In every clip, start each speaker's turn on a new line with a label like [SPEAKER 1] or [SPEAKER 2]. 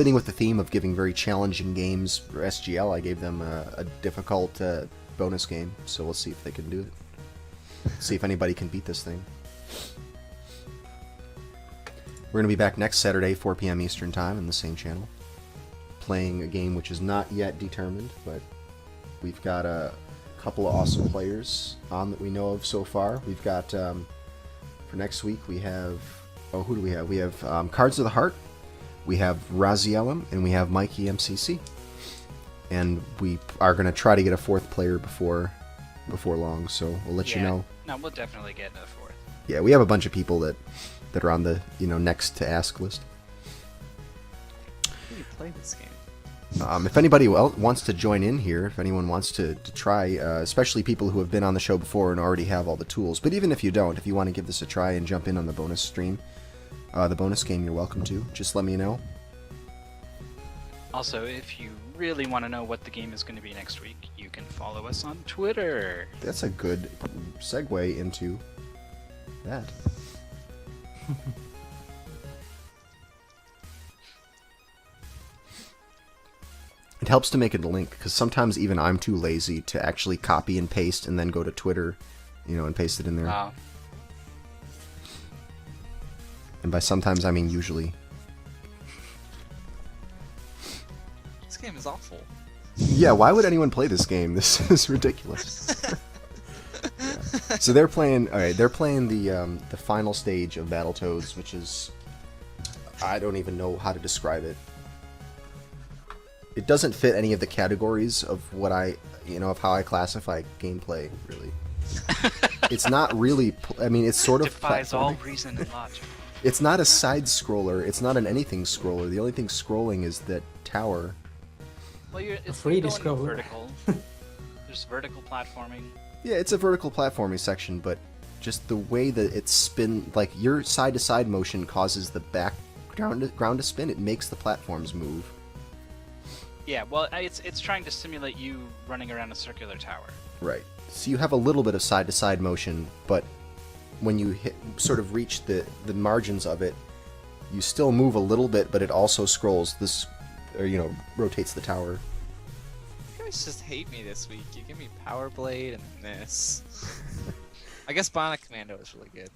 [SPEAKER 1] fitting with the theme of giving very challenging games for SGL, I gave them a difficult bonus game. So we'll see if they can do it. See if anybody can beat this thing. We're going to be back next Saturday, 4 p.m. Eastern Time, on the same channel, playing a game which is not yet determined, but we've got a couple of awesome players on that we know of so far. We've got, for next week, we have, oh, who do we have? We have Cards of the Heart, we have Razielum, and we have Mikey MCC. And we are going to try to get a fourth player before long, so we'll let you know.
[SPEAKER 2] No, we'll definitely get a fourth.
[SPEAKER 1] Yeah, we have a bunch of people that are on the next to ask list.
[SPEAKER 3] How do you play this game?
[SPEAKER 1] If anybody wants to join in here, if anyone wants to try, especially people who have been on the show before and already have all the tools, but even if you don't, if you want to give this a try and jump in on the bonus stream, the bonus game, you're welcome to. Just let me know.
[SPEAKER 2] Also, if you really want to know what the game is going to be next week, you can follow us on Twitter.
[SPEAKER 1] That's a good segue into that. It helps to make it a link, because sometimes even I'm too lazy to actually copy and paste and then go to Twitter, and paste it in there.
[SPEAKER 2] Oh.
[SPEAKER 1] And by sometimes, I mean usually.
[SPEAKER 3] This game is awful.
[SPEAKER 1] Yeah, why would anyone play this game? This is ridiculous. Yeah. So they're playing. All right, they're playing the final stage of Battletoads, which is, I don't even know how to describe it. It doesn't fit any of the categories of what of how I classify gameplay. Really, it's not really. I mean, it's sort of
[SPEAKER 2] defies all reason and logic.
[SPEAKER 1] It's not a side scroller. It's not an anything scroller. The only thing scrolling is that tower.
[SPEAKER 2] Well, it's
[SPEAKER 4] 3D
[SPEAKER 2] going
[SPEAKER 4] scroller.
[SPEAKER 2] vertical. There's vertical platforming.
[SPEAKER 1] Yeah, it's a vertical platforming section, but just the way that it's spin, like your side-to-side motion causes the background to spin. It makes the platforms move.
[SPEAKER 2] Yeah, well, it's trying to simulate you running around a circular tower.
[SPEAKER 1] Right. So you have a little bit of side-to-side motion, but when you sort of reach the margins of it, you still move a little bit, but it also scrolls this, or rotates the tower.
[SPEAKER 3] You guys just hate me this week. You give me Power Blade and this. I guess Bionic Commando is really good.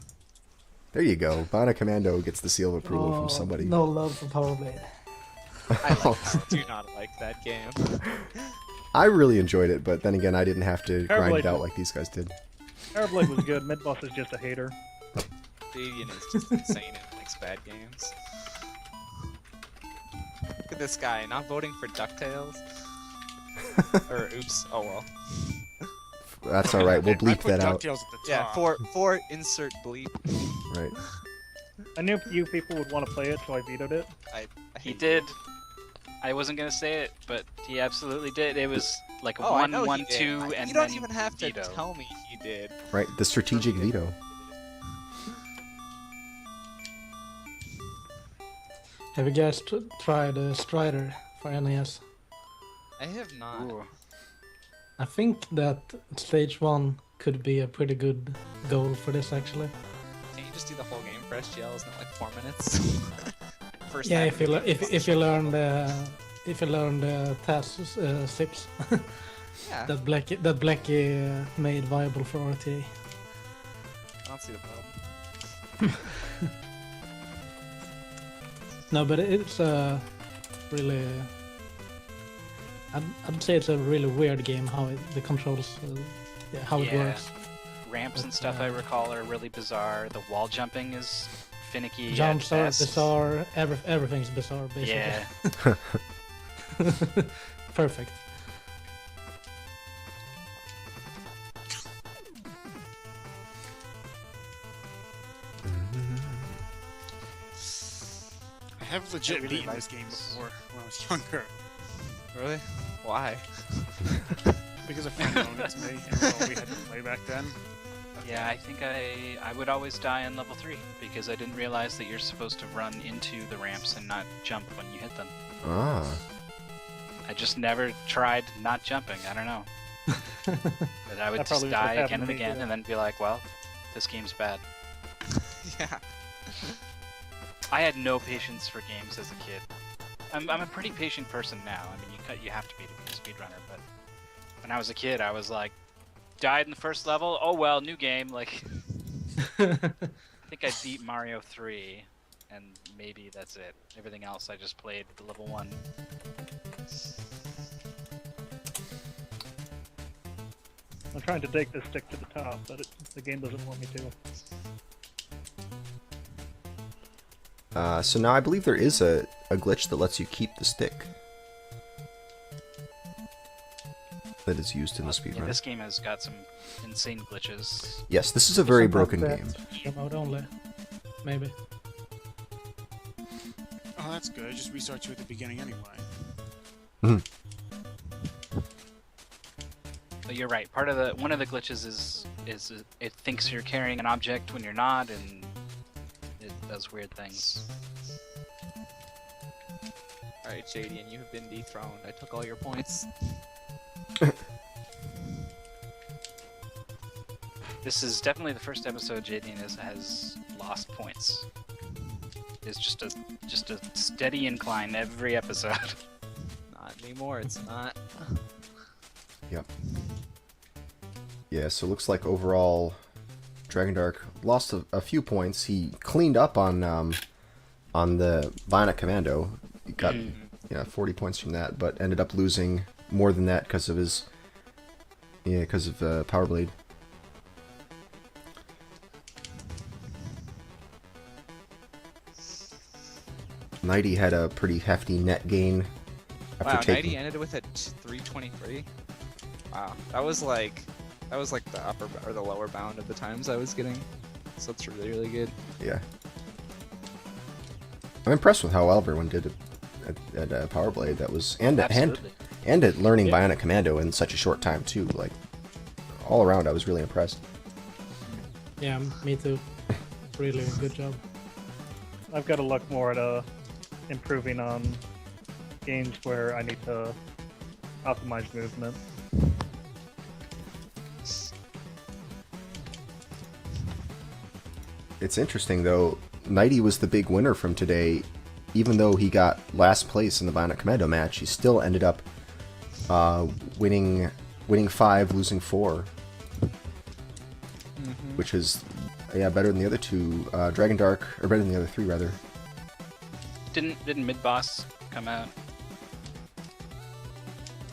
[SPEAKER 1] There you go. Bionic Commando gets the seal of approval from somebody.
[SPEAKER 4] No love for Power Blade.
[SPEAKER 3] Do not like that game.
[SPEAKER 1] I really enjoyed it, but then again, I didn't have to grind it out like these guys did.
[SPEAKER 5] Airblade was good. Midboss is just a hater.
[SPEAKER 3] Jadian is just insane and likes bad games. Look at this guy, not voting for DuckTales. Or oops, oh well.
[SPEAKER 1] That's all right. We'll bleep that out.
[SPEAKER 6] DuckTales at the
[SPEAKER 3] Yeah,
[SPEAKER 6] top.
[SPEAKER 3] for insert bleep.
[SPEAKER 1] Right.
[SPEAKER 5] I knew few people would want to play it, so I vetoed it.
[SPEAKER 3] I
[SPEAKER 2] He
[SPEAKER 3] hate
[SPEAKER 2] did. I wasn't gonna say it, but he absolutely did. It was like
[SPEAKER 3] Oh, I
[SPEAKER 2] 1,
[SPEAKER 3] know
[SPEAKER 2] 1,
[SPEAKER 3] he did.
[SPEAKER 2] 2, and
[SPEAKER 3] you don't
[SPEAKER 2] then
[SPEAKER 3] even have to
[SPEAKER 2] veto.
[SPEAKER 3] tell me he did.
[SPEAKER 1] Right. The strategic veto.
[SPEAKER 4] Have you guys tried Strider for NES?
[SPEAKER 3] I have not.
[SPEAKER 2] Ooh.
[SPEAKER 4] I think that stage 1 could be a pretty good goal for this actually.
[SPEAKER 3] Can you just do the whole game for SGL? Isn't it like 4 minutes? First
[SPEAKER 4] Yeah,
[SPEAKER 3] half
[SPEAKER 4] if you
[SPEAKER 3] of the game.
[SPEAKER 4] if you learn the task sips
[SPEAKER 3] Yeah,
[SPEAKER 4] that Blackie made viable for RTA.
[SPEAKER 3] I don't see the problem.
[SPEAKER 4] No, but it's really. I'd say it's a really weird game how the controls, how it
[SPEAKER 2] Yeah.
[SPEAKER 4] works.
[SPEAKER 2] Ramps and
[SPEAKER 4] But,
[SPEAKER 2] stuff I recall are really bizarre. The wall jumping is finicky.
[SPEAKER 4] Jumps
[SPEAKER 2] at
[SPEAKER 4] are
[SPEAKER 2] best.
[SPEAKER 4] bizarre. Everything's bizarre basically.
[SPEAKER 2] Yeah.
[SPEAKER 4] Perfect.
[SPEAKER 6] I have legit
[SPEAKER 2] really
[SPEAKER 6] beaten
[SPEAKER 2] like
[SPEAKER 6] this game
[SPEAKER 2] this.
[SPEAKER 6] before when I was younger.
[SPEAKER 3] Really? Why?
[SPEAKER 6] Because a friend loaned it to me, and that's all we had to play back then.
[SPEAKER 2] Yeah, I think I would always die on level 3 because I didn't realize that you're supposed to run into the ramps and not jump when you hit them.
[SPEAKER 1] Ah.
[SPEAKER 2] I just never tried not jumping. I don't know. But I would
[SPEAKER 5] That
[SPEAKER 2] just
[SPEAKER 5] probably was what
[SPEAKER 2] die
[SPEAKER 5] happened
[SPEAKER 2] again and
[SPEAKER 5] to me,
[SPEAKER 2] again
[SPEAKER 5] too.
[SPEAKER 2] and then be like, well, this game's bad.
[SPEAKER 3] Yeah.
[SPEAKER 2] I had no patience for games as a kid. I'm a pretty patient person now. I mean, you have to be a speedrunner, but when I was a kid, I was like, died in the first level. Oh well, new game. Like, I think I beat Mario 3, and maybe that's it. Everything else, I just played the level 1.
[SPEAKER 5] I'm trying to take this stick to the top, but the game doesn't want me to.
[SPEAKER 1] So now I believe there is a glitch that lets you keep the stick. That is used in the speedrun.
[SPEAKER 2] Yeah, this game has got some insane glitches.
[SPEAKER 1] Yes, this is a very broken
[SPEAKER 4] Sometimes
[SPEAKER 1] game.
[SPEAKER 4] that's mode only. Maybe.
[SPEAKER 6] Oh, that's good. Just restart you at the beginning anyway.
[SPEAKER 2] But you're right. One of the glitches is it thinks you're carrying an object when you're not, and it does weird things.
[SPEAKER 3] Alright, Jadian, you have been dethroned. I took all your points.
[SPEAKER 2] This is definitely the first episode Jadian has lost points. It's just a steady incline every episode.
[SPEAKER 3] Not anymore, it's not.
[SPEAKER 1] Yep. Yeah, so it looks like overall Dragondarch lost a few points. He cleaned up on the Bionic Commando. He got 40 points from that, but ended up losing more than that because of his Power Blade. Knighty had a pretty hefty net gain after
[SPEAKER 3] Wow,
[SPEAKER 1] taking.
[SPEAKER 3] Knighty ended with a 323. Wow, that was like the upper or the lower bound of the times I was getting. So it's really, really good.
[SPEAKER 1] Yeah. I'm impressed with how well everyone did at Power Blade. That was and at learning Bionic Commando in such a short time too. Like all around, I was really impressed.
[SPEAKER 4] Yeah, me too. Really good job.
[SPEAKER 5] I've got to look more at improving on games where I need to optimize movement.
[SPEAKER 1] It's interesting though. Knighty was the big winner from today. Even though he got last place in the Bionic Commando match, he still ended up winning 5, losing 4, which is better than the other two. Dragondarch, or better than the other 3 rather.
[SPEAKER 2] Didn't Midboss come out?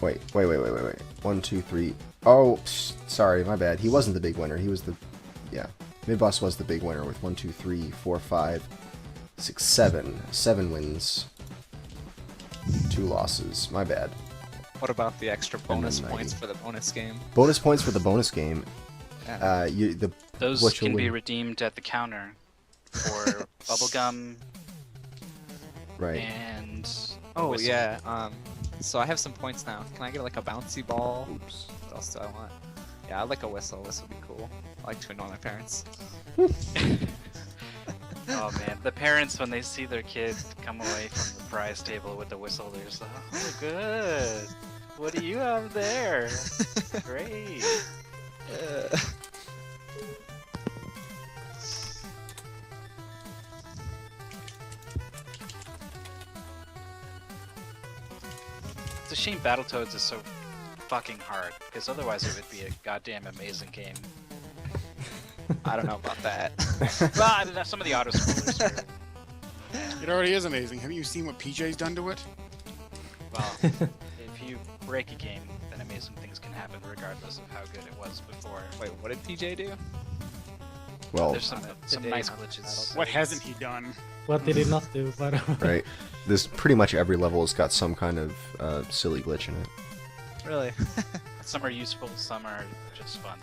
[SPEAKER 1] Wait. 1, 2, 3. Oh, sorry, my bad. He wasn't the big winner. He was the Midboss was the big winner with 1, 2, 3, 4, 5, 6, 7. 7 wins. 2 losses. My bad.
[SPEAKER 3] What about the extra bonus
[SPEAKER 1] then
[SPEAKER 3] points
[SPEAKER 1] 90.
[SPEAKER 3] for the bonus game?
[SPEAKER 1] Bonus points for the bonus game.
[SPEAKER 3] Yeah.
[SPEAKER 2] Those
[SPEAKER 1] what you'll
[SPEAKER 2] can be
[SPEAKER 1] win.
[SPEAKER 2] redeemed at the counter for bubblegum
[SPEAKER 1] Right.
[SPEAKER 2] and
[SPEAKER 3] Oh
[SPEAKER 2] whistle.
[SPEAKER 3] yeah. So I have some points now. Can I get like a bouncy ball?
[SPEAKER 1] Oops.
[SPEAKER 3] What else do I want? Yeah, I'd like a whistle. This would be cool. I like to annoy my parents.
[SPEAKER 2] Oh man, the parents when they see their kid come away from the prize table with the whistle, they're just like, "Oh, good. What do you have there? Great." It's a shame Battletoads is so fucking hard, because otherwise it would be a goddamn amazing game.
[SPEAKER 3] I don't know about that.
[SPEAKER 2] Well, I mean, some of the auto scrollers are...
[SPEAKER 6] It already is amazing. Have you seen what PJ's done to it?
[SPEAKER 2] Well, if you break a game, then amazing things can happen regardless of how good it was before.
[SPEAKER 3] Wait, what did PJ do?
[SPEAKER 1] Well,
[SPEAKER 2] There's some
[SPEAKER 3] Today
[SPEAKER 2] nice
[SPEAKER 3] on
[SPEAKER 2] glitches.
[SPEAKER 6] What hasn't he done?
[SPEAKER 4] What did he not do? By the way?
[SPEAKER 1] right. This pretty much every level has got some kind of silly glitch in it.
[SPEAKER 3] Really?
[SPEAKER 2] Some are useful, some are just fun.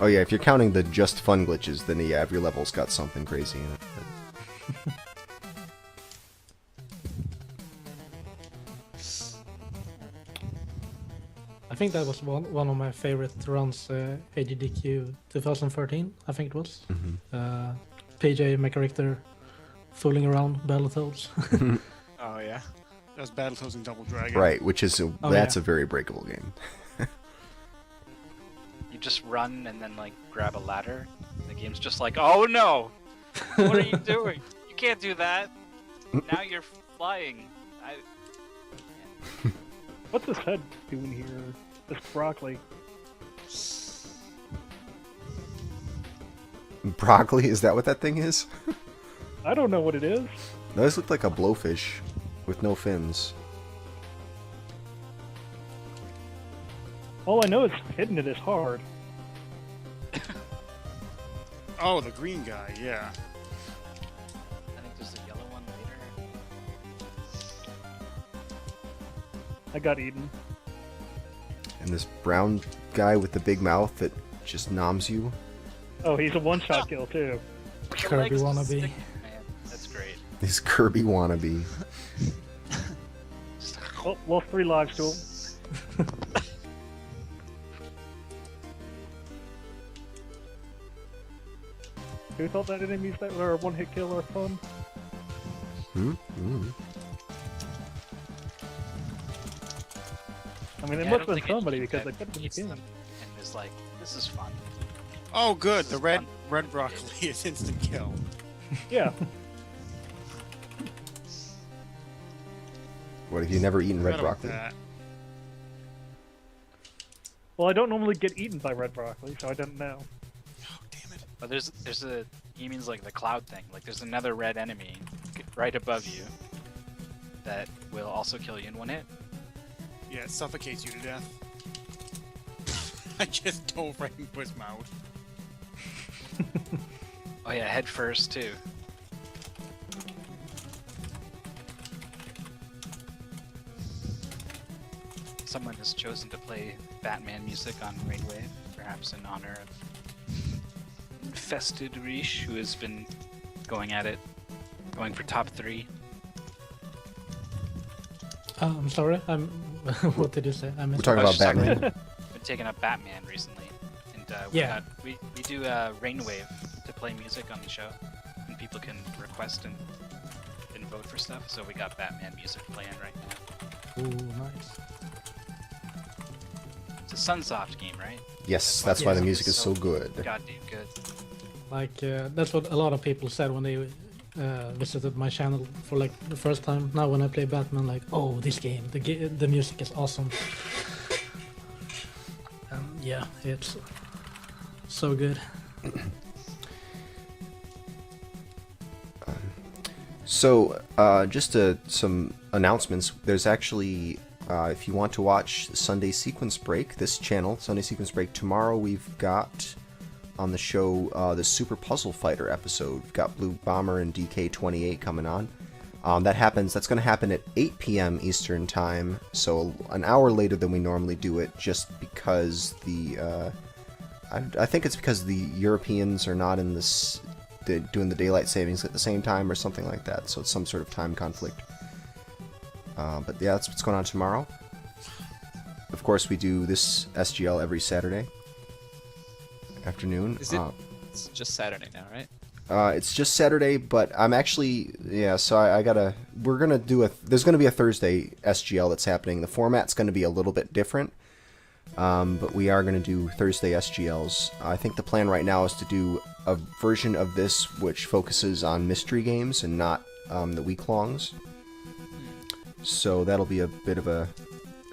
[SPEAKER 1] Oh yeah, if you're counting the just fun glitches, then yeah, every level's got something crazy in it.
[SPEAKER 4] I think that was one of my favorite runs, AGDQ 2013, I think it was. PJ, my character, fooling around Battletoads.
[SPEAKER 3] Oh yeah.
[SPEAKER 6] That was Battletoads and Double Dragon.
[SPEAKER 1] Right, which is
[SPEAKER 4] Oh,
[SPEAKER 1] that's
[SPEAKER 4] yeah.
[SPEAKER 1] a very breakable game.
[SPEAKER 2] You just run and then like grab a ladder. The game's just like, oh no! What are you doing? You can't do that. Now you're flying.
[SPEAKER 5] What's this head doing here? This broccoli.
[SPEAKER 1] Broccoli? Is that what that thing is?
[SPEAKER 5] I don't know what it is.
[SPEAKER 1] No, this looked like a blowfish with no fins.
[SPEAKER 5] All I know is hitting it is hard.
[SPEAKER 6] Oh, the green guy, yeah.
[SPEAKER 2] I think there's a yellow one later.
[SPEAKER 5] I got eaten.
[SPEAKER 1] And this brown guy with the big mouth that just noms you.
[SPEAKER 5] Oh, he's a one-shot kill too.
[SPEAKER 2] The
[SPEAKER 4] Kirby
[SPEAKER 2] legs just
[SPEAKER 4] wannabe.
[SPEAKER 2] stick- Man, that's great.
[SPEAKER 1] This Kirby wannabe.
[SPEAKER 2] Just-
[SPEAKER 5] Oh, lost 3 lives to him. Who thought that enemies that were a one-hit kill are fun? I mean, it
[SPEAKER 2] Yeah, I
[SPEAKER 5] must
[SPEAKER 2] don't
[SPEAKER 5] have been
[SPEAKER 2] think it
[SPEAKER 5] somebody
[SPEAKER 2] eats
[SPEAKER 5] because
[SPEAKER 2] that
[SPEAKER 5] they put it in
[SPEAKER 2] eats
[SPEAKER 5] the
[SPEAKER 2] them
[SPEAKER 5] game.
[SPEAKER 2] and is like, this is fun.
[SPEAKER 6] Oh, good. The
[SPEAKER 2] Fun.
[SPEAKER 6] red broccoli is instant kill.
[SPEAKER 5] Yeah.
[SPEAKER 1] What have you never eaten red
[SPEAKER 6] Forgot about
[SPEAKER 1] broccoli?
[SPEAKER 6] that.
[SPEAKER 5] Well, I don't normally get eaten by red broccoli, so I don't know.
[SPEAKER 6] Oh, damn it.
[SPEAKER 2] But there's a, he means like the cloud thing. Like there's another red enemy right above you that will also kill you in one hit.
[SPEAKER 6] Yeah, it suffocates you to death. I just dove right into his mouth.
[SPEAKER 2] Oh yeah, head first too. Someone has chosen to play Batman music on Rainwave, perhaps in honor of InfestedRiche, who has been going at it, going for top 3.
[SPEAKER 4] I'm sorry. I'm. What did you say? I
[SPEAKER 1] We're
[SPEAKER 4] missed.
[SPEAKER 1] talking
[SPEAKER 2] I was
[SPEAKER 1] about
[SPEAKER 2] just talking
[SPEAKER 1] Batman.
[SPEAKER 2] Been taking up Batman recently, and
[SPEAKER 4] Yeah.
[SPEAKER 2] we do Rainwave to play music on the show, and people can request and vote for stuff. So we got Batman music playing right now.
[SPEAKER 4] Ooh, nice.
[SPEAKER 2] It's a Sunsoft game, right?
[SPEAKER 1] Yes, that's why the
[SPEAKER 2] Yes.
[SPEAKER 1] music is so good.
[SPEAKER 2] Goddamn good.
[SPEAKER 4] Like that's what a lot of people said when they visited my channel for like the first time. Now when I play Batman, like, oh, this game, the music is awesome. Yeah, it's so good.
[SPEAKER 1] So, just some announcements. There's actually, if you want to watch Sunday Sequence Break, this channel, Sunday Sequence Break, tomorrow we've got on the show the Super Puzzle Fighter episode. We've got Blue Bomber and DK28 coming on. That's going to happen at 8 p.m. Eastern Time, so an hour later than we normally do it, just because I think it's because the Europeans are not in this... doing the daylight savings at the same time or something like that, so it's some sort of time conflict. But yeah, that's what's going on tomorrow. Of course, we do this SGL every Saturday afternoon.
[SPEAKER 3] Is it? It's just Saturday now, right?
[SPEAKER 1] It's just Saturday, but I'm actually, yeah, so we're gonna do there's gonna be a Thursday SGL that's happening. The format's gonna be a little bit different. But we are going to do Thursday SGLs. I think the plan right now is to do a version of this which focuses on mystery games and not the week-longs. So that'll be a bit of a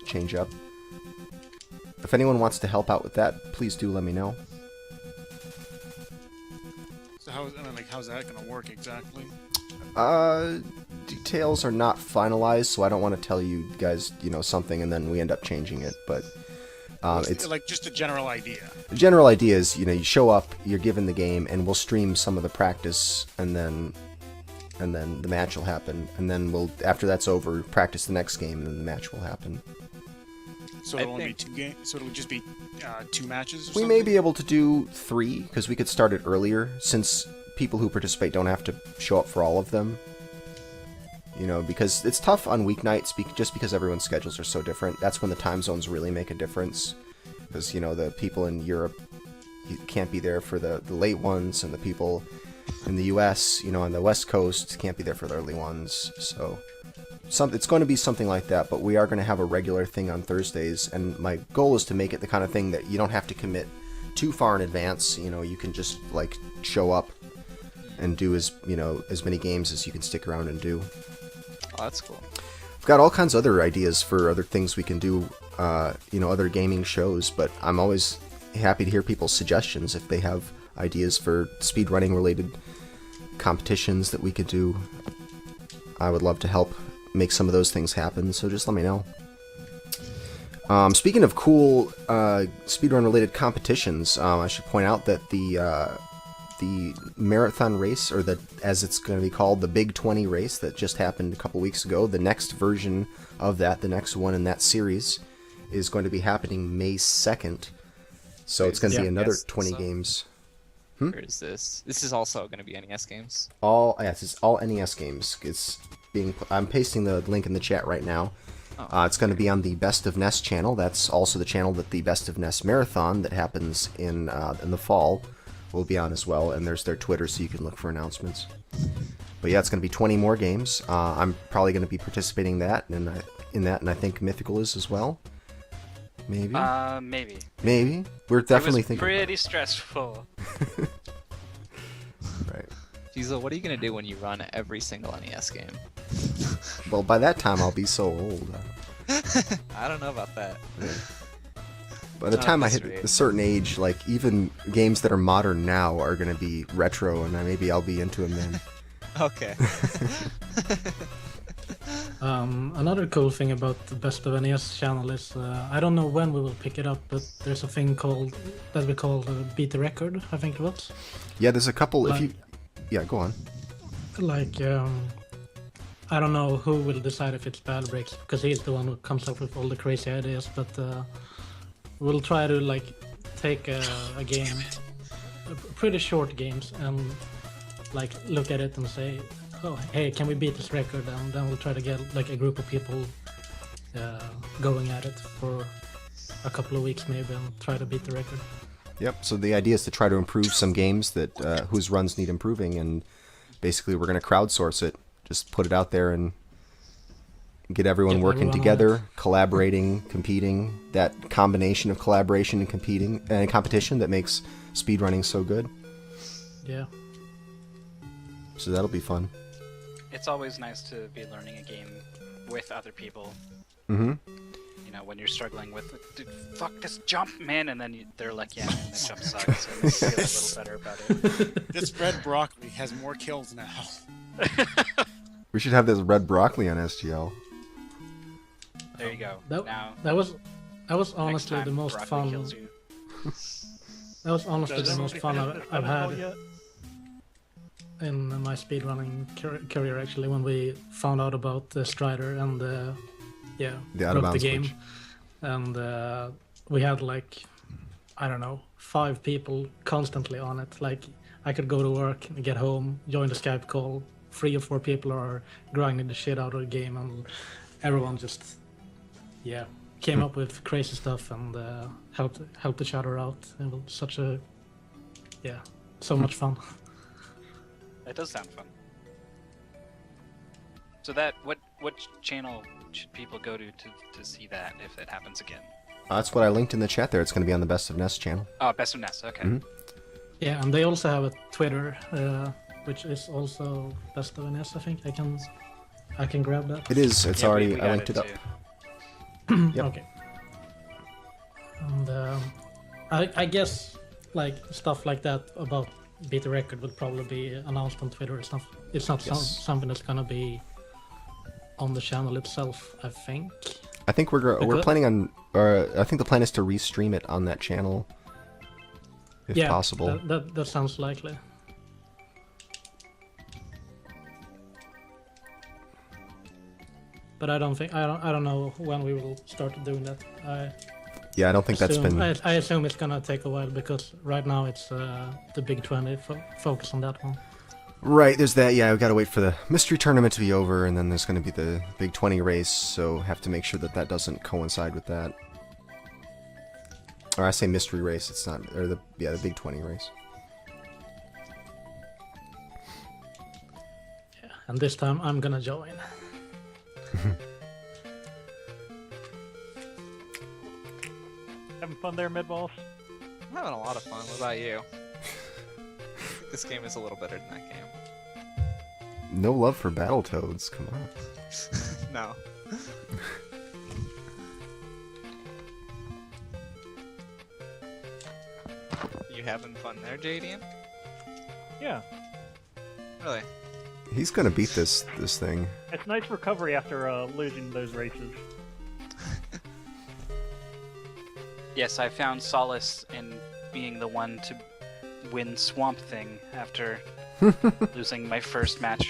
[SPEAKER 1] change-up. If anyone wants to help out with that, please do let me know.
[SPEAKER 6] So how's that gonna work exactly?
[SPEAKER 1] Details are not finalized, so I don't want to tell you guys, something and then we end up changing it, but... it's
[SPEAKER 6] like just a general idea.
[SPEAKER 1] The general idea is, you show up, you're given the game, and we'll stream some of the practice, and then the match will happen, and then after that's over, practice the next game, and then the match will happen.
[SPEAKER 6] So it'll only be 2 games. So it'll just be 2 matches. Or
[SPEAKER 1] We
[SPEAKER 6] something?
[SPEAKER 1] may be able to do 3, because we could start it earlier, since people who participate don't have to show up for all of them. Because it's tough on weeknights, just because everyone's schedules are so different. That's when the time zones really make a difference. Because, the people in Europe can't be there for the late ones, and the people in the US, on the West Coast, can't be there for the early ones. So, it's going to be something like that, but we are going to have a regular thing on Thursdays, and my goal is to make it the kind of thing that you don't have to commit too far in advance. You can just, show up and do as many games as you can stick around and do.
[SPEAKER 3] Oh, that's cool.
[SPEAKER 1] I've got all kinds of other ideas for other things we can do, other gaming shows, but I'm always happy to hear people's suggestions if they have ideas for speedrunning related competitions that we could do. I would love to help make some of those things happen, so just let me know. Speaking of cool speedrun related competitions, I should point out that the marathon race, or as it's going to be called, the Big 20 race that just happened a couple weeks ago, the next version of that, the next one in that series, is going to be happening May 2nd. So it's going to be another 20 games.
[SPEAKER 3] Where is this? This is also going to be NES games.
[SPEAKER 1] Yes, it's all NES games. I'm pasting the link in the chat right now.
[SPEAKER 3] Oh.
[SPEAKER 1] It's going to be on the Best of NES channel. That's also the channel that the Best of NES Marathon that happens in the fall will be on as well. And there's their Twitter, so you can look for announcements. But yeah, it's going to be 20 more games. I'm probably going to be participating in that, and I think Mythical is as well. Maybe.
[SPEAKER 2] Maybe.
[SPEAKER 1] Maybe. We're definitely thinking.
[SPEAKER 2] Pretty stressful.
[SPEAKER 1] Right.
[SPEAKER 3] Feasel, what are you going to do when you run every single NES game?
[SPEAKER 1] Well, by that time I'll be so old.
[SPEAKER 3] I don't know about that.
[SPEAKER 1] By the time I hit
[SPEAKER 3] Right.
[SPEAKER 1] a certain age, like even games that are modern now are going to be retro, and maybe I'll be into them then.
[SPEAKER 3] Okay.
[SPEAKER 4] Another cool thing about the Best of NES channel is I don't know when we will pick it up, but there's a thing that we call Beat the Record, I think it was.
[SPEAKER 1] Yeah, there's a couple.
[SPEAKER 4] Like-
[SPEAKER 1] Yeah, go on.
[SPEAKER 4] Like, I don't know who will decide if it's Bad Breaks, because he's the one who comes up with all the crazy ideas, but we'll try to like take a game, pretty short games, and like look at it and say, oh, hey, can we beat this record? And then we'll try to get like a group of people going at it for a couple of weeks maybe and try to beat the record.
[SPEAKER 1] Yep. So the idea is to try to improve some games that whose runs need improving, and basically we're going to crowdsource it. Just put it out there and get everyone
[SPEAKER 4] Get
[SPEAKER 1] working
[SPEAKER 4] everyone on
[SPEAKER 1] together, collaborating, competing. That combination of collaboration and competing and competition that makes speedrunning so good.
[SPEAKER 4] Yeah.
[SPEAKER 1] So that'll be fun.
[SPEAKER 2] It's always nice to be learning a game with other people.
[SPEAKER 1] Mm-hmm.
[SPEAKER 2] You know, when you're struggling with, dude, fuck this jump, man, and then they're like, yeah, man, this jump sucks, and you feel a little better about it.
[SPEAKER 6] This red broccoli has more kills now.
[SPEAKER 1] We should have this red broccoli on SGL.
[SPEAKER 2] There you go.
[SPEAKER 4] That,
[SPEAKER 2] Now,
[SPEAKER 4] that was
[SPEAKER 2] next
[SPEAKER 4] honestly
[SPEAKER 2] time
[SPEAKER 4] the most
[SPEAKER 2] broccoli
[SPEAKER 4] fun.
[SPEAKER 2] kills you.
[SPEAKER 4] That was honestly
[SPEAKER 5] Does
[SPEAKER 4] the most fun
[SPEAKER 5] everybody
[SPEAKER 4] I've
[SPEAKER 5] finish
[SPEAKER 4] had
[SPEAKER 5] yet?
[SPEAKER 4] in my speedrunning career, actually, when we found out about Strider and
[SPEAKER 1] The
[SPEAKER 4] wrote
[SPEAKER 1] out-of-bounds
[SPEAKER 4] the game.
[SPEAKER 1] switch.
[SPEAKER 4] And we had like, I don't know, 5 people constantly on it. Like, I could go to work and get home, join the Skype call, 3 or 4 people are grinding the shit out of the game, and everyone just, came up with crazy stuff and helped each other out. It was such a, so much fun.
[SPEAKER 2] That does sound fun. So that, what channel should people go to see that if it happens again?
[SPEAKER 1] That's what I linked in the chat there. It's going to be on the Best of NES channel.
[SPEAKER 2] Oh, Best of NES, okay.
[SPEAKER 1] Mhm.
[SPEAKER 4] Yeah, and they also have a Twitter, which is also Best of NS, I think. I can grab that.
[SPEAKER 1] It is. It's
[SPEAKER 2] Yeah,
[SPEAKER 1] already.
[SPEAKER 2] we
[SPEAKER 1] I
[SPEAKER 2] got
[SPEAKER 1] linked it up.
[SPEAKER 2] too.
[SPEAKER 1] Yep.
[SPEAKER 4] Okay. And I guess like stuff like that about Beat the Record would probably be announced on Twitter. It's not
[SPEAKER 1] Yes.
[SPEAKER 4] something that's gonna be on the channel itself, I think.
[SPEAKER 1] I think we're
[SPEAKER 4] Because-
[SPEAKER 1] planning on. I think the plan is to restream it on that channel, if
[SPEAKER 4] yeah,
[SPEAKER 1] possible.
[SPEAKER 4] That sounds likely. But I don't know when we will start doing that.
[SPEAKER 1] Yeah, I don't think that's been.
[SPEAKER 4] I assume it's gonna take a while because right now it's the Big 20. Focus on that one.
[SPEAKER 1] Right, there's that. Yeah, we got to wait for the mystery tournament to be over, and then there's going to be the Big 20 race. So have to make sure that doesn't coincide with that. Or I say mystery race. It's not. Or the Big 20 race.
[SPEAKER 4] Yeah, and this time I'm gonna join.
[SPEAKER 5] Having fun there, Midboss?
[SPEAKER 3] I'm having a lot of fun. What about you? I think this game is a little better than that game.
[SPEAKER 1] No love for Battletoads. Come on.
[SPEAKER 3] No. You having fun there, Jadian?
[SPEAKER 5] Yeah,
[SPEAKER 3] Really?
[SPEAKER 1] He's gonna beat this thing.
[SPEAKER 5] it's nice recovery after losing those races.
[SPEAKER 2] Yes, I found solace in being the one to win Swamp Thing after losing my first match.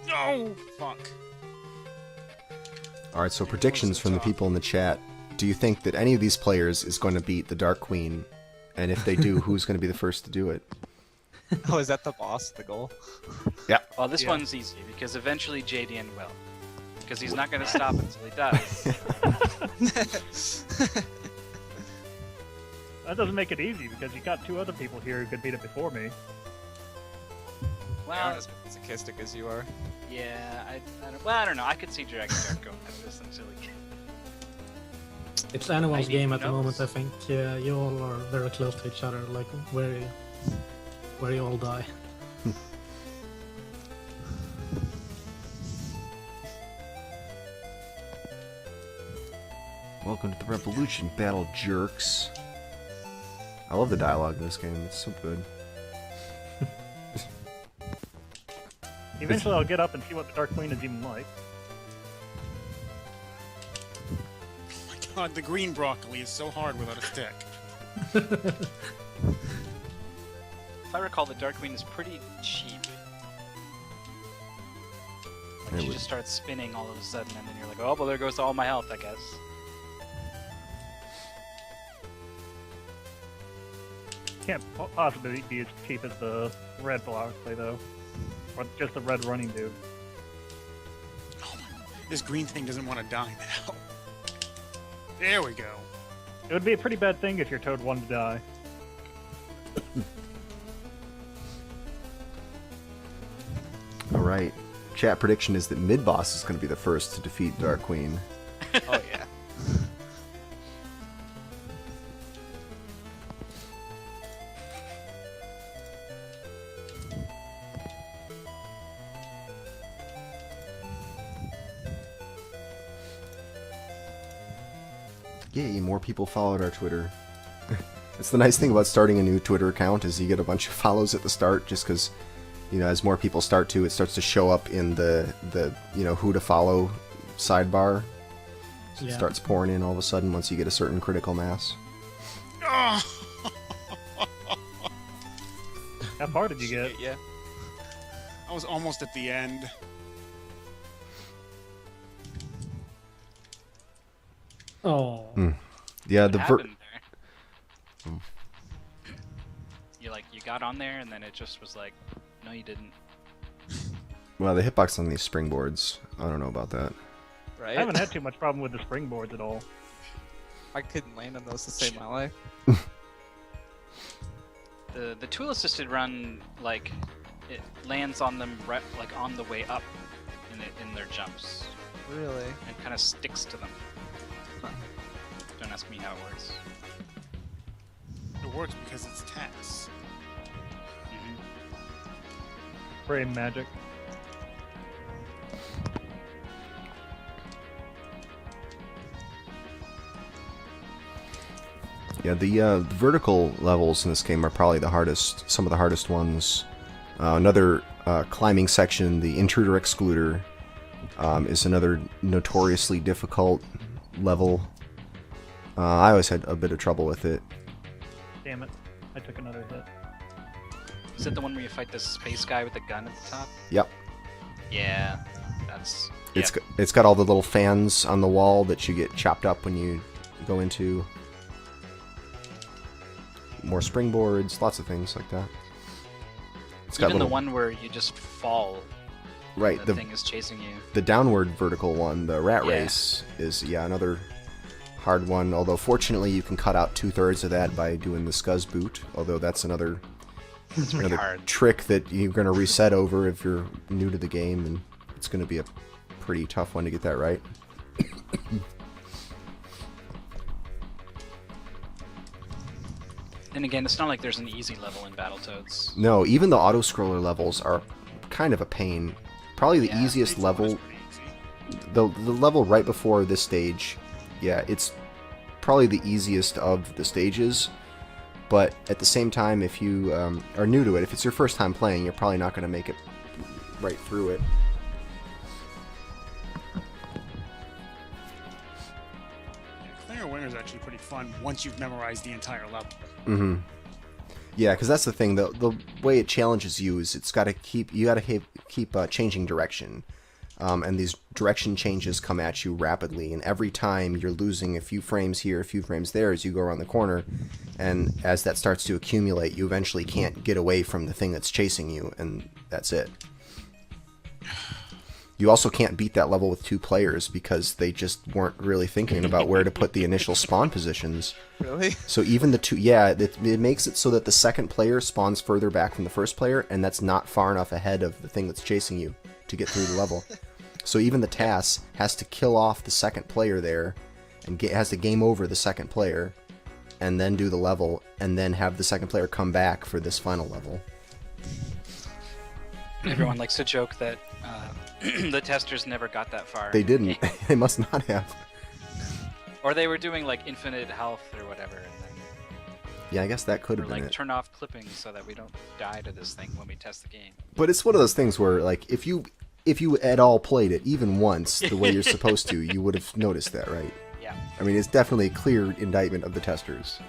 [SPEAKER 6] No! Fuck.
[SPEAKER 1] All right, so predictions from the people in the chat. Do you think that any of these players is going to beat the Dark Queen? And if they do, who's going to be the first to do it?
[SPEAKER 3] Oh, is that the boss, the goal?
[SPEAKER 2] Well, this
[SPEAKER 5] Yeah.
[SPEAKER 2] one's easy because eventually Jadian will. Because he's not going to stop until he does.
[SPEAKER 5] That doesn't make it easy because you got 2 other people here who could beat it before me.
[SPEAKER 3] They
[SPEAKER 2] Well,
[SPEAKER 3] aren't as masochistic as you are.
[SPEAKER 2] yeah, I don't know. I could see Dragondarch going at this until he can.
[SPEAKER 4] It's anyone's
[SPEAKER 2] I
[SPEAKER 4] game
[SPEAKER 2] need
[SPEAKER 4] at the moment.
[SPEAKER 2] notes.
[SPEAKER 4] I think you all are very close to each other, like where you all die.
[SPEAKER 1] Welcome to the Revolution, battle jerks. I love the dialogue in this game. It's so good.
[SPEAKER 5] Eventually, I'll get up and see what the Dark Queen is even like.
[SPEAKER 6] Oh my god, the green broccoli is so hard without a stick.
[SPEAKER 2] If I recall, the Dark Queen is pretty cheap.
[SPEAKER 1] It
[SPEAKER 2] Like, she
[SPEAKER 1] would-
[SPEAKER 2] just starts spinning all of a sudden, and then you're like, oh, well, there goes all my health, I guess.
[SPEAKER 5] Can't possibly be as cheap as the red broccoli though, or just the red running dude.
[SPEAKER 6] Oh my god. This green thing doesn't want to die now. There we go.
[SPEAKER 5] It would be a pretty bad thing if your toad wanted to die.
[SPEAKER 1] All right. Chat prediction is that Midboss is going to be the first to defeat Dark Queen.
[SPEAKER 3] Oh yeah.
[SPEAKER 1] Yay, more people followed our Twitter. It's the nice thing about starting a new Twitter account is you get a bunch of follows at the start just because, you know, as more people start to, it starts to show up in the you know, who to follow sidebar. So it
[SPEAKER 4] Yeah.
[SPEAKER 1] starts pouring in all of a sudden once you get a certain critical mass.
[SPEAKER 6] Oh!
[SPEAKER 5] How far did you get?
[SPEAKER 3] Yeah.
[SPEAKER 6] I was almost at the end.
[SPEAKER 4] Oh,
[SPEAKER 1] Yeah,
[SPEAKER 2] What
[SPEAKER 1] the
[SPEAKER 2] happened there? You got on there, and then it just was like, no, you didn't.
[SPEAKER 1] well, the hitbox on these springboards. I don't know about that.
[SPEAKER 3] Right?
[SPEAKER 5] I haven't had too much problem with the springboards at all.
[SPEAKER 3] I couldn't land on those to save my life.
[SPEAKER 2] The tool assisted run, like, it lands on them like on the way up in their jumps
[SPEAKER 3] Really?
[SPEAKER 2] and kind of sticks to them. Don't ask me how it works.
[SPEAKER 6] It works because it's tax.
[SPEAKER 5] Frame magic.
[SPEAKER 1] Yeah, the vertical levels in this game are probably the hardest, some of the hardest ones. Another climbing section, the Intruder Excluder, is another notoriously difficult level. I always had a bit of trouble with it.
[SPEAKER 5] Damn it. I took another hit.
[SPEAKER 2] Is it the one where you fight this space guy with the gun at the top?
[SPEAKER 1] Yep.
[SPEAKER 2] Yeah, that's.
[SPEAKER 1] It's got all the little fans on the wall that you get chopped up when you go into. More springboards, lots of things like that. It's got
[SPEAKER 2] Even
[SPEAKER 1] little,
[SPEAKER 2] the one where you just fall.
[SPEAKER 1] right.
[SPEAKER 2] The
[SPEAKER 1] The
[SPEAKER 2] thing is chasing you.
[SPEAKER 1] the downward vertical one, the rat
[SPEAKER 2] Yeah.
[SPEAKER 1] race, is another hard one. Although fortunately you can cut out 2/3 of that by doing the scuzz boot. Although that's another
[SPEAKER 2] It's pretty
[SPEAKER 1] another
[SPEAKER 2] hard.
[SPEAKER 1] trick that you're going to reset over if you're new to the game, and it's going to be a pretty tough one to get that right.
[SPEAKER 2] Then again, it's not like there's an easy level in Battletoads.
[SPEAKER 1] No, even the auto-scroller levels are kind of a pain. Probably the
[SPEAKER 2] Yeah.
[SPEAKER 1] easiest
[SPEAKER 6] Stage 1 was
[SPEAKER 1] level,
[SPEAKER 6] pretty easy.
[SPEAKER 1] the level right before this stage, yeah, it's probably the easiest of the stages. But at the same time, if you are new to it, if it's your first time playing, you're probably not going to make it right through it.
[SPEAKER 6] Yeah, clearing a winner is actually pretty fun once you've memorized the entire level.
[SPEAKER 1] Mm-hmm. Yeah, because that's the thing. The way it challenges you is it's got to keep changing direction, and these direction changes come at you rapidly. And every time you're losing a few frames here, a few frames there, as you go around the corner, and as that starts to accumulate, you eventually can't get away from the thing that's chasing you, and that's it. You also can't beat that level with 2 players because they just weren't really thinking about where to put the initial spawn positions.
[SPEAKER 3] Really?
[SPEAKER 1] So even the 2, yeah, it makes it so that the second player spawns further back from the first player, and that's not far enough ahead of the thing that's chasing you to get through the level. So even the TAS has to kill off the second player there, and has to game over the second player, and then do the level, and then have the second player come back for this final level.
[SPEAKER 2] Everyone likes to joke that the testers never got that far.
[SPEAKER 1] They didn't. They must not have.
[SPEAKER 2] Or they were doing like infinite health or whatever, and then
[SPEAKER 1] Yeah, I guess that could
[SPEAKER 2] or
[SPEAKER 1] have been
[SPEAKER 2] like
[SPEAKER 1] it.
[SPEAKER 2] turn off clipping so that we don't die to this thing when we test the game.
[SPEAKER 1] But it's one of those things where, like, if you at all played it, even once, the way you're supposed to, you would have noticed that, right?
[SPEAKER 2] Yeah.
[SPEAKER 1] I mean, it's definitely a clear indictment of the testers.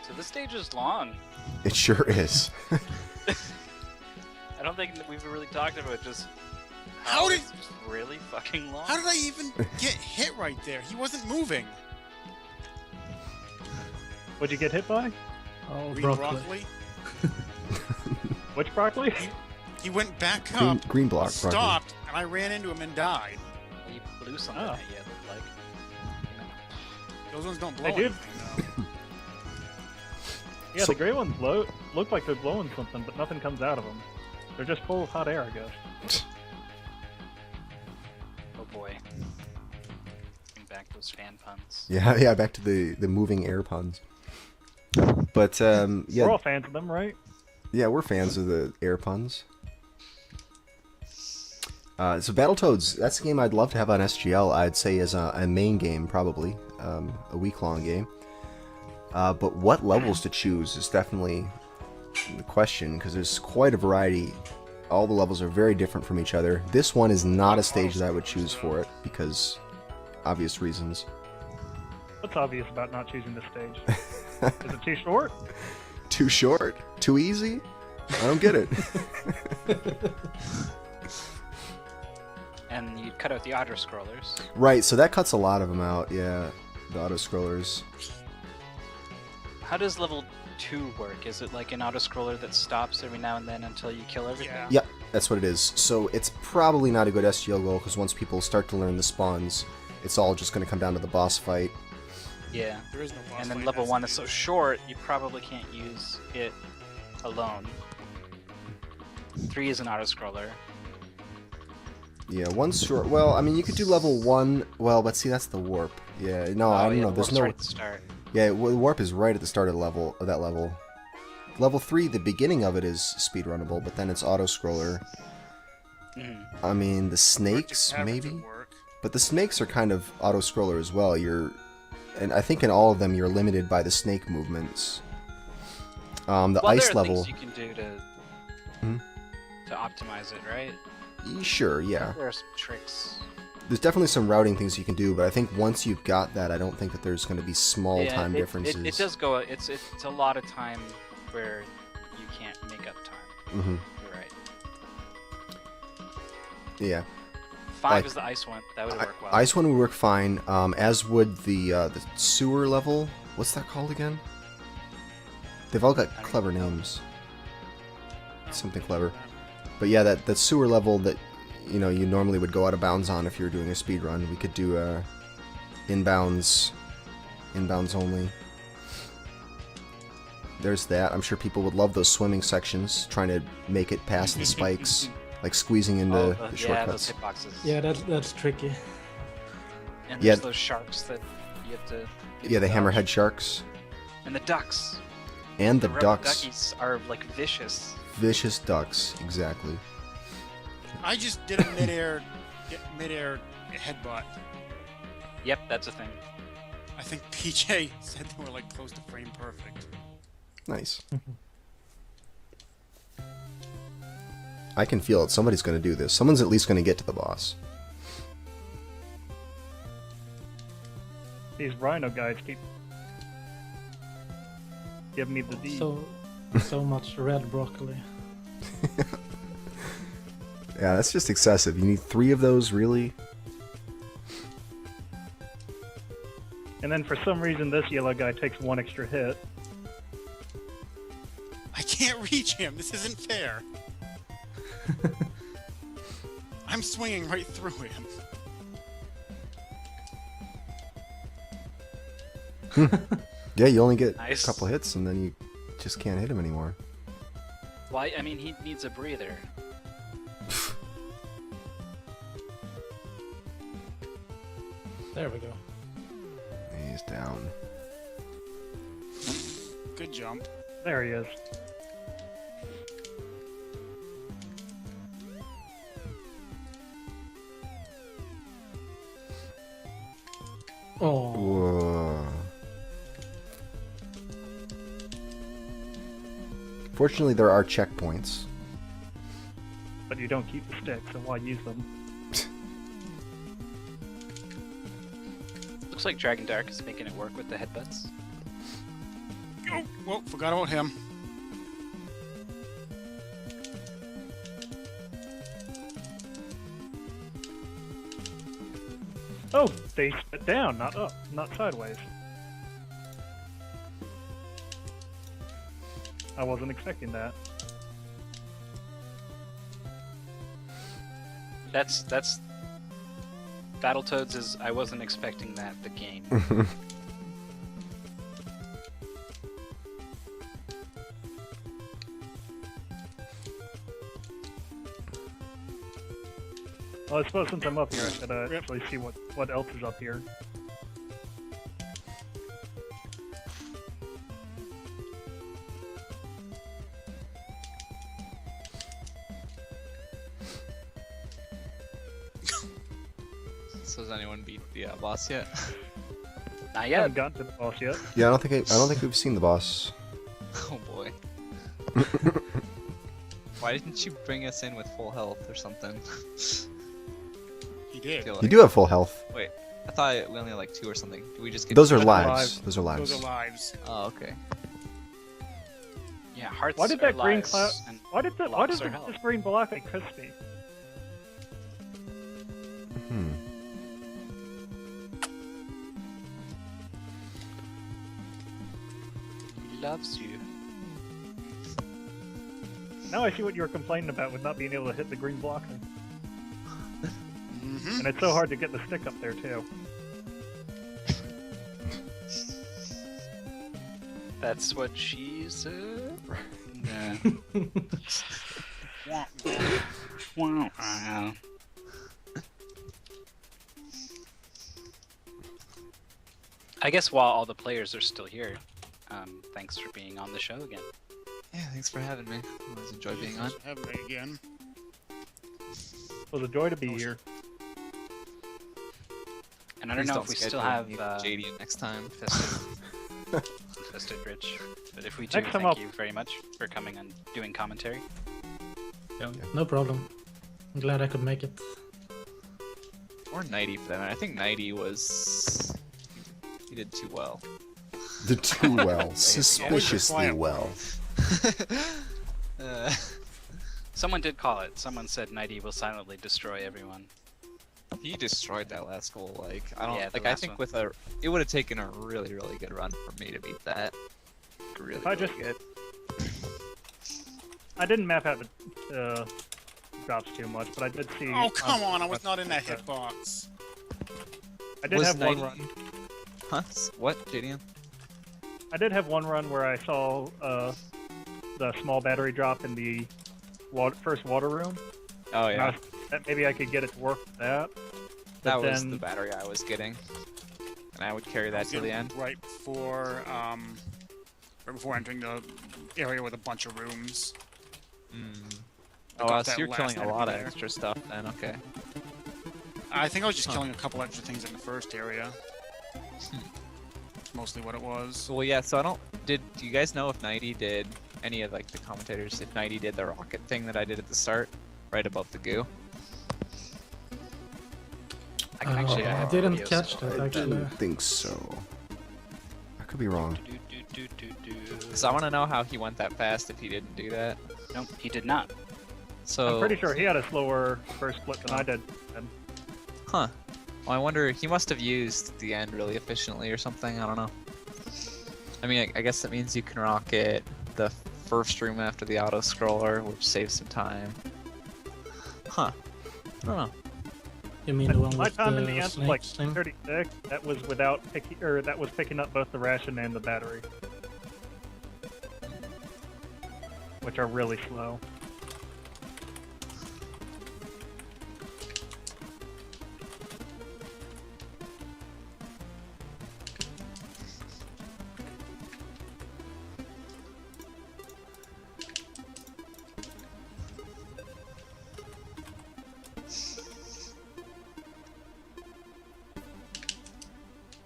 [SPEAKER 2] So this stage is long.
[SPEAKER 1] It sure is.
[SPEAKER 2] I don't think that we've really talked about just
[SPEAKER 6] How did-
[SPEAKER 2] it's just really fucking long.
[SPEAKER 6] How did I even get hit right there? He wasn't moving.
[SPEAKER 5] What'd you get hit by?
[SPEAKER 4] Oh,
[SPEAKER 6] Green
[SPEAKER 4] broccoli.
[SPEAKER 6] broccoli.
[SPEAKER 5] Which broccoli?
[SPEAKER 6] He went back
[SPEAKER 1] Green,
[SPEAKER 6] up,
[SPEAKER 1] green block, broccoli.
[SPEAKER 6] stopped, and I ran into him and died.
[SPEAKER 2] He blew something
[SPEAKER 5] Oh.
[SPEAKER 2] at you, it looked like.
[SPEAKER 6] Those ones don't blow
[SPEAKER 5] They do.
[SPEAKER 6] anything, though.
[SPEAKER 5] Yeah,
[SPEAKER 1] So-
[SPEAKER 5] the gray ones look like they're blowing something, but nothing comes out of them. They're just full of hot air, I guess.
[SPEAKER 2] Oh boy. Bring back those fan puns.
[SPEAKER 1] Yeah, back to the moving air puns. But,
[SPEAKER 5] We're
[SPEAKER 1] yeah,
[SPEAKER 5] all fans of them, right?
[SPEAKER 1] yeah, we're fans of the air puns. So Battletoads, that's a game I'd love to have on SGL, I'd say as a main game, probably. A week-long game. But what levels to choose is definitely the question, because there's quite a variety. All the levels are very different from each other. This one is not a stage that I would choose for it, because obvious reasons.
[SPEAKER 5] What's obvious about not choosing this stage? Is it too short?
[SPEAKER 1] Too short? Too easy? I don't get it.
[SPEAKER 2] And you cut out the auto scrollers.
[SPEAKER 1] Right, so that cuts a lot of them out, yeah. The auto-scrollers.
[SPEAKER 2] How does level 2 work? Is it like an auto scroller that stops every now and then until you kill everything?
[SPEAKER 6] Yeah.
[SPEAKER 1] Yep, that's what it is. So it's probably not a good SGL goal, because once people start to learn the spawns, it's all just going to come down to the boss fight.
[SPEAKER 2] Yeah.
[SPEAKER 6] There is no boss
[SPEAKER 2] And then
[SPEAKER 6] fight,
[SPEAKER 2] level
[SPEAKER 6] that's
[SPEAKER 2] 1
[SPEAKER 6] the
[SPEAKER 2] is so
[SPEAKER 6] deal.
[SPEAKER 2] short, you probably can't use it alone. 3 is an auto scroller.
[SPEAKER 1] Yeah, one's short. Well, I mean, you could do level 1. Well, but see, that's the warp. Yeah, no, I don't know. There's no.
[SPEAKER 2] Right at the start.
[SPEAKER 1] Yeah, the warp is right at the start of that level. Level 3, the beginning of it is speedrunnable, but then it's auto-scroller.
[SPEAKER 2] Mhm.
[SPEAKER 1] I mean, the
[SPEAKER 6] Or
[SPEAKER 1] snakes,
[SPEAKER 6] just have it
[SPEAKER 1] maybe?
[SPEAKER 6] to work.
[SPEAKER 1] But the snakes are kind of auto-scroller as well. And I think in all of them, you're limited by the snake movements. The
[SPEAKER 2] Well,
[SPEAKER 1] ice
[SPEAKER 2] there are
[SPEAKER 1] level.
[SPEAKER 2] things you can do
[SPEAKER 1] Hmm?
[SPEAKER 2] to optimize it, right?
[SPEAKER 1] Sure, yeah.
[SPEAKER 2] There are some tricks.
[SPEAKER 1] There's definitely some routing things you can do, but I think once you've got that, I don't think that there's going to be small
[SPEAKER 2] Yeah,
[SPEAKER 1] time
[SPEAKER 2] it-
[SPEAKER 1] differences.
[SPEAKER 2] It does go. It's a lot of time where you can't make up time.
[SPEAKER 1] Hmm.
[SPEAKER 2] You're right.
[SPEAKER 1] Yeah.
[SPEAKER 2] 5
[SPEAKER 1] Like,
[SPEAKER 2] is the ice one. That would work well.
[SPEAKER 1] Ice one would work fine, as would the sewer level. What's that called again? They've all got
[SPEAKER 2] I don't
[SPEAKER 1] clever
[SPEAKER 2] know.
[SPEAKER 1] names. Something clever. But yeah, that sewer level that you normally would go out of bounds on if you were doing a speed run. We could do a inbounds inbounds only. There's that. I'm sure people would love those swimming sections, trying to make it past the spikes, like squeezing into
[SPEAKER 2] Oh,
[SPEAKER 1] the
[SPEAKER 2] yeah, those
[SPEAKER 1] shortcuts.
[SPEAKER 2] hitboxes.
[SPEAKER 4] Yeah, that's tricky.
[SPEAKER 2] And
[SPEAKER 1] Yeah.
[SPEAKER 2] there's those sharks that you have to.
[SPEAKER 1] Yeah, the
[SPEAKER 2] dodge.
[SPEAKER 1] hammerhead sharks
[SPEAKER 2] And the ducks.
[SPEAKER 1] and the
[SPEAKER 2] rubber
[SPEAKER 1] ducks.
[SPEAKER 2] Duckies are like vicious.
[SPEAKER 1] Vicious ducks, exactly.
[SPEAKER 6] I just did a midair headbutt.
[SPEAKER 2] Yep, that's a thing.
[SPEAKER 6] I think PJ said they were like close to frame perfect.
[SPEAKER 1] Nice. I can feel it. Somebody's going to do this. Someone's at least going to get to the boss.
[SPEAKER 5] These rhino guys keep giving me the D.
[SPEAKER 4] So much red broccoli.
[SPEAKER 1] Yeah, that's just excessive. You need 3 of those, really?
[SPEAKER 5] And then for some reason, this yellow guy takes 1 extra hit.
[SPEAKER 6] I can't reach him. This isn't fair. I'm swinging right through him.
[SPEAKER 1] Yeah, you only get
[SPEAKER 2] Nice.
[SPEAKER 1] a couple hits, and then you just can't hit him anymore.
[SPEAKER 2] Why? I mean, he needs a breather.
[SPEAKER 4] There we go.
[SPEAKER 1] He's down.
[SPEAKER 6] Good jump.
[SPEAKER 5] There he is.
[SPEAKER 4] Oh,
[SPEAKER 1] Whoa. Fortunately, there are checkpoints.
[SPEAKER 5] But you don't keep the sticks, so why use them?
[SPEAKER 2] Looks like Dragondarch is making it work with the headbutts.
[SPEAKER 6] Oh, whoa, forgot about him.
[SPEAKER 5] Oh, they spit down, not up, not sideways. I wasn't expecting that.
[SPEAKER 2] That's Battletoads is I wasn't expecting that the game.
[SPEAKER 5] Well, I suppose since I'm up here, I should actually see what else is up here.
[SPEAKER 3] So has anyone beat the boss yet?
[SPEAKER 2] Not
[SPEAKER 5] I
[SPEAKER 2] yet.
[SPEAKER 5] haven't gotten to the boss yet.
[SPEAKER 1] Yeah, I don't think we've seen the boss.
[SPEAKER 3] Oh boy. Why didn't you bring us in with full health or something?
[SPEAKER 6] He did.
[SPEAKER 3] Feel
[SPEAKER 1] You
[SPEAKER 3] like-
[SPEAKER 1] do have full health.
[SPEAKER 3] Wait, I thought we only had like 2 or something. Did we just get
[SPEAKER 1] Those are
[SPEAKER 5] Those are
[SPEAKER 1] lives.
[SPEAKER 5] lives.
[SPEAKER 1] Those are lives.
[SPEAKER 6] Those are lives.
[SPEAKER 3] Oh, okay.
[SPEAKER 2] Yeah, hearts
[SPEAKER 5] Why did
[SPEAKER 2] are
[SPEAKER 5] that green
[SPEAKER 2] lives,
[SPEAKER 5] cloud?
[SPEAKER 2] and
[SPEAKER 5] Why did
[SPEAKER 2] blocks are
[SPEAKER 5] this
[SPEAKER 2] health.
[SPEAKER 5] green block like crispy?
[SPEAKER 1] Hmm.
[SPEAKER 2] he loves you.
[SPEAKER 5] Now I see what you were complaining about with not being able to hit the green block,
[SPEAKER 6] Mm-hmm.
[SPEAKER 5] and it's so hard to get the stick up there too.
[SPEAKER 2] That's what she said. Yeah.
[SPEAKER 6] Wah,
[SPEAKER 2] Wow. I guess while all the players are still here, thanks for being on the show again.
[SPEAKER 3] Yeah, thanks for having me. I always enjoy being on.
[SPEAKER 6] Have me again.
[SPEAKER 5] It was a joy to be here.
[SPEAKER 2] And I don't
[SPEAKER 3] Please
[SPEAKER 2] know if we still
[SPEAKER 3] schedule
[SPEAKER 2] have
[SPEAKER 3] me with Jadian next time.
[SPEAKER 2] InfestedRiche, but if we do,
[SPEAKER 5] Next time
[SPEAKER 2] thank
[SPEAKER 5] I'll-
[SPEAKER 2] you very much for coming and doing commentary.
[SPEAKER 4] no problem. I'm glad I could make it.
[SPEAKER 3] Or Knighty for that matter. I think Knighty was... He did too well.
[SPEAKER 1] Did too well. Suspiciously
[SPEAKER 6] quiet
[SPEAKER 1] well.
[SPEAKER 3] Uh,
[SPEAKER 2] Someone did call it. Someone said Knighty will silently destroy everyone.
[SPEAKER 3] he destroyed that last goal. Like, I don't...
[SPEAKER 2] Yeah, the
[SPEAKER 3] like, I
[SPEAKER 2] last
[SPEAKER 3] think
[SPEAKER 2] one.
[SPEAKER 3] with a... It would have taken a really, really good run for me to beat that. Really,
[SPEAKER 5] If I
[SPEAKER 3] really
[SPEAKER 5] just-
[SPEAKER 3] good.
[SPEAKER 5] I didn't map out the drops too much, but I did see.
[SPEAKER 6] Oh, come on. I was not in that hitbox.
[SPEAKER 5] I did
[SPEAKER 3] Was
[SPEAKER 5] have one
[SPEAKER 3] Knighty-
[SPEAKER 5] run.
[SPEAKER 3] Huh? What, Jadian?
[SPEAKER 5] I did have one run where I saw the small battery drop in the first water room.
[SPEAKER 3] Oh
[SPEAKER 5] And
[SPEAKER 3] yeah.
[SPEAKER 5] that maybe I could get it to work with that.
[SPEAKER 3] That
[SPEAKER 5] But
[SPEAKER 3] was
[SPEAKER 5] then,
[SPEAKER 3] the battery I was getting. And I would carry
[SPEAKER 6] I
[SPEAKER 3] that
[SPEAKER 6] was
[SPEAKER 3] to the
[SPEAKER 6] getting
[SPEAKER 3] end.
[SPEAKER 6] right before entering the area with a bunch of rooms. I
[SPEAKER 3] Oh,
[SPEAKER 6] got
[SPEAKER 3] so
[SPEAKER 6] that
[SPEAKER 3] you're
[SPEAKER 6] last
[SPEAKER 3] killing a
[SPEAKER 6] enemy
[SPEAKER 3] lot of
[SPEAKER 6] there.
[SPEAKER 3] extra stuff then, okay.
[SPEAKER 6] I think I was just killing a couple extra things in the first area. That's mostly what it was.
[SPEAKER 3] Well, yeah, so do you guys know if Knighty did, any of like the commentators, if Knighty did the rocket thing that I did at the start, right above the goo?
[SPEAKER 2] I can actually.
[SPEAKER 4] I
[SPEAKER 2] have
[SPEAKER 4] didn't
[SPEAKER 2] videos
[SPEAKER 4] catch
[SPEAKER 2] of
[SPEAKER 4] that
[SPEAKER 1] I
[SPEAKER 4] actually.
[SPEAKER 1] didn't think so. I could be wrong.
[SPEAKER 3] Because I want to know how he went that fast if he didn't do that.
[SPEAKER 2] No, he did not.
[SPEAKER 3] So,
[SPEAKER 5] I'm pretty sure he had a slower first split than I did.
[SPEAKER 3] huh. Well, I wonder, he must have used the end really efficiently or something, I don't know. I mean, I guess that means you can rocket the first room after the auto-scroller, which saves some time. Huh. I don't know.
[SPEAKER 4] You mean the one
[SPEAKER 5] My
[SPEAKER 4] with
[SPEAKER 5] time in
[SPEAKER 4] the
[SPEAKER 5] the end was
[SPEAKER 4] snakes
[SPEAKER 5] like
[SPEAKER 4] thing?
[SPEAKER 5] 36. That was that was picking up both the ration and the battery, which are really slow.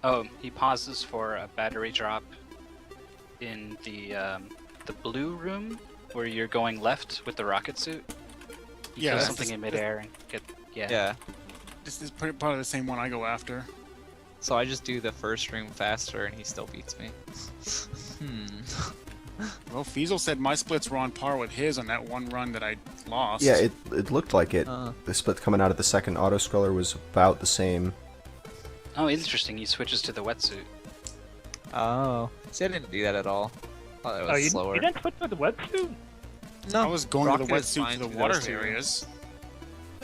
[SPEAKER 2] Oh, he pauses for a battery drop in the blue room where you're going left with the rocket suit. He
[SPEAKER 6] Yeah,
[SPEAKER 2] kills
[SPEAKER 6] that's
[SPEAKER 2] something
[SPEAKER 6] the-
[SPEAKER 2] in midair and get
[SPEAKER 3] Yeah.
[SPEAKER 6] This is part of the same one I go after.
[SPEAKER 3] So I just do the first room faster and he still beats me.
[SPEAKER 6] Well, Feasel said my splits were on par with his on that one run that I lost.
[SPEAKER 1] Yeah, it looked like it.
[SPEAKER 3] Uh.
[SPEAKER 1] The split coming out of the second auto scroller was about the same.
[SPEAKER 2] Oh, interesting. He switches to the wetsuit.
[SPEAKER 3] Oh. See, I didn't do that at all. Thought it was
[SPEAKER 5] Oh, you
[SPEAKER 3] slower.
[SPEAKER 5] didn't switch to the wetsuit?
[SPEAKER 3] No,
[SPEAKER 6] I was going to the
[SPEAKER 3] rocket is
[SPEAKER 6] wetsuit
[SPEAKER 3] fine
[SPEAKER 6] to the
[SPEAKER 3] through
[SPEAKER 6] water
[SPEAKER 3] those two
[SPEAKER 6] areas.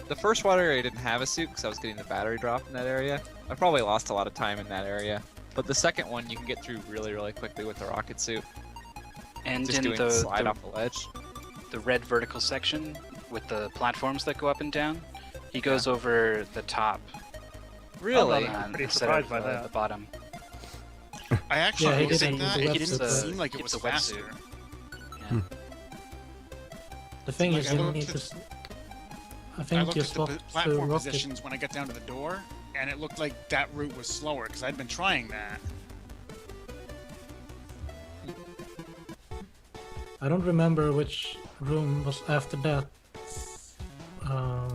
[SPEAKER 3] The first water area didn't have a suit because I was getting the battery drop in that area. I probably lost a lot of time in that area. But the second one you can get through really, really quickly with the rocket suit.
[SPEAKER 2] And
[SPEAKER 3] Just
[SPEAKER 2] in
[SPEAKER 3] doing
[SPEAKER 2] the,
[SPEAKER 3] slide
[SPEAKER 2] the,
[SPEAKER 3] off the ledge.
[SPEAKER 2] the red vertical section with the platforms that go up and down, he goes over the top
[SPEAKER 3] Really?
[SPEAKER 5] I'm pretty
[SPEAKER 2] instead
[SPEAKER 5] surprised
[SPEAKER 2] of
[SPEAKER 5] by that.
[SPEAKER 2] the bottom.
[SPEAKER 6] I actually
[SPEAKER 4] Yeah, he
[SPEAKER 6] noticed
[SPEAKER 4] didn't
[SPEAKER 6] that.
[SPEAKER 4] use the
[SPEAKER 6] It didn't
[SPEAKER 4] wetsuit.
[SPEAKER 6] seem like it
[SPEAKER 2] It's
[SPEAKER 6] was
[SPEAKER 2] a wetsuit.
[SPEAKER 6] faster.
[SPEAKER 2] Yeah.
[SPEAKER 4] The thing
[SPEAKER 6] Like,
[SPEAKER 4] is,
[SPEAKER 6] I
[SPEAKER 4] you
[SPEAKER 6] looked
[SPEAKER 4] need
[SPEAKER 6] at-
[SPEAKER 4] to. I
[SPEAKER 6] I
[SPEAKER 4] think
[SPEAKER 6] looked
[SPEAKER 4] you
[SPEAKER 6] at the
[SPEAKER 4] swap to
[SPEAKER 6] platform
[SPEAKER 4] rocket.
[SPEAKER 6] positions when I got down to the door, and it looked like that route was slower because I'd been trying that.
[SPEAKER 4] I don't remember which room was after that. But I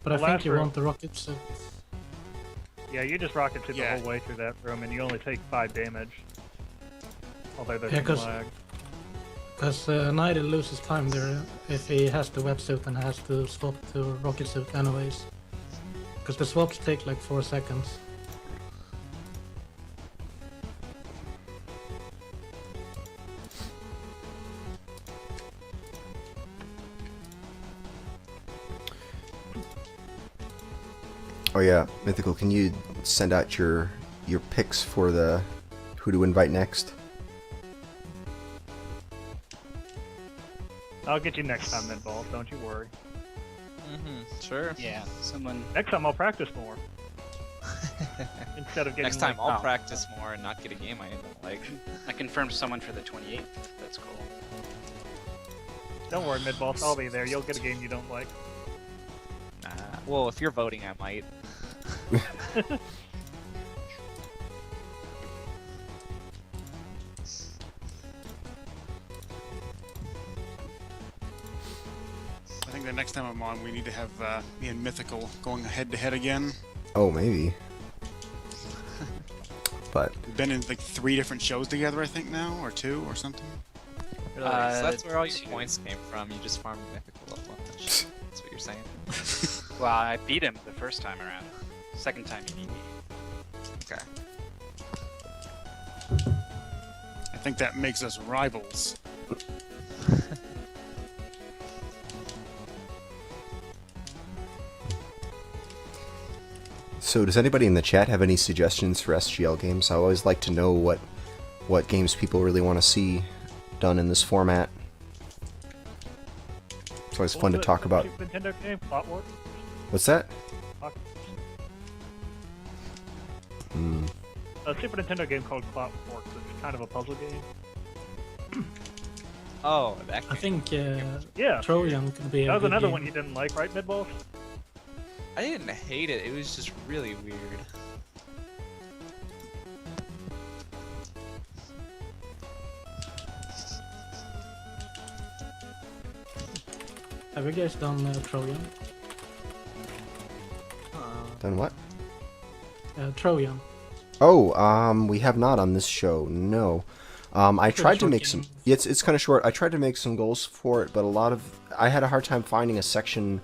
[SPEAKER 5] The
[SPEAKER 4] think
[SPEAKER 5] last
[SPEAKER 4] you
[SPEAKER 5] room.
[SPEAKER 4] want the rocket suit.
[SPEAKER 5] Yeah, you just rocketed
[SPEAKER 6] Yeah.
[SPEAKER 5] the whole way through that room, and you only take 5 damage. Although there's
[SPEAKER 4] Yeah,
[SPEAKER 5] some
[SPEAKER 4] 'cause-
[SPEAKER 5] lag.
[SPEAKER 4] Because Knighty loses time there if he has the wetsuit and has to swap to rocket suit anyways. Because the swaps take like 4 seconds.
[SPEAKER 1] Oh yeah, Mythical. Can you send out your picks for the who to invite next?
[SPEAKER 5] I'll get you next time, Midboss, don't you worry.
[SPEAKER 3] Sure.
[SPEAKER 2] Yeah, someone.
[SPEAKER 5] Next time I'll practice more. Instead of getting
[SPEAKER 3] Next time
[SPEAKER 5] like,
[SPEAKER 3] I'll practice more and not get a game I don't like.
[SPEAKER 2] I confirmed someone for the 28th. That's cool.
[SPEAKER 5] Don't worry, Midboss, I'll be there. You'll get a game you don't like.
[SPEAKER 3] Nah. Well, if you're voting, I might.
[SPEAKER 6] I think the next time I'm on, we need to have me and Mythical going head to head again.
[SPEAKER 1] Oh, maybe. But
[SPEAKER 6] We've been in like 3 different shows together, I think now, or 2 or something.
[SPEAKER 3] Really? So that's where all your
[SPEAKER 2] two.
[SPEAKER 3] points came from. You just farmed mythical up much. That's what you're saying.
[SPEAKER 2] Well, I beat him the first time around. Second time he beat me.
[SPEAKER 3] Okay.
[SPEAKER 6] I think that makes us rivals.
[SPEAKER 1] So does anybody in the chat have any suggestions for SGL games? I always like to know what games people really want to see done in this format. It's always fun to talk about.
[SPEAKER 5] Super Nintendo game, Plot Wars?
[SPEAKER 1] What's that?
[SPEAKER 5] Plot-
[SPEAKER 1] Hmm.
[SPEAKER 5] A Super Nintendo game called Plot Wars. It's kind of a puzzle game.
[SPEAKER 3] Oh, that
[SPEAKER 4] I
[SPEAKER 3] game.
[SPEAKER 4] think
[SPEAKER 5] Yeah.
[SPEAKER 4] Trojan could be a
[SPEAKER 5] That was
[SPEAKER 4] good
[SPEAKER 5] another
[SPEAKER 4] game.
[SPEAKER 5] one you didn't like, right, Midboss?
[SPEAKER 3] I didn't hate it. It was just really weird.
[SPEAKER 4] Have you guys done Trojan?
[SPEAKER 1] Done what?
[SPEAKER 4] Trojan.
[SPEAKER 1] Oh, we have not on this show. No. I tried to
[SPEAKER 4] short
[SPEAKER 1] make some.
[SPEAKER 4] game.
[SPEAKER 1] It's kind of short. I tried to make some goals for it, but I had a hard time finding a section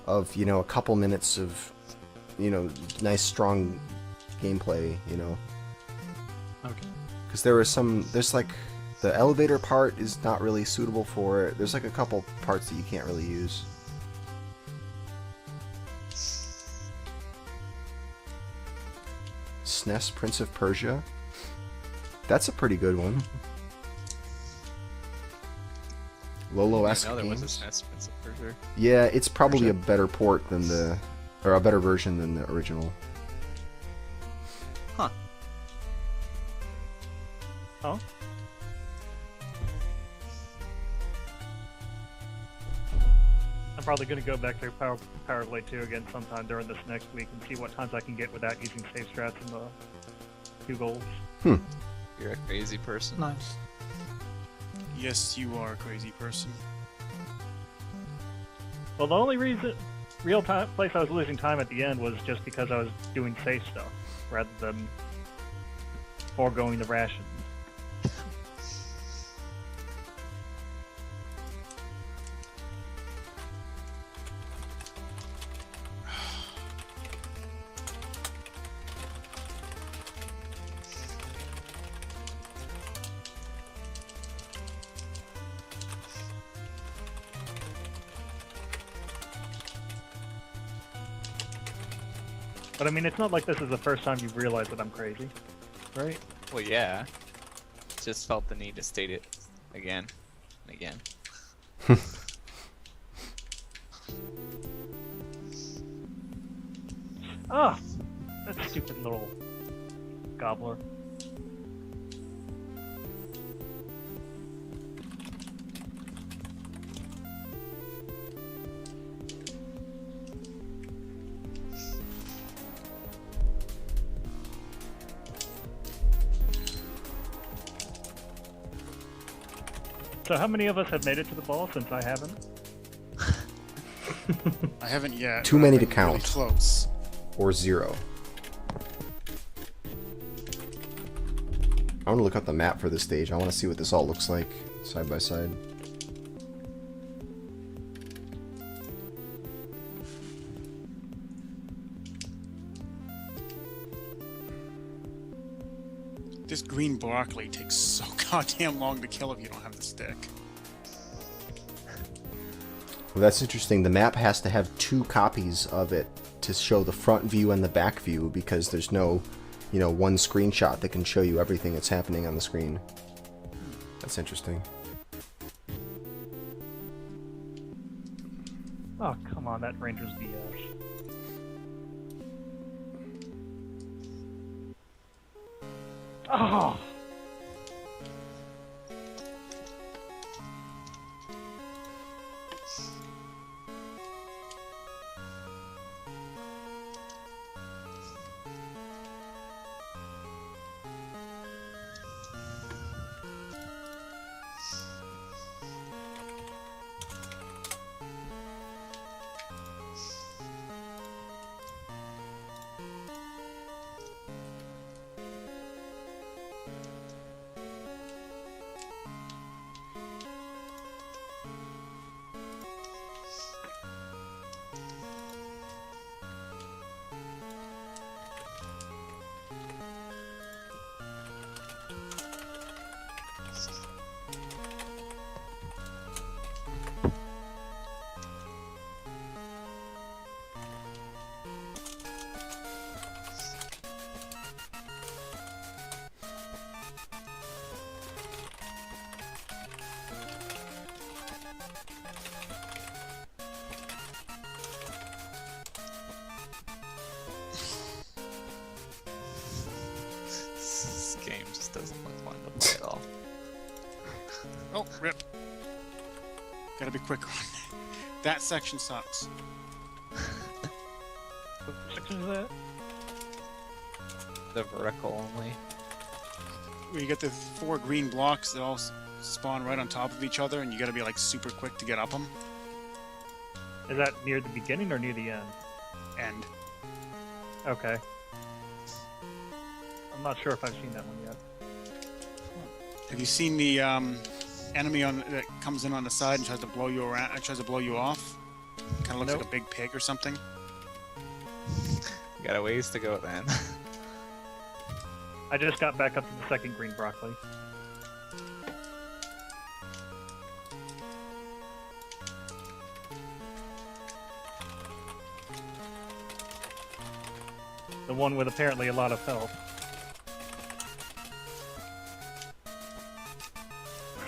[SPEAKER 1] of a couple minutes of nice strong gameplay.
[SPEAKER 4] Okay.
[SPEAKER 1] Because there's like the elevator part is not really suitable for it. There's like a couple parts that you can't really use. SNES Prince of Persia. That's a pretty good one. Lolo-esque
[SPEAKER 3] No, there was a
[SPEAKER 1] games.
[SPEAKER 3] SNES Prince of Persia.
[SPEAKER 1] Yeah, it's probably
[SPEAKER 3] Persia.
[SPEAKER 1] a better port than or a better version than the original.
[SPEAKER 3] Huh.
[SPEAKER 5] Huh? I'm probably going to go back to Power Blade 2 again sometime during this next week and see what times I can get without using save strats and the 2 goals.
[SPEAKER 3] You're a crazy person.
[SPEAKER 4] Nice.
[SPEAKER 6] Yes, you are a crazy person.
[SPEAKER 5] Well, the only place I was losing time at the end was just because I was doing safe stuff rather than foregoing the rations. But I mean, it's not like this is the first time you've realized that I'm crazy, right?
[SPEAKER 3] Well, yeah. Just felt the need to state it again and again.
[SPEAKER 5] Ah! That stupid little gobbler. So how many of us have made it to the ball since I haven't?
[SPEAKER 6] I haven't yet.
[SPEAKER 1] Too
[SPEAKER 6] but
[SPEAKER 1] many
[SPEAKER 6] I've
[SPEAKER 1] to
[SPEAKER 6] been
[SPEAKER 1] count.
[SPEAKER 6] Really close.
[SPEAKER 1] Or 0. I want to look up the map for this stage. I want to see what this all looks like side by side.
[SPEAKER 6] This green broccoli takes so goddamn long to kill if you don't have the stick.
[SPEAKER 1] Well, that's interesting. The map has to have 2 copies of it to show the front view and the back view because there's no, one screenshot that can show you everything that's happening on the screen. That's interesting.
[SPEAKER 5] Oh, come on, that Ranger's BS. Oh!
[SPEAKER 3] doesn't look fun to play at all.
[SPEAKER 6] Oh, rip. Gotta be quick on that section sucks.
[SPEAKER 5] What section is that?
[SPEAKER 3] The vertical only.
[SPEAKER 6] Where you get the 4 green blocks that all spawn right on top of each other, and you gotta be like super quick to get up them.
[SPEAKER 5] Is that near the beginning or near the end?
[SPEAKER 6] And
[SPEAKER 5] Okay. I'm not sure if I've seen that one yet.
[SPEAKER 6] have you seen the enemy that comes in on the side and tries to blow you around? Tries to blow you off. Kind of looks
[SPEAKER 5] Nope.
[SPEAKER 6] like a big pig or something.
[SPEAKER 3] You got a ways to go then.
[SPEAKER 5] I just got back up to the second green broccoli. The one with apparently a lot of health.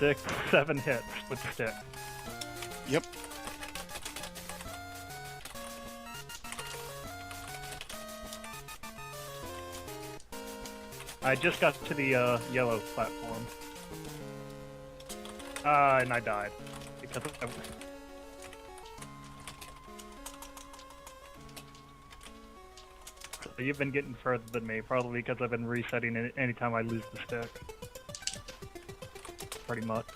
[SPEAKER 5] 6, 7 hits with the stick.
[SPEAKER 6] Yep.
[SPEAKER 5] I just got to the yellow platform. And I died. Because So you've been getting further than me, probably because I've been resetting it anytime I lose the stick. Pretty much.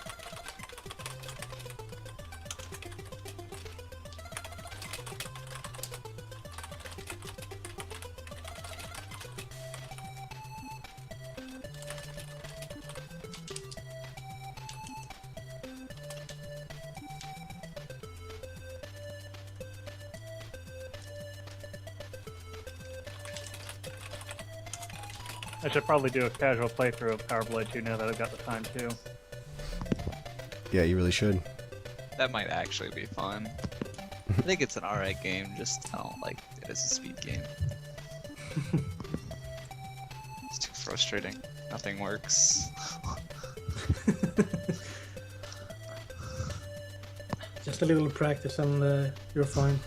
[SPEAKER 5] I should probably do a casual playthrough of Power Blade 2 now that I've got the time too.
[SPEAKER 1] Yeah, you really should.
[SPEAKER 3] That might actually be fun. I think it's an alright game, just I don't like it as a speed game. It's too frustrating. Nothing works.
[SPEAKER 4] Just a little practice and you're fine.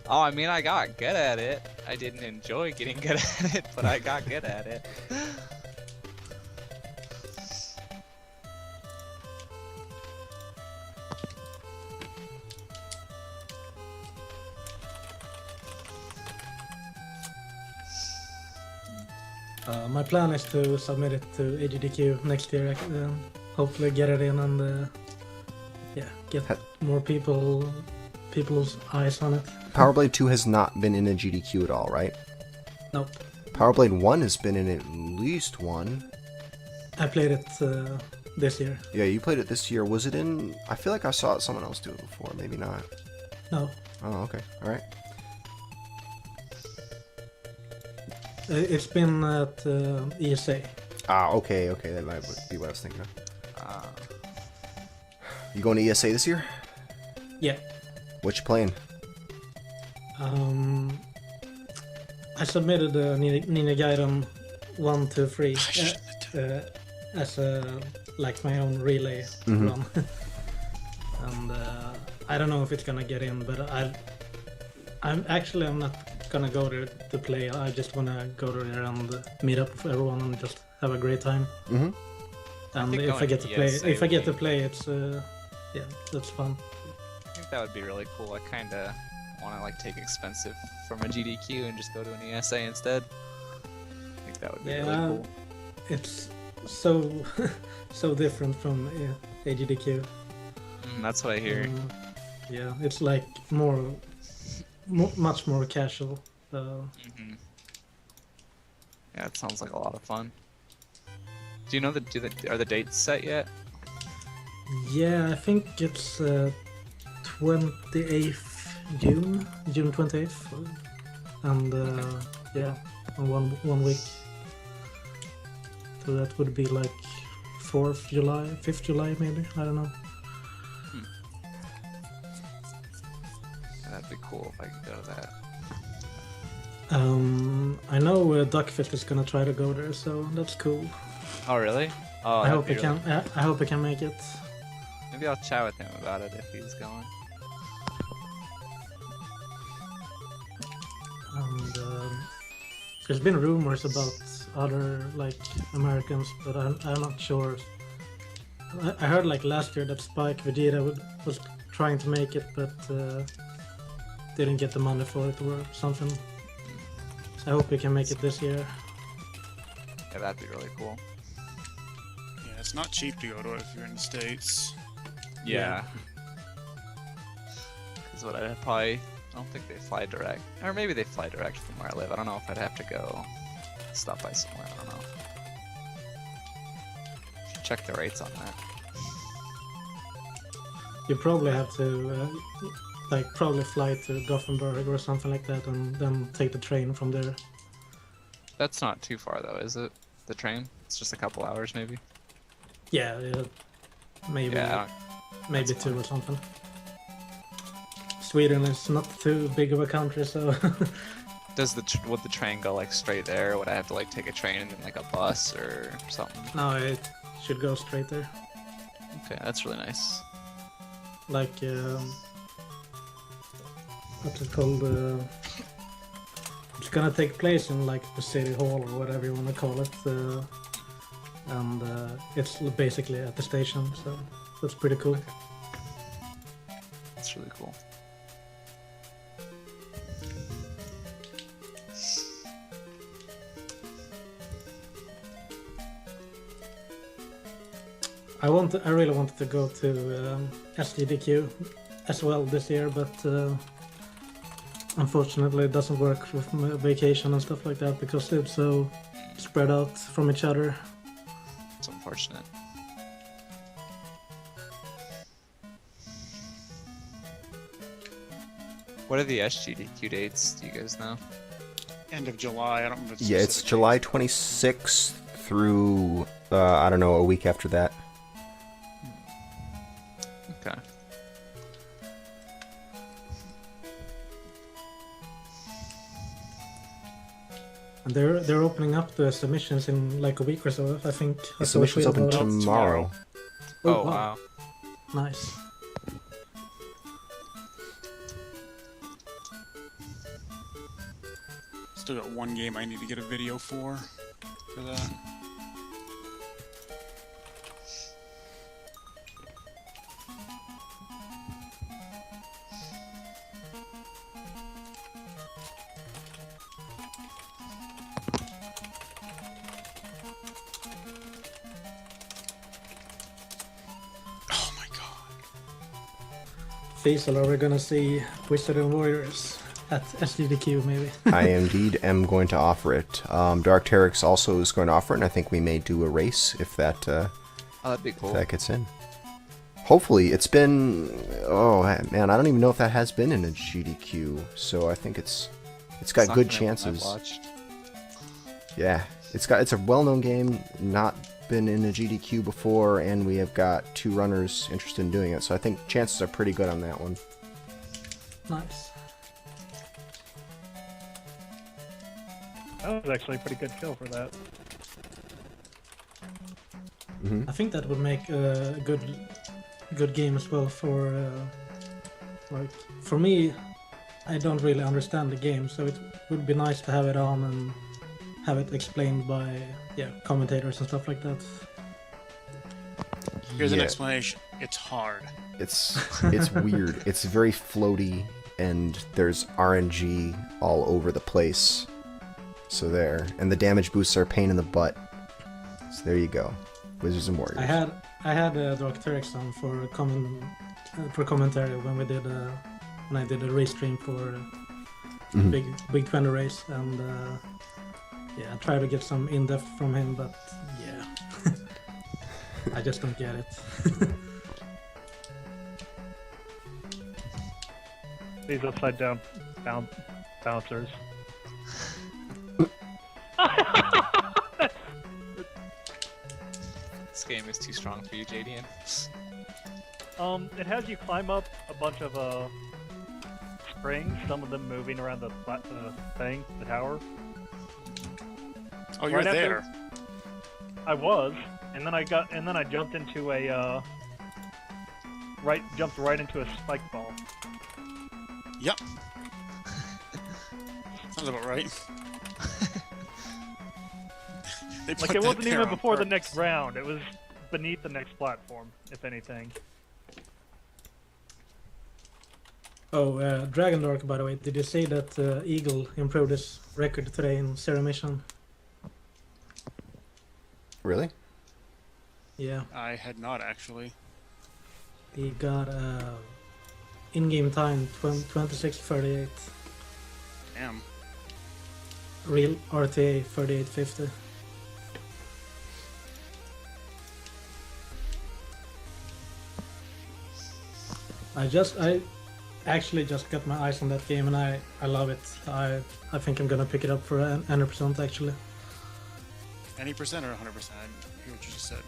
[SPEAKER 3] Oh, I mean, I got good at it. I didn't enjoy getting good at it, but I got good at it.
[SPEAKER 4] My plan is to submit it to AGDQ next year. Hopefully get it in and yeah, get more people's eyes on it.
[SPEAKER 1] Power Blade 2 has not been in a GDQ at all, right?
[SPEAKER 4] Nope.
[SPEAKER 1] Power Blade 1 has been in at least one.
[SPEAKER 4] I played it this year.
[SPEAKER 1] Yeah, you played it this year. Was it in... I feel like I saw someone else do it before. Maybe not.
[SPEAKER 4] No.
[SPEAKER 1] Oh, okay. Alright.
[SPEAKER 4] It's been at ESA.
[SPEAKER 1] Ah, okay, okay. That might be what I was thinking of. You going to ESA this year?
[SPEAKER 4] Yeah.
[SPEAKER 1] What you playing?
[SPEAKER 4] I submitted Ninja Gaiden 1, 2, 3 as a like my own relay run, and I don't know if it's gonna get in, but I'm not gonna go there to play. I just wanna go there and meet up with everyone and just have a great time.
[SPEAKER 1] Mm-hmm.
[SPEAKER 4] And if I get to play, it's yeah, that's fun.
[SPEAKER 3] I think that would be really cool. I kind of want to like take expensive from a GDQ and just go to an ESA instead. I think that would be really cool.
[SPEAKER 4] It's so so different from AGDQ.
[SPEAKER 3] That's what I hear.
[SPEAKER 4] Yeah, it's like much more casual.
[SPEAKER 3] Yeah, it sounds like a lot of fun. Do you know are the dates set yet?
[SPEAKER 4] Yeah, I think it's 28th June 28th, and yeah, on one week. So that would be like 4th July, 5th July maybe. I don't know.
[SPEAKER 3] That'd be cool if I could go to that.
[SPEAKER 4] I know Duckfist is gonna try to go there, so that's cool.
[SPEAKER 3] Oh really? Oh,
[SPEAKER 4] I hope I can. I hope I can make it.
[SPEAKER 3] Maybe I'll chat with him about it if he's going.
[SPEAKER 4] And There's been rumors about other like Americans, but I'm not sure. I heard like last year that Spike Vegeta was trying to make it, but didn't get the money for it or something. So I hope we can make it this year.
[SPEAKER 3] Yeah, that'd be really cool.
[SPEAKER 6] Yeah, it's not cheap to go to it if you're in the States.
[SPEAKER 3] Yeah. Because what I don't think they fly direct. Or maybe they fly direct from where I live. I don't know if I'd have to go stop by somewhere. I don't know. Should check the rates on that.
[SPEAKER 4] You probably have to probably fly to Gothenburg or something like that, and then take the train from there.
[SPEAKER 3] That's not too far though, is it? The train? It's just a couple hours maybe.
[SPEAKER 4] Yeah, maybe
[SPEAKER 3] Yeah,
[SPEAKER 4] maybe
[SPEAKER 3] that's
[SPEAKER 4] 2
[SPEAKER 3] fine.
[SPEAKER 4] or something. Sweden is not too big of a country, so
[SPEAKER 3] would the train go like straight there, or would I have to like take a train and then like a bus or something?
[SPEAKER 4] no, it should go straight there.
[SPEAKER 3] Okay, that's really nice.
[SPEAKER 4] Like what's it called? It's gonna take place in like the city hall or whatever you want to call it, and it's basically at the station, so that's pretty cool.
[SPEAKER 3] That's really cool.
[SPEAKER 4] I really wanted to go to SGDQ as well this year, but unfortunately it doesn't work with my vacation and stuff like that because it's so spread out from each other.
[SPEAKER 3] It's unfortunate. What are the SGDQ dates? Do you guys know?
[SPEAKER 6] End of July. I don't remember. The
[SPEAKER 1] Yeah, it's
[SPEAKER 6] specific
[SPEAKER 1] July
[SPEAKER 6] dates.
[SPEAKER 1] 26th through, I don't know, a week after that.
[SPEAKER 3] Okay.
[SPEAKER 4] And they're opening up the submissions in like a week or so, I think.
[SPEAKER 1] The submission's open tomorrow.
[SPEAKER 3] Oh, wow.
[SPEAKER 4] Nice.
[SPEAKER 6] Still got one game I need to get a video for that. Oh my god.
[SPEAKER 4] Feasel, are we gonna see Wizard and Warriors at SGDQ maybe?
[SPEAKER 1] I indeed am going to offer it. Dark Teryx also is going to offer it, and I think we may do a race if that
[SPEAKER 3] Oh, that'd be
[SPEAKER 1] if
[SPEAKER 3] cool.
[SPEAKER 1] that gets in. Hopefully, it's been. Oh man, I don't even know if that has been in a GDQ. So I think it's got
[SPEAKER 3] not
[SPEAKER 1] good
[SPEAKER 3] gonna be one I've
[SPEAKER 1] chances.
[SPEAKER 3] watched.
[SPEAKER 1] Yeah, it's a well-known game, not been in a GDQ before, and we have got 2 runners interested in doing it. So I think chances are pretty good on that one.
[SPEAKER 4] Nice.
[SPEAKER 5] That was actually a pretty good kill for that.
[SPEAKER 4] I think that would make a good game as well for like for me. I don't really understand the game, so it would be nice to have it on and have it explained by commentators and stuff like that.
[SPEAKER 6] Here's an
[SPEAKER 1] Yeah.
[SPEAKER 6] explanation. It's hard.
[SPEAKER 1] It's weird. It's very floaty, and there's RNG all over the place. So there, and the damage boosts are a pain in the butt. So there you go, Wizards and Warriors.
[SPEAKER 4] I had Dark Teryx on for commentary when I did a race stream for Big 20 race, and I tried to get some in-depth from him, but yeah, I just don't get it.
[SPEAKER 5] These upside down bouncers.
[SPEAKER 3] This game is too strong for you, Jadian.
[SPEAKER 5] It has you climb up a bunch of springs, some of them moving around the the tower.
[SPEAKER 6] Oh, you're
[SPEAKER 5] Right after-
[SPEAKER 6] there.
[SPEAKER 5] I was, and then I jumped into a jumped right into a spike ball.
[SPEAKER 6] Yep. Sounds about right. They put
[SPEAKER 5] Like, it
[SPEAKER 6] that
[SPEAKER 5] wasn't
[SPEAKER 6] there
[SPEAKER 5] even
[SPEAKER 6] on
[SPEAKER 5] before the
[SPEAKER 6] purpose.
[SPEAKER 5] next round. It was beneath the next platform, if anything.
[SPEAKER 4] Oh, Dragondarch, by the way, did you see that Eagle improved his record today in Zero Mission?
[SPEAKER 1] Really?
[SPEAKER 4] Yeah,
[SPEAKER 6] I had not actually.
[SPEAKER 4] he got in-game time 26:38,
[SPEAKER 6] Damn.
[SPEAKER 4] real RTA 38:50. I actually just got my eyes on that game and I love it. I think I'm gonna pick it up for 100% actually.
[SPEAKER 6] Any percent or 100%? I hear what you just said.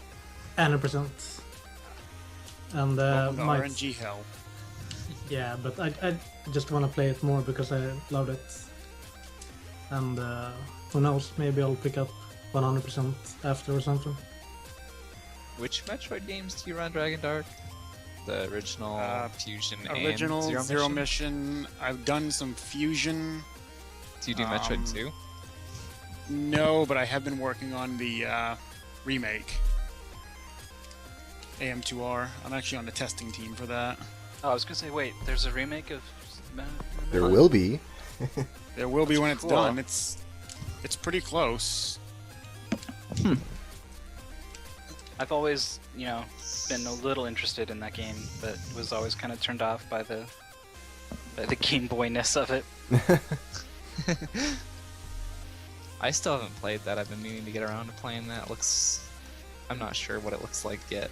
[SPEAKER 4] 100%. And
[SPEAKER 6] Welcome to
[SPEAKER 4] might,
[SPEAKER 6] RNG hell.
[SPEAKER 4] yeah, but I just want to play it more because I love it. And who knows, maybe I'll pick up 100% after or something.
[SPEAKER 3] Which Metroid games do you run, Dragondarch? The original, Fusion,
[SPEAKER 6] Original
[SPEAKER 3] and
[SPEAKER 6] Zero Mission. I've done some Fusion.
[SPEAKER 3] Do you do Metroid 2?
[SPEAKER 6] No, but I have been working on the remake. AM2R. I'm actually on the testing team for that.
[SPEAKER 2] Oh, I was gonna say, wait, there's a remake of.
[SPEAKER 1] There will be.
[SPEAKER 6] There will be when it's
[SPEAKER 2] Cool.
[SPEAKER 6] done. It's pretty close.
[SPEAKER 2] I've always, been a little interested in that game, but was always kind of turned off by the Game Boy-ness of it.
[SPEAKER 3] I still haven't played that. I've been meaning to get around to playing that. I'm not sure what it looks like yet.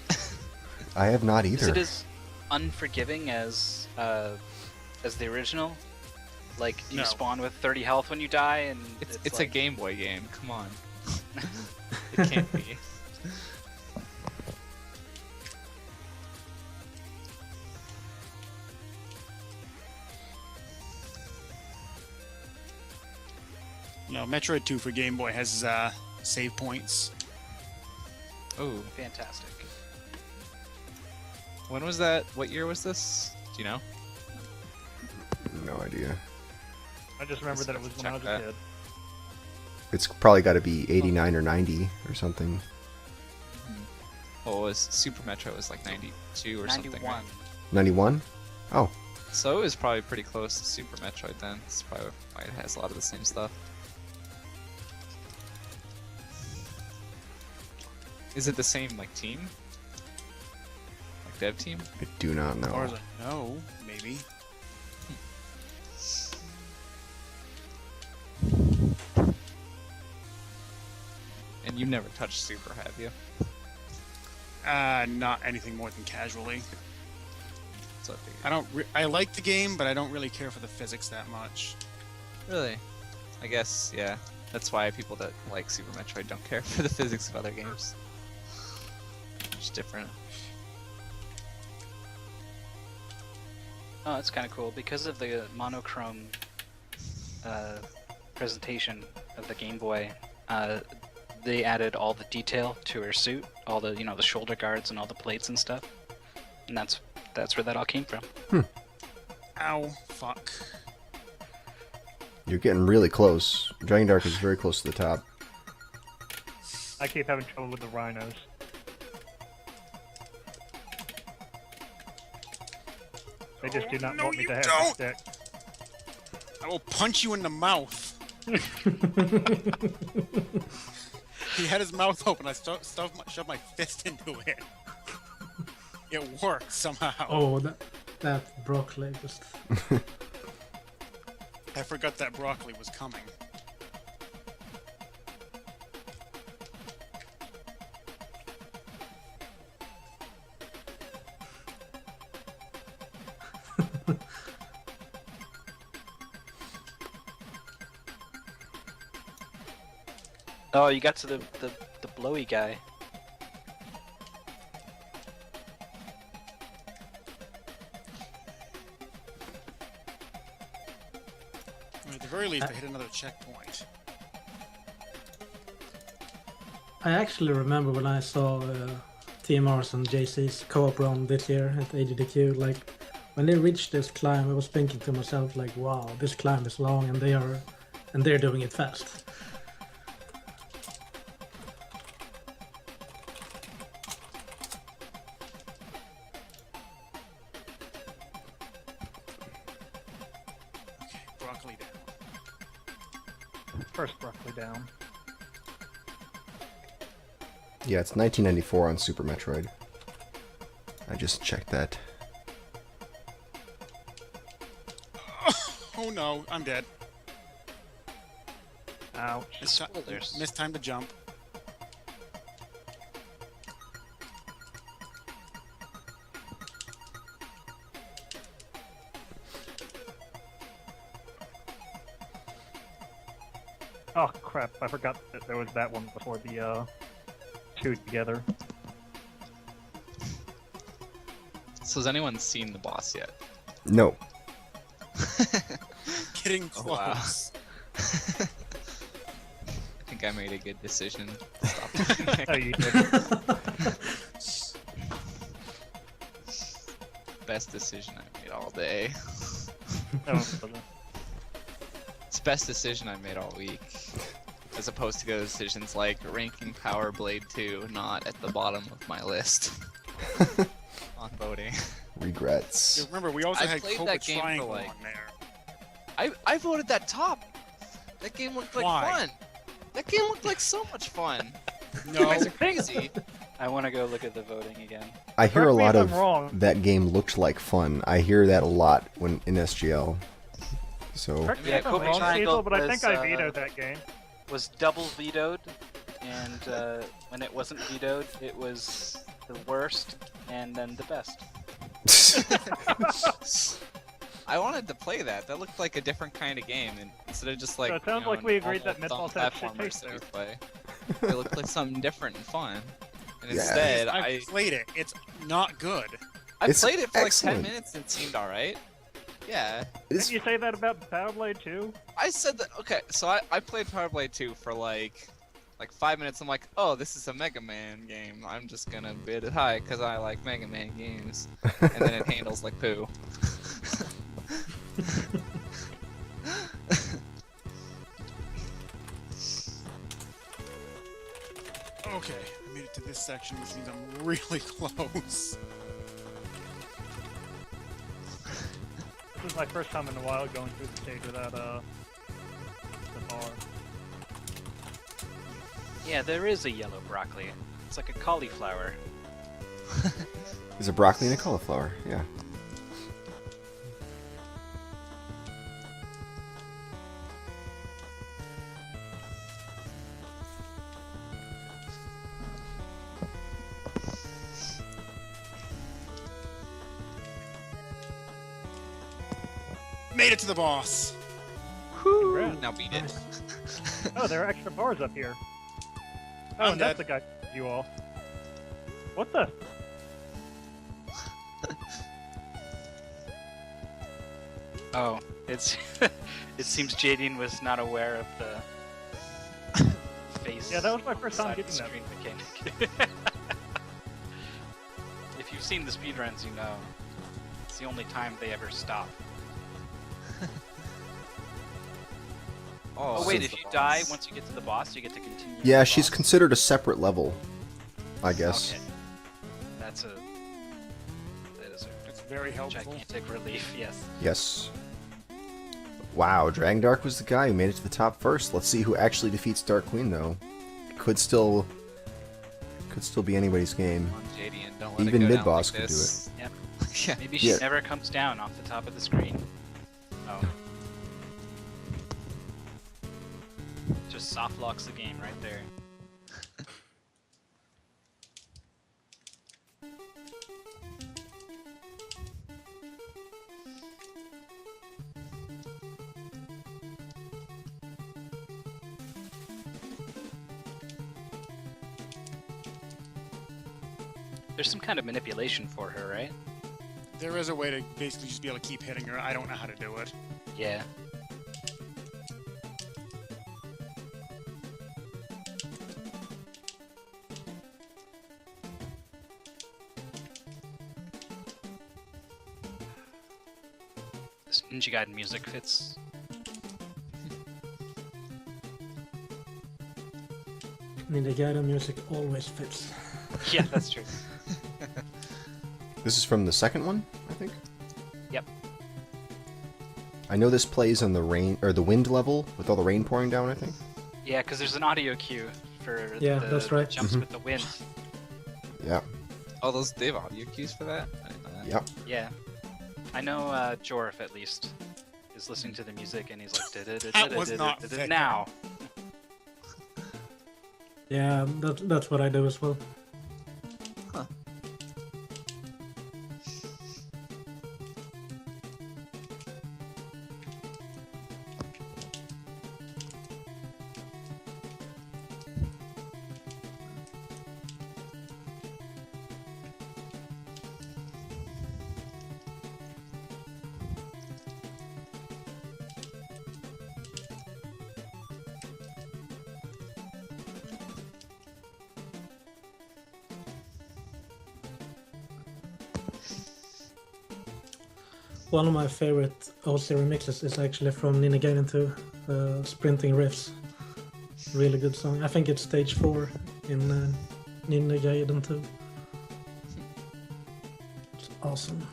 [SPEAKER 1] I have not
[SPEAKER 2] Is
[SPEAKER 1] either.
[SPEAKER 2] it as unforgiving as the original? Like you
[SPEAKER 6] No.
[SPEAKER 2] spawn with 30 health when you die, and
[SPEAKER 3] It's a
[SPEAKER 2] like,
[SPEAKER 3] Game Boy game. Come on. It can't be.
[SPEAKER 6] No, Metroid 2 for Game Boy has save points.
[SPEAKER 3] Oh,
[SPEAKER 2] fantastic.
[SPEAKER 3] when was that? What year was this? Do you know?
[SPEAKER 1] No idea.
[SPEAKER 5] I just remember that it was when I was a
[SPEAKER 3] Check
[SPEAKER 5] kid.
[SPEAKER 1] It's probably got to be 89 or 90 or something.
[SPEAKER 3] Well, it was Super Metroid was like 92 or
[SPEAKER 2] 91.
[SPEAKER 3] something. Right?
[SPEAKER 1] 91? Oh,
[SPEAKER 3] So it was probably pretty close to Super Metroid then. It's probably why it has a lot of the same stuff. Is it the same like team? Like dev team?
[SPEAKER 1] I do not
[SPEAKER 6] As far
[SPEAKER 1] know.
[SPEAKER 6] as I know, maybe.
[SPEAKER 3] And you've never touched Super, have you?
[SPEAKER 6] Not anything more than casually.
[SPEAKER 3] So I figured.
[SPEAKER 6] I like the game, but I don't really care for the physics that much.
[SPEAKER 3] Really? I guess, yeah. That's why people that like Super Metroid don't care for the physics of other games. It's different.
[SPEAKER 2] Oh, it's kind of cool because of the monochrome presentation of the Game Boy. They added all the detail to her suit, all the the shoulder guards and all the plates and stuff, and that's where that all came from.
[SPEAKER 6] Ow, fuck.
[SPEAKER 1] You're getting really close. Dragondarch is very close to the top.
[SPEAKER 5] I keep having trouble with the rhinos. They just do not
[SPEAKER 6] no,
[SPEAKER 5] want me
[SPEAKER 6] you
[SPEAKER 5] to have
[SPEAKER 6] don't!
[SPEAKER 5] the stick.
[SPEAKER 6] I will punch you in the mouth. He had his mouth open. I shoved my fist into it. It worked somehow.
[SPEAKER 4] Oh, that broccoli just.
[SPEAKER 6] I forgot that broccoli was coming.
[SPEAKER 2] Oh, you got to the blowy guy.
[SPEAKER 6] At the very least, I hit another checkpoint.
[SPEAKER 4] I actually remember when I saw TMR's and JC's co-op round this year at AGDQ, like when they reached this climb, I was thinking to myself like, wow, this climb is long and they are and they're doing it fast.
[SPEAKER 6] Okay, broccoli down.
[SPEAKER 5] First broccoli down.
[SPEAKER 1] Yeah, it's 1994 on Super Metroid. I just checked that.
[SPEAKER 6] Oh no, I'm dead.
[SPEAKER 5] Ouch.
[SPEAKER 6] Missed time to jump.
[SPEAKER 5] Oh crap, I forgot that there was that one before the two together.
[SPEAKER 3] So has anyone seen the boss yet?
[SPEAKER 1] No.
[SPEAKER 6] Getting
[SPEAKER 3] Oh, wow.
[SPEAKER 6] close.
[SPEAKER 3] I think I made a good decision. To stop doing
[SPEAKER 5] Oh,
[SPEAKER 3] it.
[SPEAKER 5] you did.
[SPEAKER 3] Best decision I made all day.
[SPEAKER 5] No, it wasn't.
[SPEAKER 3] It's the best decision I made all week. As opposed to decisions like ranking Power Blade 2 not at the bottom of my list. On voting.
[SPEAKER 1] Regrets.
[SPEAKER 6] You remember, we also
[SPEAKER 3] I
[SPEAKER 6] had
[SPEAKER 3] played
[SPEAKER 6] Cobra
[SPEAKER 3] that game for,
[SPEAKER 6] Triangle
[SPEAKER 3] like-
[SPEAKER 6] on there.
[SPEAKER 3] I voted that top. That game looked like
[SPEAKER 6] Why?
[SPEAKER 3] fun. That game looked like so much fun. You
[SPEAKER 6] No,
[SPEAKER 3] guys are crazy.
[SPEAKER 2] I want to go look at the voting again.
[SPEAKER 1] I hear a
[SPEAKER 5] Correct me
[SPEAKER 1] lot
[SPEAKER 5] if
[SPEAKER 1] of
[SPEAKER 5] I'm wrong.
[SPEAKER 1] that game looked like fun. I hear that a lot when in SGL. So
[SPEAKER 5] Correct me
[SPEAKER 2] Yeah,
[SPEAKER 5] if I'm
[SPEAKER 2] Cobra
[SPEAKER 5] wrong,
[SPEAKER 2] Triangle
[SPEAKER 5] Feasel, but I think I
[SPEAKER 2] was,
[SPEAKER 5] vetoed that game.
[SPEAKER 2] Was double vetoed, and when it wasn't vetoed, it was the worst and then the best.
[SPEAKER 3] I wanted to play that. That looked like a different kind of game, and instead of just like.
[SPEAKER 5] So it sounds
[SPEAKER 3] you know,
[SPEAKER 5] like we
[SPEAKER 3] an
[SPEAKER 5] agreed that
[SPEAKER 3] normal
[SPEAKER 5] Midboss
[SPEAKER 3] dumb
[SPEAKER 5] had shit
[SPEAKER 3] platformers
[SPEAKER 5] taste
[SPEAKER 3] that we
[SPEAKER 5] there.
[SPEAKER 3] play. It looked like something different and fun. And
[SPEAKER 1] Yeah.
[SPEAKER 3] instead,
[SPEAKER 6] I played it. It's not good.
[SPEAKER 3] I
[SPEAKER 1] It's
[SPEAKER 3] played it for like
[SPEAKER 1] excellent.
[SPEAKER 3] 10 minutes and it seemed alright. Yeah.
[SPEAKER 1] it's
[SPEAKER 5] Didn't you say that about Power Blade 2?
[SPEAKER 3] I said that. Okay, so I played Power Blade 2 for like 5 minutes. I'm like, oh, this is a Mega Man game. I'm just gonna bid it high because I like Mega Man games. And then it handles like poo.
[SPEAKER 6] Okay, I made it to this section, which means I'm really close.
[SPEAKER 5] This is my first time in a while going through the stage without the bar.
[SPEAKER 2] Yeah, there is a yellow broccoli. It's like a cauliflower.
[SPEAKER 1] There's a broccoli and a cauliflower. Yeah.
[SPEAKER 6] Made it to the boss.
[SPEAKER 5] Congrats.
[SPEAKER 3] Now beat it.
[SPEAKER 5] Oh, there are extra bars up here. Oh,
[SPEAKER 6] I'm
[SPEAKER 5] and that's
[SPEAKER 6] dead.
[SPEAKER 5] the guy you all. What the?
[SPEAKER 2] Oh, it's. It seems Jadian was not aware of the face.
[SPEAKER 5] Yeah, that was my first time
[SPEAKER 2] side of
[SPEAKER 5] getting that.
[SPEAKER 2] screen mechanic. If you've seen the speedruns, you know it's the only time they ever stop. Oh wait,
[SPEAKER 3] so
[SPEAKER 2] if
[SPEAKER 3] the
[SPEAKER 2] you die
[SPEAKER 3] boss.
[SPEAKER 2] once you get to the boss, you get to continue.
[SPEAKER 1] Yeah,
[SPEAKER 2] the
[SPEAKER 1] she's
[SPEAKER 2] boss?
[SPEAKER 1] considered a separate level, I guess.
[SPEAKER 2] Okay. That is a
[SPEAKER 6] It's very helpful.
[SPEAKER 2] gigantic relief. Yes.
[SPEAKER 1] Yes. Wow, Dragondarch was the guy who made it to the top first. Let's see who actually defeats Dark Queen, though. Could still be anybody's game.
[SPEAKER 3] Come on, Jadian, don't let
[SPEAKER 1] Even
[SPEAKER 3] it go down
[SPEAKER 1] Midboss
[SPEAKER 3] like
[SPEAKER 1] could do
[SPEAKER 3] this.
[SPEAKER 2] Yep.
[SPEAKER 3] Yeah.
[SPEAKER 2] Maybe she
[SPEAKER 1] Yeah.
[SPEAKER 2] never comes down off the top of the screen. Oh. Just soft locks the game right there. There's some kind of manipulation for her, right?
[SPEAKER 6] There is a way to basically just be able to keep hitting her. I don't know how to do it.
[SPEAKER 2] Yeah. This Ninja Gaiden music fits
[SPEAKER 4] Ninja Gaiden music always fits.
[SPEAKER 2] Yeah, that's true.
[SPEAKER 1] This is from the second one, I think.
[SPEAKER 2] Yep.
[SPEAKER 1] I know this plays on the rain or the wind level with all the rain pouring down, I think.
[SPEAKER 2] Yeah, because there's an audio cue for
[SPEAKER 4] Yeah,
[SPEAKER 2] the
[SPEAKER 4] that's right.
[SPEAKER 2] jumps with the wind.
[SPEAKER 1] Yeah.
[SPEAKER 3] Oh, they have audio cues for that? I didn't know that.
[SPEAKER 1] Yep.
[SPEAKER 2] Yeah. I know Jorf, at least, is listening to the music and he's like,
[SPEAKER 6] That was not fair.
[SPEAKER 2] now.
[SPEAKER 4] Yeah, that's what I do as well.
[SPEAKER 3] Huh.
[SPEAKER 4] One of my favorite OC remixes is actually from Ninja Gaiden 2, Sprinting Riffs. Really good song. I think it's stage 4 in Ninja Gaiden 2. It's awesome.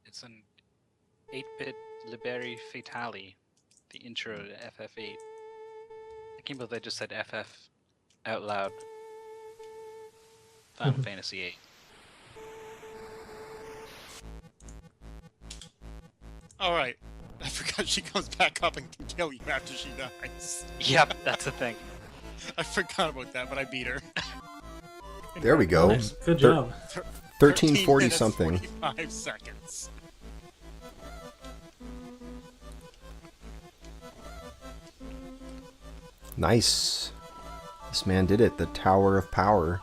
[SPEAKER 2] It's an 8-bit Liberi Fatale, the intro to FF8. I can't believe they just said FF out loud. Final Fantasy 8.
[SPEAKER 6] Alright. I forgot she comes back up and can kill you after she dies.
[SPEAKER 2] Yep, that's the thing.
[SPEAKER 6] I forgot about that, but I beat her.
[SPEAKER 1] There we go.
[SPEAKER 4] Nice. Good job.
[SPEAKER 1] 1340
[SPEAKER 6] minutes,
[SPEAKER 1] something.
[SPEAKER 6] 45 seconds.
[SPEAKER 1] Nice. This man did it. The Tower of Power.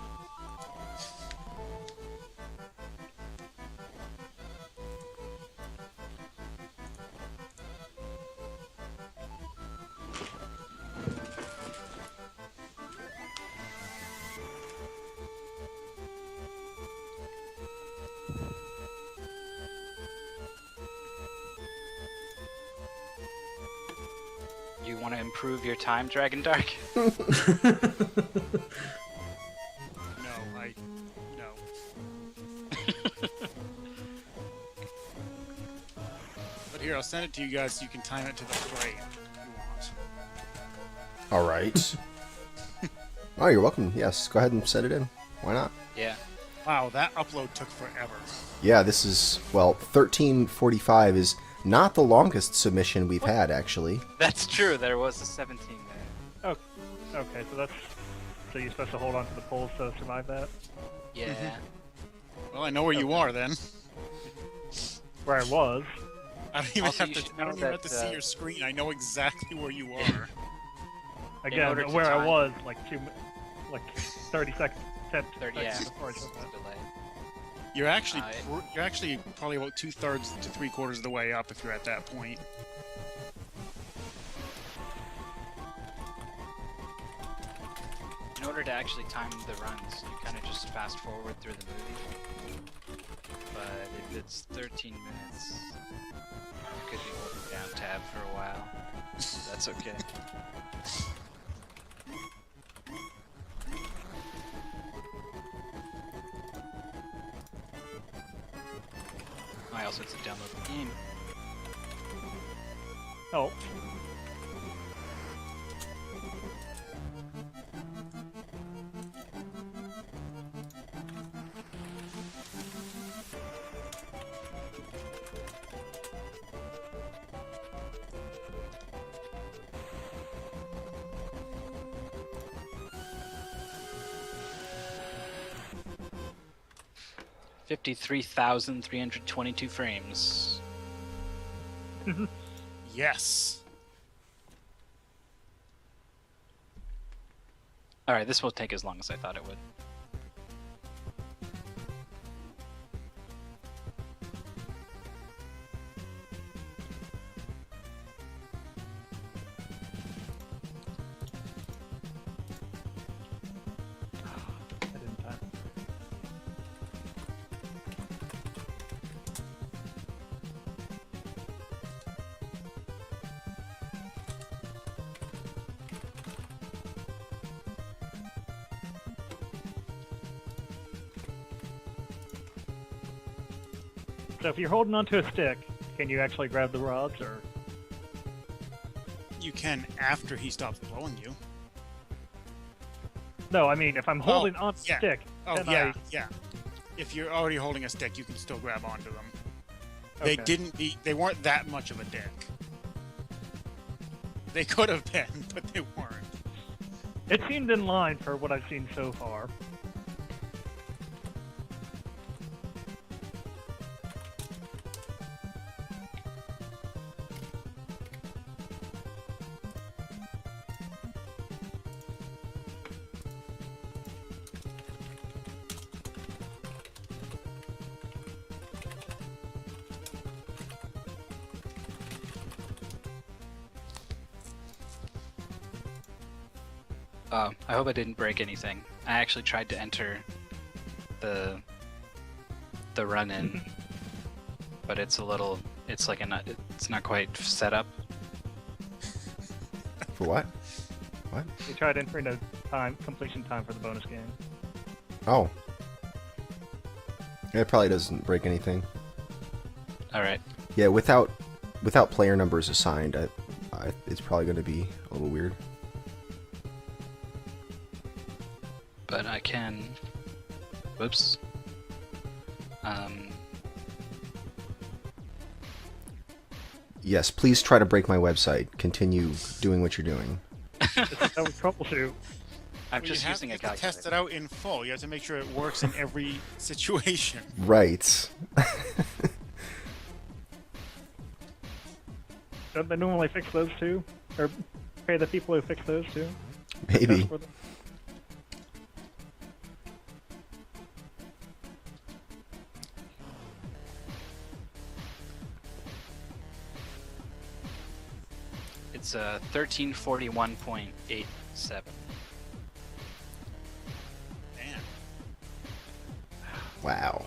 [SPEAKER 2] You want to improve your time, Dragondarch?
[SPEAKER 6] No. But here, I'll send it to you guys so you can time it to the frame if you want.
[SPEAKER 1] All right. Oh, you're welcome. Yes, go ahead and set it in. Why not?
[SPEAKER 2] Yeah.
[SPEAKER 6] Wow, that upload took forever.
[SPEAKER 1] Yeah, this is, well, 1345 is not the longest submission we've had, actually.
[SPEAKER 2] That's true, there was a 17 minute.
[SPEAKER 5] Oh, okay, so you're supposed to hold on to the poles to survive that?
[SPEAKER 2] Yeah.
[SPEAKER 6] Well, I know where you are then.
[SPEAKER 5] Where I was.
[SPEAKER 6] I don't even
[SPEAKER 2] Also,
[SPEAKER 6] have
[SPEAKER 2] you
[SPEAKER 6] to.
[SPEAKER 2] should
[SPEAKER 6] I don't
[SPEAKER 2] know
[SPEAKER 6] even have
[SPEAKER 2] that,
[SPEAKER 6] to see your screen. I know exactly where you are.
[SPEAKER 5] Again,
[SPEAKER 2] order to
[SPEAKER 5] where I
[SPEAKER 2] time-
[SPEAKER 5] was, like 30 seconds. 10
[SPEAKER 2] 30, yeah.
[SPEAKER 5] seconds before I took that.
[SPEAKER 2] Delay.
[SPEAKER 6] You're actually probably about 2/3 to 3/4 of the way up if you're at that point.
[SPEAKER 2] In order to actually time the runs, you kind of just fast forward through the movie. But if it's 13 minutes, you could be holding down tab for a while. That's okay. I also had to download the game.
[SPEAKER 5] Oh.
[SPEAKER 2] $53,322 frames.
[SPEAKER 6] Yes.
[SPEAKER 2] Alright, this won't take as long as I thought it would.
[SPEAKER 5] So if you're holding onto a stick, can you actually grab the rods, or?
[SPEAKER 6] You can after he stops blowing you.
[SPEAKER 5] No, I mean if I'm holding onto
[SPEAKER 6] yeah.
[SPEAKER 5] a stick.
[SPEAKER 6] Oh
[SPEAKER 5] then
[SPEAKER 6] yeah, yeah. If you're already holding a stick, you can still grab onto them. They
[SPEAKER 5] Okay.
[SPEAKER 6] They weren't that much of a dick. They could have been, but they weren't.
[SPEAKER 5] It seemed in line for what I've seen so far.
[SPEAKER 2] I hope I didn't break anything. I actually tried to enter the run-in, but it's like it's not quite set up.
[SPEAKER 1] For what? What?
[SPEAKER 5] We tried entering a completion time for the bonus game.
[SPEAKER 1] Oh. It probably doesn't break anything.
[SPEAKER 2] All right.
[SPEAKER 1] Yeah, without player numbers assigned, it's probably going to be a little weird.
[SPEAKER 2] But I can. Whoops.
[SPEAKER 1] Yes, please try to break my website. Continue doing what you're doing.
[SPEAKER 5] This is how we troubleshoot.
[SPEAKER 2] I'm
[SPEAKER 6] Well,
[SPEAKER 2] just
[SPEAKER 6] you have
[SPEAKER 2] using a
[SPEAKER 6] to
[SPEAKER 2] calculator.
[SPEAKER 6] test it out in full. You have to make sure it works in every situation.
[SPEAKER 1] Right.
[SPEAKER 5] Don't they normally fix those too? Or pay the people who fix those too?
[SPEAKER 1] Maybe.
[SPEAKER 5] Test for them?
[SPEAKER 2] It's 1341.87.
[SPEAKER 6] Man.
[SPEAKER 1] Wow.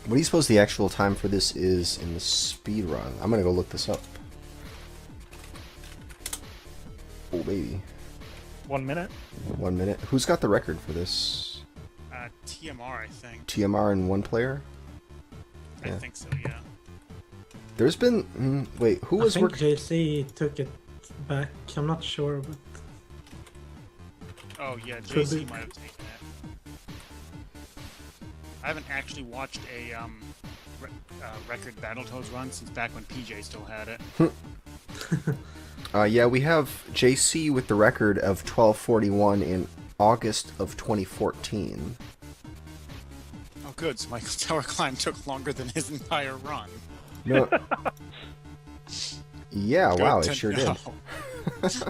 [SPEAKER 1] What do you suppose the actual time for this is in the speed run? I'm gonna go look this up. Oh baby.
[SPEAKER 5] 1 minute?
[SPEAKER 1] 1 minute. Who's got the record for this?
[SPEAKER 6] TMR, I think.
[SPEAKER 1] TMR and one player?
[SPEAKER 6] I
[SPEAKER 1] Yeah.
[SPEAKER 6] think so, yeah.
[SPEAKER 1] There's been... wait, who
[SPEAKER 4] I
[SPEAKER 1] was
[SPEAKER 4] think
[SPEAKER 1] working...
[SPEAKER 4] JC took it back. I'm not sure, but
[SPEAKER 6] Oh, yeah,
[SPEAKER 4] Could
[SPEAKER 6] JC
[SPEAKER 4] be.
[SPEAKER 6] might have taken it. I haven't actually watched a record Battletoads run since back when PJ still had it.
[SPEAKER 1] yeah, we have JC with the record of 1241 in August of 2014.
[SPEAKER 6] Oh, good. So Michael's tower climb took longer than his entire run.
[SPEAKER 1] No. Yeah,
[SPEAKER 6] Good
[SPEAKER 1] wow,
[SPEAKER 6] to
[SPEAKER 1] it sure
[SPEAKER 6] know.
[SPEAKER 1] did.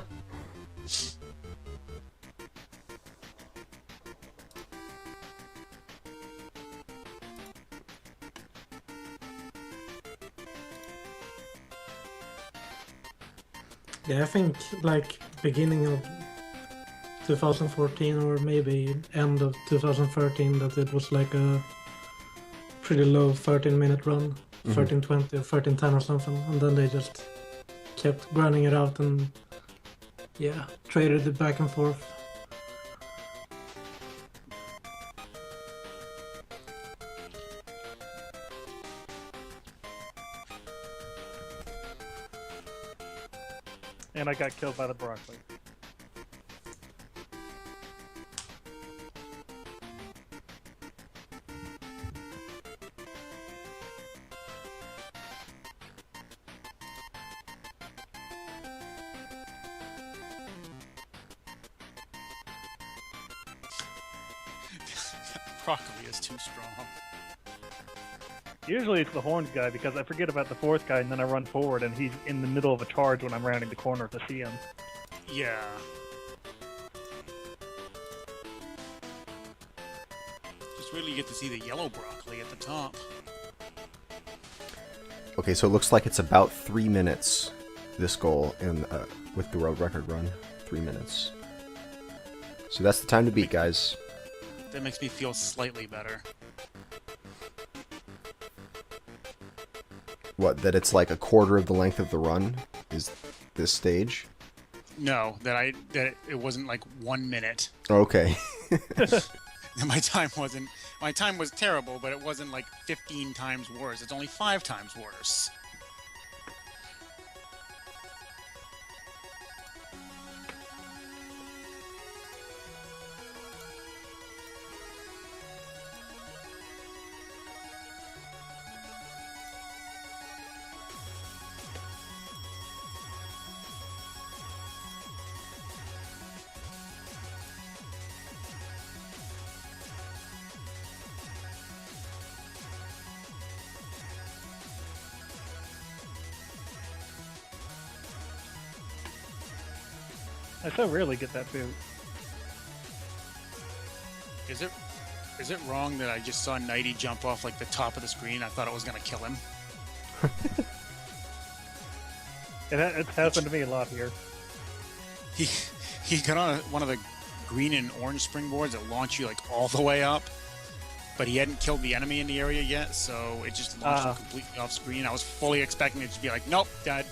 [SPEAKER 4] yeah, I think like beginning of 2014 or maybe end of 2013 that it was like a pretty low 13-minute run, 13:20 or 13:10 or something, and then they just kept grinding it out and yeah, traded it back and forth.
[SPEAKER 5] And I got killed by the broccoli.
[SPEAKER 6] Broccoli is too strong.
[SPEAKER 5] Usually it's the horned guy because I forget about the fourth guy and then I run forward and he's in the middle of a charge when I'm rounding the corner to see him.
[SPEAKER 6] Yeah. Just really get to see the yellow broccoli at the top.
[SPEAKER 1] Okay, so it looks like it's about 3 minutes, this goal, in with the road record run. 3 minutes. So that's the time to beat, guys.
[SPEAKER 6] That makes me feel slightly better.
[SPEAKER 1] What, that it's like a quarter of the length of the run is this stage?
[SPEAKER 6] No, that it wasn't like 1 minute.
[SPEAKER 1] Okay.
[SPEAKER 6] And my time wasn't My time was terrible, but it wasn't like 15 times worse. It's only 5 times worse.
[SPEAKER 5] I so rarely get that boot.
[SPEAKER 6] Is it wrong that I just saw Knighty jump off like the top of the screen? I thought it was gonna kill him.
[SPEAKER 5] It's happened to me a lot here.
[SPEAKER 6] He got on one of the green and orange springboards that launch you like all the way up, but he hadn't killed the enemy in the area yet, so it just launched him completely off screen. I was fully expecting it to be like, nope, dead.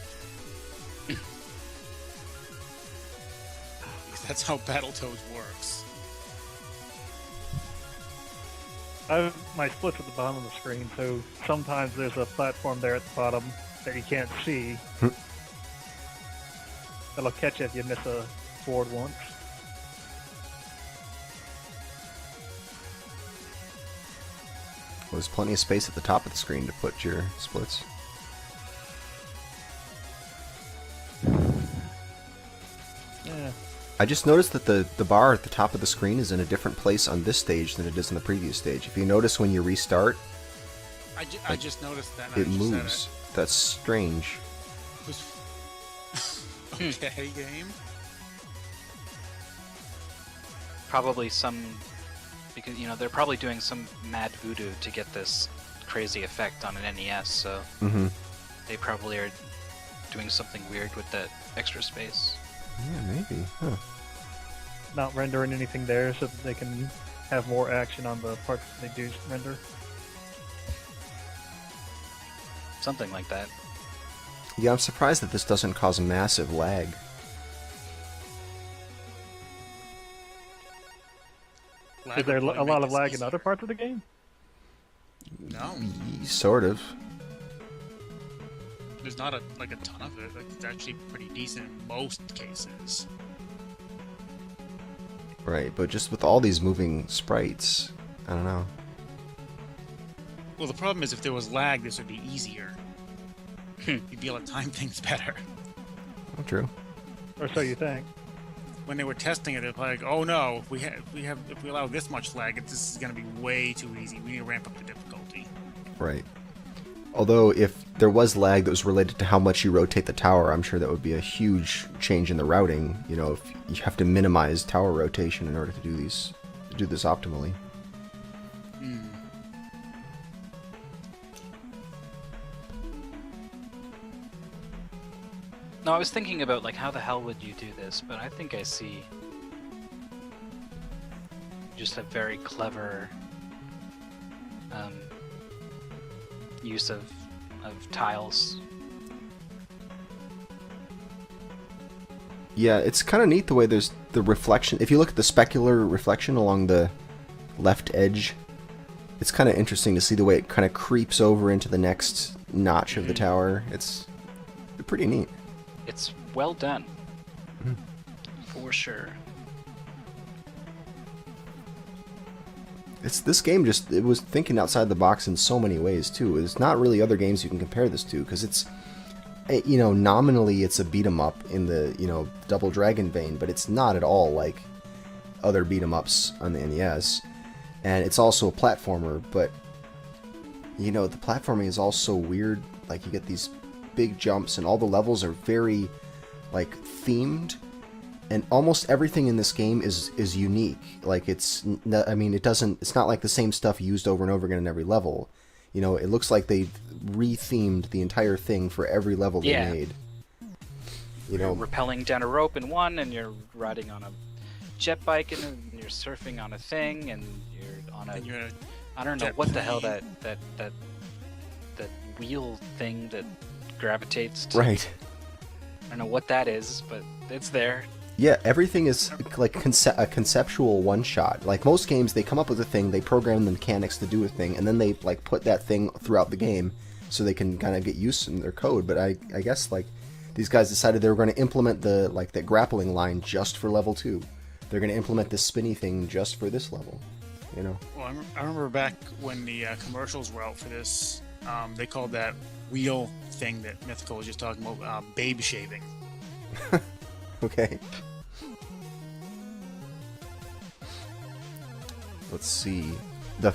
[SPEAKER 6] That's how Battletoads works.
[SPEAKER 5] My split's at the bottom of the screen, so sometimes there's a platform there at the bottom that you can't see. That'll catch you if you miss a board once.
[SPEAKER 1] Well, there's plenty of space at the top of the screen to put your splits.
[SPEAKER 5] Yeah.
[SPEAKER 1] I just noticed that the bar at the top of the screen is in a different place on this stage than it is on the previous stage. If you notice when you restart,
[SPEAKER 6] I just noticed that.
[SPEAKER 1] it moves. That's strange.
[SPEAKER 6] Okay, game.
[SPEAKER 2] Probably because they're probably doing some mad voodoo to get this crazy effect on an NES. So they probably are doing something weird with that extra space.
[SPEAKER 1] Yeah, maybe. Huh.
[SPEAKER 5] Not rendering anything there so that they can have more action on the parts that they do render.
[SPEAKER 2] Something like that.
[SPEAKER 1] Yeah, I'm surprised that this doesn't cause massive lag.
[SPEAKER 5] Is there a lot of lag in other parts of the game?
[SPEAKER 6] No.
[SPEAKER 1] Sort of.
[SPEAKER 6] There's not a ton of it. Like, it's actually pretty decent in most cases.
[SPEAKER 1] Right, but just with all these moving sprites, I don't know.
[SPEAKER 6] Well, the problem is if there was lag, this would be easier. You'd be able to time things better.
[SPEAKER 1] Oh, true.
[SPEAKER 5] Or so you think.
[SPEAKER 6] When they were testing it, they're like, "Oh no, if we allow this much lag, this is going to be way too easy. We need to ramp up the difficulty."
[SPEAKER 1] Right. Although, if there was lag that was related to how much you rotate the tower, I'm sure that would be a huge change in the routing. You know, if you have to minimize tower rotation in order to do this optimally.
[SPEAKER 2] No, I was thinking about how the hell would you do this, but I think I see just a very clever use of tiles.
[SPEAKER 1] Yeah, it's kind of neat the way there's the reflection. If you look at the specular reflection along the left edge, it's kind of interesting to see the way it kind of creeps over into the next notch of the tower. It's pretty neat.
[SPEAKER 2] It's well done. For sure.
[SPEAKER 1] This game it was thinking outside the box in so many ways too. There's not really other games you can compare this to because it's, nominally it's a beat 'em up in the Double Dragon vein, but it's not at all like other beat 'em ups on the NES. And it's also a platformer, but the platforming is also weird. Like you get these big jumps and all the levels are very themed. And almost everything in this game is unique. Like it's not like the same stuff used over and over again in every level. It looks like they re-themed the entire thing for every level they made.
[SPEAKER 2] You're rappelling down a rope in one, and you're riding on a jet bike, and you're surfing on a thing, and you're on I don't know what the hell that wheel thing that gravitates to.
[SPEAKER 1] Right.
[SPEAKER 2] I don't know what that is, but it's there.
[SPEAKER 1] Yeah, everything is like a conceptual one-shot. Like most games, they come up with a thing, they program the mechanics to do a thing, and then they like put that thing throughout the game so they can kind of get used in their code. But I guess like these guys decided they were going to implement the grappling line just for level 2. They're going to implement this spinny thing just for this level. You know.
[SPEAKER 6] Well, I remember back when the commercials were out for this, they called that wheel thing that Mythical was just talking about babe shaving.
[SPEAKER 1] Okay. Let's see.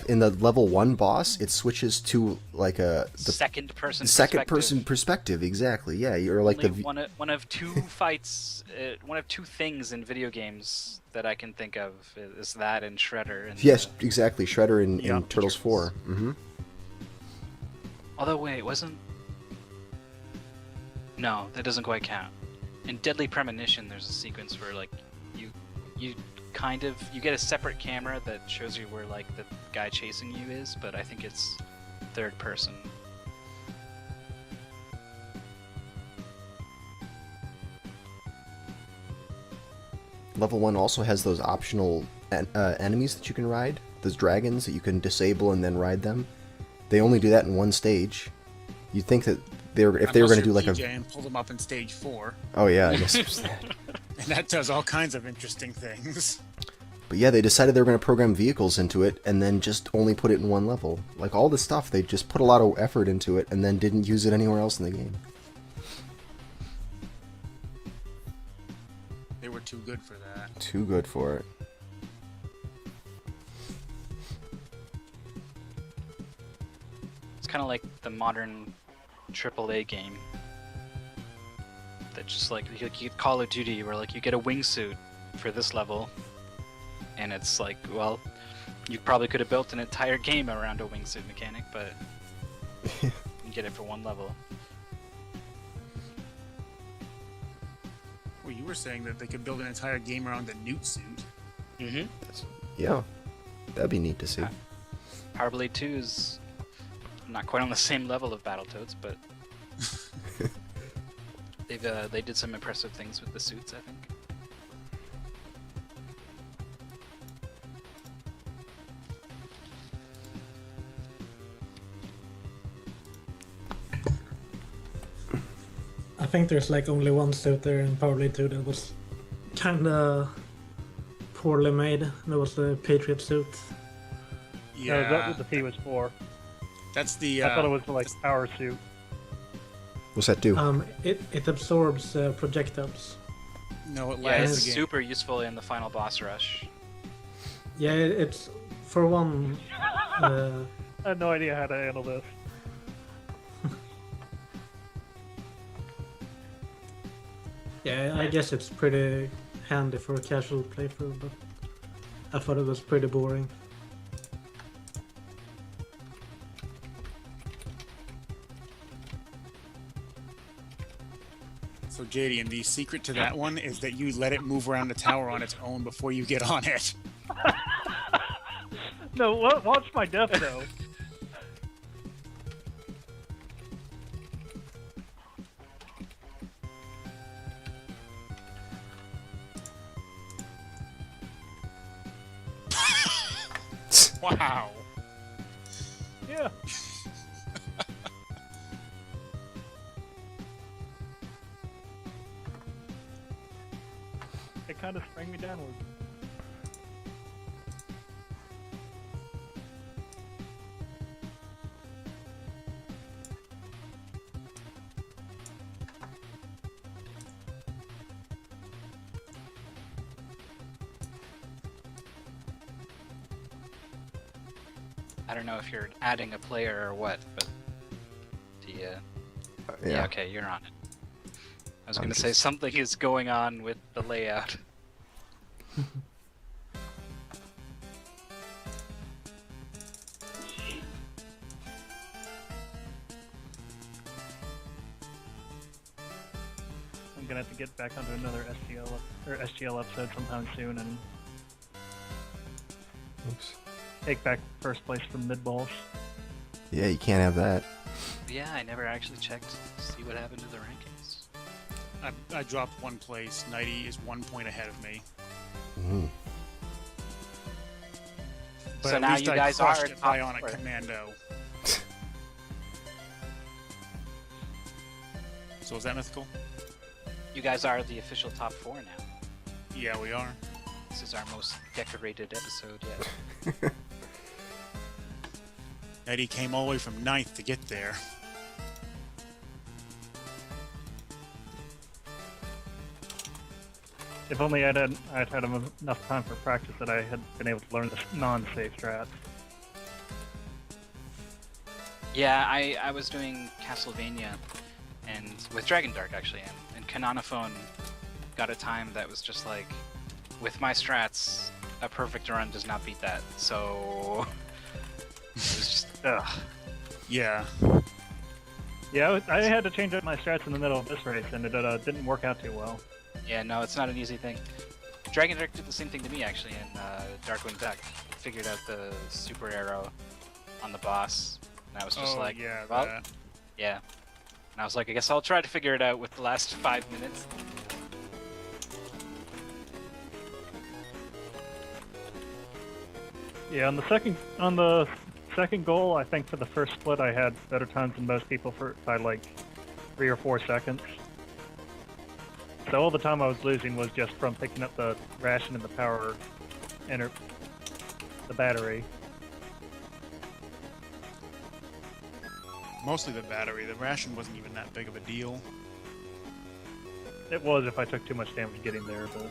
[SPEAKER 1] In the level 1 boss, it switches to like the
[SPEAKER 2] second person
[SPEAKER 1] perspective. Exactly. Yeah, you're like
[SPEAKER 2] Only one of two fights, one of two things in video games that I can think of is that and Shredder. And
[SPEAKER 1] yes, exactly. Shredder in Turtles 4. Mm-hmm.
[SPEAKER 2] Although wait, wasn't? No, that doesn't quite count. In Deadly Premonition, there's a sequence where like you get a separate camera that shows you where like the guy chasing you is, but I think it's third person.
[SPEAKER 1] Level 1 also has those optional enemies that you can ride. Those dragons that you can disable and then ride them. They only do that in one stage. You'd think that if they were going to do like
[SPEAKER 6] and pull them up in stage 4.
[SPEAKER 1] Oh yeah, I guess it was that.
[SPEAKER 6] And that does all kinds of interesting things.
[SPEAKER 1] But yeah, they decided they were going to program vehicles into it and then just only put it in one level. Like all this stuff, they just put a lot of effort into it and then didn't use it anywhere else in the game.
[SPEAKER 6] They were too good for that.
[SPEAKER 1] Too good for it.
[SPEAKER 2] It's kind of like the modern AAA game that just like you get Call of Duty where like you get a wingsuit for this level and it's like, well, you probably could have built an entire game around a wingsuit mechanic, but you get it for one level.
[SPEAKER 6] Well, you were saying that they could build an entire game around the newt suit.
[SPEAKER 2] Mm-hmm.
[SPEAKER 1] Yeah, that'd be neat to see.
[SPEAKER 2] Power Blade 2 is not quite on the same level of Battletoads, but they did some impressive things with the suits, I think.
[SPEAKER 4] I think there's like only one suit there in Power Blade 2 that was kinda poorly made. That was the Patriot suit.
[SPEAKER 6] Yeah,
[SPEAKER 5] that's what the P was for.
[SPEAKER 6] That's the.
[SPEAKER 5] I thought it was like power suit.
[SPEAKER 1] What's that do?
[SPEAKER 4] It absorbs projectiles.
[SPEAKER 6] No, it
[SPEAKER 2] Yeah,
[SPEAKER 6] lags
[SPEAKER 2] it's
[SPEAKER 6] the game.
[SPEAKER 2] super useful in the final boss rush.
[SPEAKER 4] Yeah, it's for one.
[SPEAKER 5] I had no idea how to handle this.
[SPEAKER 4] Yeah, I guess it's pretty handy for a casual playthrough, but I thought it was pretty boring.
[SPEAKER 6] So Jadian, the secret to that one is that you let it move around the tower on its own before you get on it.
[SPEAKER 5] No, watch my death though.
[SPEAKER 6] Wow.
[SPEAKER 5] Yeah. It kind of sprang me downward.
[SPEAKER 2] I don't know if you're adding a player or what, but yeah, okay, you're on it. I was
[SPEAKER 1] I'm
[SPEAKER 2] gonna say
[SPEAKER 1] just-
[SPEAKER 2] something is going on with the layout.
[SPEAKER 5] I'm gonna have to get back onto another SGL episode sometime soon and
[SPEAKER 1] Oops.
[SPEAKER 5] take back first place from Midboss.
[SPEAKER 1] Yeah, you can't have that.
[SPEAKER 2] Yeah, I never actually checked to see what happened to the rankings.
[SPEAKER 6] I dropped 1 place. Knighty is 1 point ahead of me.
[SPEAKER 1] Mm.
[SPEAKER 6] But
[SPEAKER 2] So
[SPEAKER 6] at
[SPEAKER 2] now
[SPEAKER 6] least
[SPEAKER 2] you
[SPEAKER 6] I
[SPEAKER 2] guys
[SPEAKER 6] crushed
[SPEAKER 2] are
[SPEAKER 6] it
[SPEAKER 2] top
[SPEAKER 6] Bionic
[SPEAKER 2] four.
[SPEAKER 6] Commando. So is that mythical?
[SPEAKER 2] You guys are the official top 4 now.
[SPEAKER 6] Yeah, we are.
[SPEAKER 2] This is our most decorated episode yet.
[SPEAKER 6] Eddie came all the way from 9th to get there.
[SPEAKER 5] If only I'd had enough time for practice that I had been able to learn the non-safe strats.
[SPEAKER 2] Yeah, I was doing Castlevania, and with Dragondarch actually, and Canonophone got a time that was just like, with my strats, a perfect run does not beat that. So it was just ugh.
[SPEAKER 6] Yeah.
[SPEAKER 5] Yeah, I had to change up my strats in the middle of this race, and it didn't work out too well.
[SPEAKER 2] Yeah, no, it's not an easy thing. Dragondarch did the same thing to me actually in Darkwind Duck. Figured out the super arrow on the boss, and I was just like,
[SPEAKER 6] yeah,
[SPEAKER 2] well,
[SPEAKER 6] that.
[SPEAKER 2] yeah. And I was like, I guess I'll try to figure it out with the last 5 minutes.
[SPEAKER 5] Yeah, on the second goal, I think for the first split, I had better times than most people by like 3 or 4 seconds. So all the time I was losing was just from picking up the ration and the power, the battery.
[SPEAKER 6] Mostly the battery. The ration wasn't even that big of a deal.
[SPEAKER 5] It was if I took too much damage getting there, but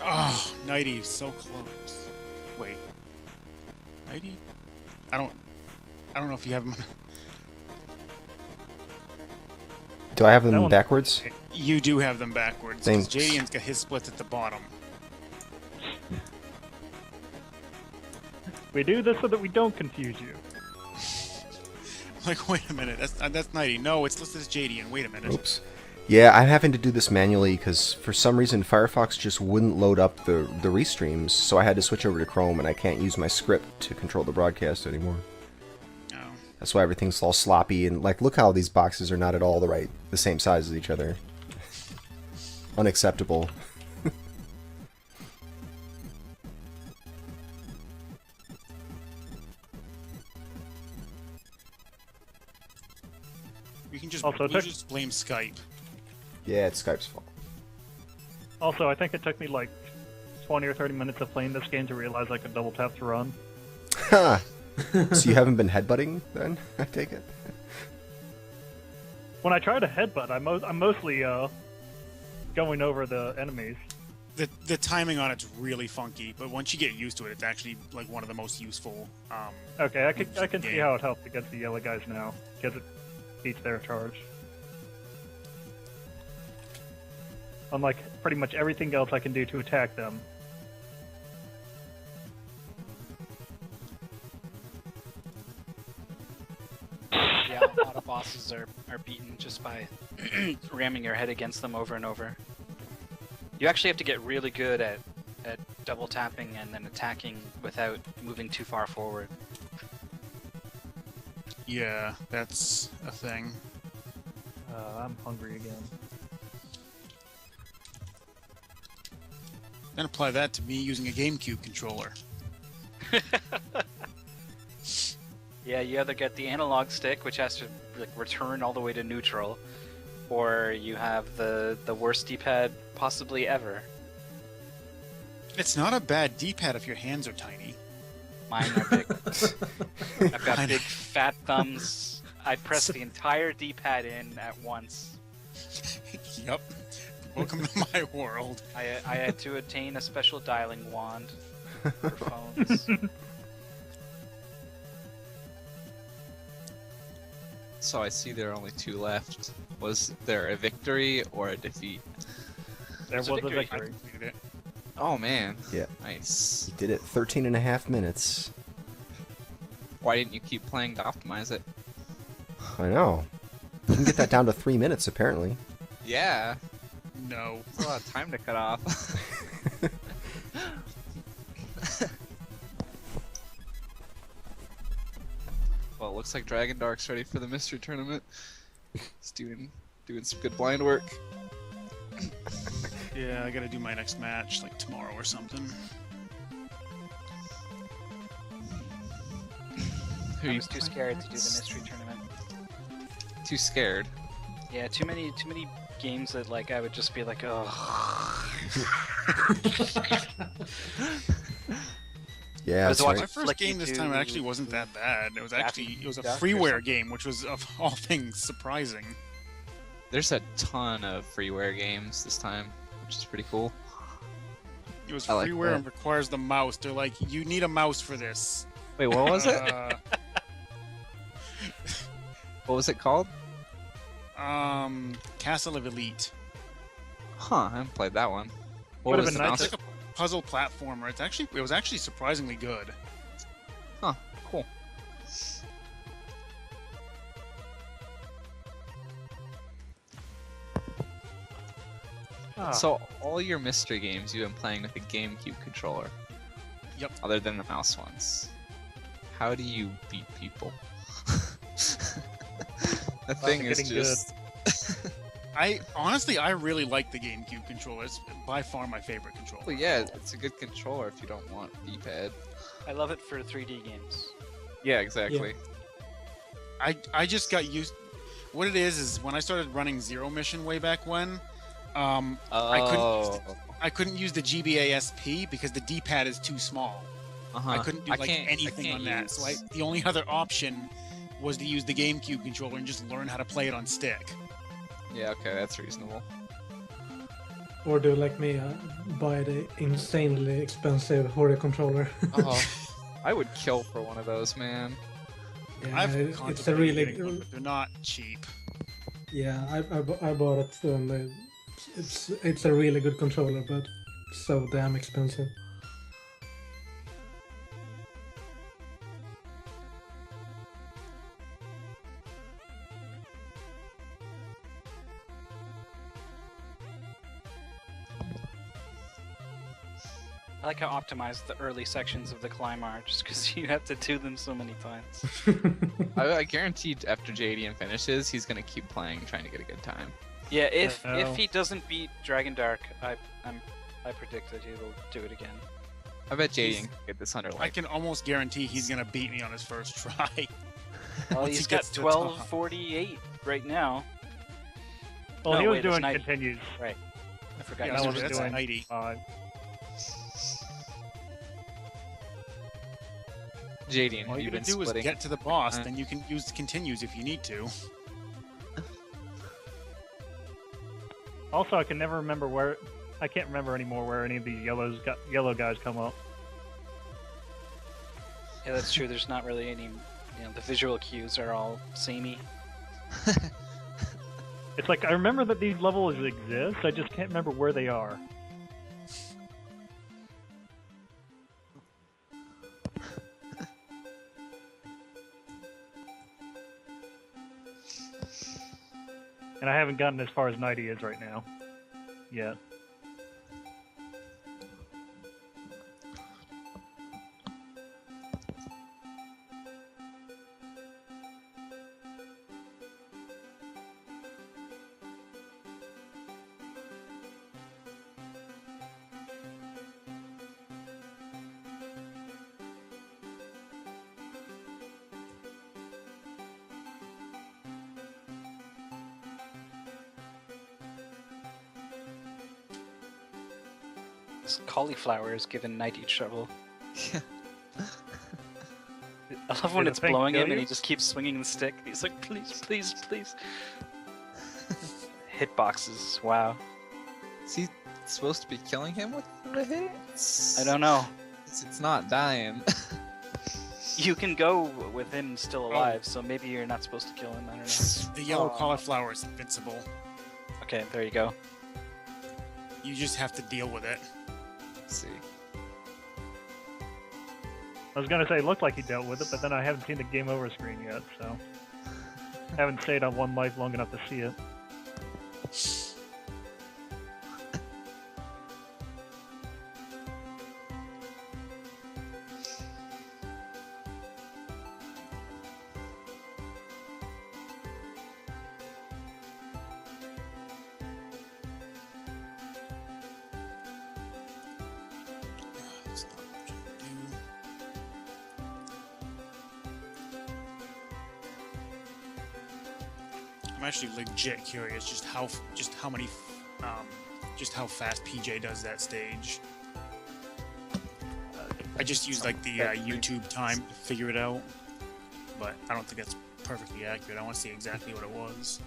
[SPEAKER 6] Oh, Knighty, so close. Wait. Knighty? I don't know if you have him.
[SPEAKER 1] Do I have
[SPEAKER 5] That
[SPEAKER 1] them
[SPEAKER 5] one-
[SPEAKER 1] backwards?
[SPEAKER 6] You do have them backwards. 'Cause
[SPEAKER 1] Thanks.
[SPEAKER 6] Jadian's got his splits at the bottom.
[SPEAKER 5] we do this so that we don't confuse you.
[SPEAKER 6] Like, wait a minute. That's Knighty. No, it's listed as Jadian. Wait a minute.
[SPEAKER 1] Oops. Yeah, I'm having to do this manually because for some reason Firefox just wouldn't load up the restreams, so I had to switch over to Chrome, and I can't use my script to control the broadcast anymore.
[SPEAKER 6] Oh.
[SPEAKER 1] That's why everything's all sloppy, and like, look how these boxes are not at all the same size as each other. Unacceptable.
[SPEAKER 6] We can just,
[SPEAKER 5] Also,
[SPEAKER 6] we just blame Skype.
[SPEAKER 1] Yeah, it's Skype's fault.
[SPEAKER 5] Also, I think it took me like 20 or 30 minutes of playing this game to realize I could double tap to run.
[SPEAKER 1] Ha! So you haven't been headbutting then? I take it.
[SPEAKER 5] When I try to headbutt, I'm mostly going over the enemies.
[SPEAKER 6] The timing on it's really funky, but once you get used to it, it's actually like one of the most useful.
[SPEAKER 5] Okay, I can see
[SPEAKER 6] Yeah.
[SPEAKER 5] how it helps against the yellow guys now, because it beats their charge. Unlike pretty much everything else I can do to attack them.
[SPEAKER 2] Yeah, a lot of bosses are beaten just by ramming your head against them over and over. You actually have to get really good at double tapping and then attacking without moving too far forward.
[SPEAKER 6] Yeah, that's a thing.
[SPEAKER 5] I'm hungry again.
[SPEAKER 6] Then apply that to me using a GameCube controller.
[SPEAKER 2] Yeah, you either get the analog stick, which has to like return all the way to neutral, or you have the worst D-pad possibly ever.
[SPEAKER 6] It's not a bad D-pad if your hands are tiny.
[SPEAKER 2] Mine are big. I've got big fat thumbs. I press the entire D-pad in at once.
[SPEAKER 6] Yep. Welcome to my world.
[SPEAKER 2] I had to attain a special dialing wand for phones.
[SPEAKER 3] So I see there are only 2 left. Was there a victory or a defeat?
[SPEAKER 5] There
[SPEAKER 2] It's a
[SPEAKER 5] was a
[SPEAKER 2] victory.
[SPEAKER 6] I
[SPEAKER 5] victory.
[SPEAKER 6] completed it.
[SPEAKER 3] Oh man.
[SPEAKER 1] Yeah.
[SPEAKER 3] Nice.
[SPEAKER 1] You did it 13 and a half minutes.
[SPEAKER 3] Why didn't you keep playing to optimize it?
[SPEAKER 1] I know. You can get that down to 3 minutes, apparently.
[SPEAKER 3] Yeah.
[SPEAKER 6] No.
[SPEAKER 3] That's a lot of time to cut off. Oh, looks like Dragondarch's ready for the mystery tournament. He's doing some good blind work.
[SPEAKER 6] Yeah, I gotta do my next match like tomorrow or something.
[SPEAKER 3] Who
[SPEAKER 2] I
[SPEAKER 3] you
[SPEAKER 2] was too
[SPEAKER 3] playing
[SPEAKER 2] scared to do the
[SPEAKER 3] against?
[SPEAKER 2] mystery tournament.
[SPEAKER 3] Too scared.
[SPEAKER 2] Yeah, too many games that like I would just be like, oh.
[SPEAKER 1] Yeah,
[SPEAKER 2] I was
[SPEAKER 1] that's
[SPEAKER 2] watching-
[SPEAKER 1] right.
[SPEAKER 6] My first
[SPEAKER 2] Flicky
[SPEAKER 6] game this time
[SPEAKER 2] to
[SPEAKER 6] actually wasn't that bad. It was a
[SPEAKER 2] Daffy Duck or
[SPEAKER 6] freeware
[SPEAKER 2] something.
[SPEAKER 6] game, which was of all things surprising.
[SPEAKER 3] There's a ton of freeware games this time, which is pretty cool.
[SPEAKER 6] It was
[SPEAKER 3] I like
[SPEAKER 6] freeware
[SPEAKER 3] that.
[SPEAKER 6] and requires the mouse. They're like, you need a mouse for this.
[SPEAKER 3] Wait, what was it? What was it called?
[SPEAKER 6] Castle of Elite.
[SPEAKER 3] Huh, I haven't played that one. What
[SPEAKER 5] Would've
[SPEAKER 3] was
[SPEAKER 5] been
[SPEAKER 3] the
[SPEAKER 5] nice
[SPEAKER 3] mouse?
[SPEAKER 6] It's like a puzzle platformer. It was actually surprisingly good.
[SPEAKER 3] Huh, cool.
[SPEAKER 5] Ah,
[SPEAKER 3] So all your mystery games you've been playing with a GameCube controller.
[SPEAKER 6] Yep.
[SPEAKER 3] Other than the mouse ones. How do you beat people? The thing is
[SPEAKER 5] getting
[SPEAKER 3] just.
[SPEAKER 6] I really like the GameCube controller. It's by far my favorite controller.
[SPEAKER 3] Well, yeah, it's a good controller if you don't want D-pad.
[SPEAKER 2] I love it for 3D games.
[SPEAKER 3] Yeah, exactly.
[SPEAKER 6] I just got used. What it is when I started running Zero Mission way back when,
[SPEAKER 3] Oh.
[SPEAKER 6] I couldn't use the GBASP because the D-pad is too small.
[SPEAKER 3] Uh-huh.
[SPEAKER 6] I couldn't do like anything on that. So the only other option was to use the GameCube controller and just learn how to play it on stick.
[SPEAKER 3] Yeah, okay, that's reasonable.
[SPEAKER 4] Or do like me, buy the insanely expensive Horde controller.
[SPEAKER 3] Oh, I would kill for one of those, man.
[SPEAKER 4] Yeah,
[SPEAKER 6] I've
[SPEAKER 4] it's a
[SPEAKER 6] contemplated
[SPEAKER 4] really
[SPEAKER 6] getting one, but they're not cheap.
[SPEAKER 4] yeah. I bought it and it's a really good controller, but so damn expensive.
[SPEAKER 2] I like how optimized the early sections of the climb are, just because you have to do them so many times.
[SPEAKER 3] I guaranteed after Jadian finishes, he's gonna keep playing, trying to get a good time.
[SPEAKER 2] Yeah, if
[SPEAKER 5] Oh.
[SPEAKER 2] he doesn't beat Dragondarch, I predict that he will do it again.
[SPEAKER 3] I bet Jadian can get this under
[SPEAKER 6] I
[SPEAKER 3] like.
[SPEAKER 6] can almost guarantee he's gonna beat me on his first try.
[SPEAKER 2] Well,
[SPEAKER 6] Once he
[SPEAKER 2] he's got
[SPEAKER 6] gets to the top.
[SPEAKER 2] 1248 right now.
[SPEAKER 5] well,
[SPEAKER 2] no,
[SPEAKER 5] he was
[SPEAKER 2] wait, it's
[SPEAKER 5] doing
[SPEAKER 2] Knighty.
[SPEAKER 5] continues.
[SPEAKER 2] Right. I forgot.
[SPEAKER 6] Yeah,
[SPEAKER 5] that
[SPEAKER 2] he's
[SPEAKER 5] was
[SPEAKER 2] doing
[SPEAKER 6] that's
[SPEAKER 5] doing
[SPEAKER 6] Knighty.
[SPEAKER 5] 5.
[SPEAKER 3] Jadian,
[SPEAKER 6] All
[SPEAKER 3] have
[SPEAKER 6] you
[SPEAKER 3] you
[SPEAKER 6] gotta
[SPEAKER 3] been
[SPEAKER 6] do is
[SPEAKER 3] splitting?
[SPEAKER 6] get to the boss,
[SPEAKER 3] Uh.
[SPEAKER 6] then you can use continues if you need to.
[SPEAKER 5] Also, I can never remember where. I can't remember anymore where any of these yellow guys come up.
[SPEAKER 2] Yeah, that's true. There's not really any. The visual cues are all samey.
[SPEAKER 5] It's like I remember that these levels exist. I just can't remember where they are. And I haven't gotten as far as Knighty is right now. Yet.
[SPEAKER 2] This cauliflower is giving Knighty trouble.
[SPEAKER 3] Yeah.
[SPEAKER 2] I love when
[SPEAKER 5] Did the
[SPEAKER 2] it's
[SPEAKER 5] thing
[SPEAKER 2] blowing
[SPEAKER 5] kill
[SPEAKER 2] him and
[SPEAKER 5] you?
[SPEAKER 2] he just keeps swinging the stick. He's like, please, please, please. Hitboxes, wow.
[SPEAKER 3] Is he supposed to be killing him with the hits?
[SPEAKER 2] I don't know.
[SPEAKER 3] It's not dying.
[SPEAKER 2] You can go with him still alive, so maybe you're not supposed to kill him. I don't know.
[SPEAKER 6] The yellow
[SPEAKER 2] Oh.
[SPEAKER 6] cauliflower is invincible.
[SPEAKER 2] Okay, there you go.
[SPEAKER 6] You just have to deal with it.
[SPEAKER 3] Let's see.
[SPEAKER 5] I was gonna say it looked like he dealt with it, but then I haven't seen the game over screen yet, so haven't stayed on one life long enough to see it.
[SPEAKER 6] I'm actually legit curious just how fast PJ does that stage. I just used like the YouTube time to figure it out, but I don't think that's perfectly accurate. I want to see exactly what it was.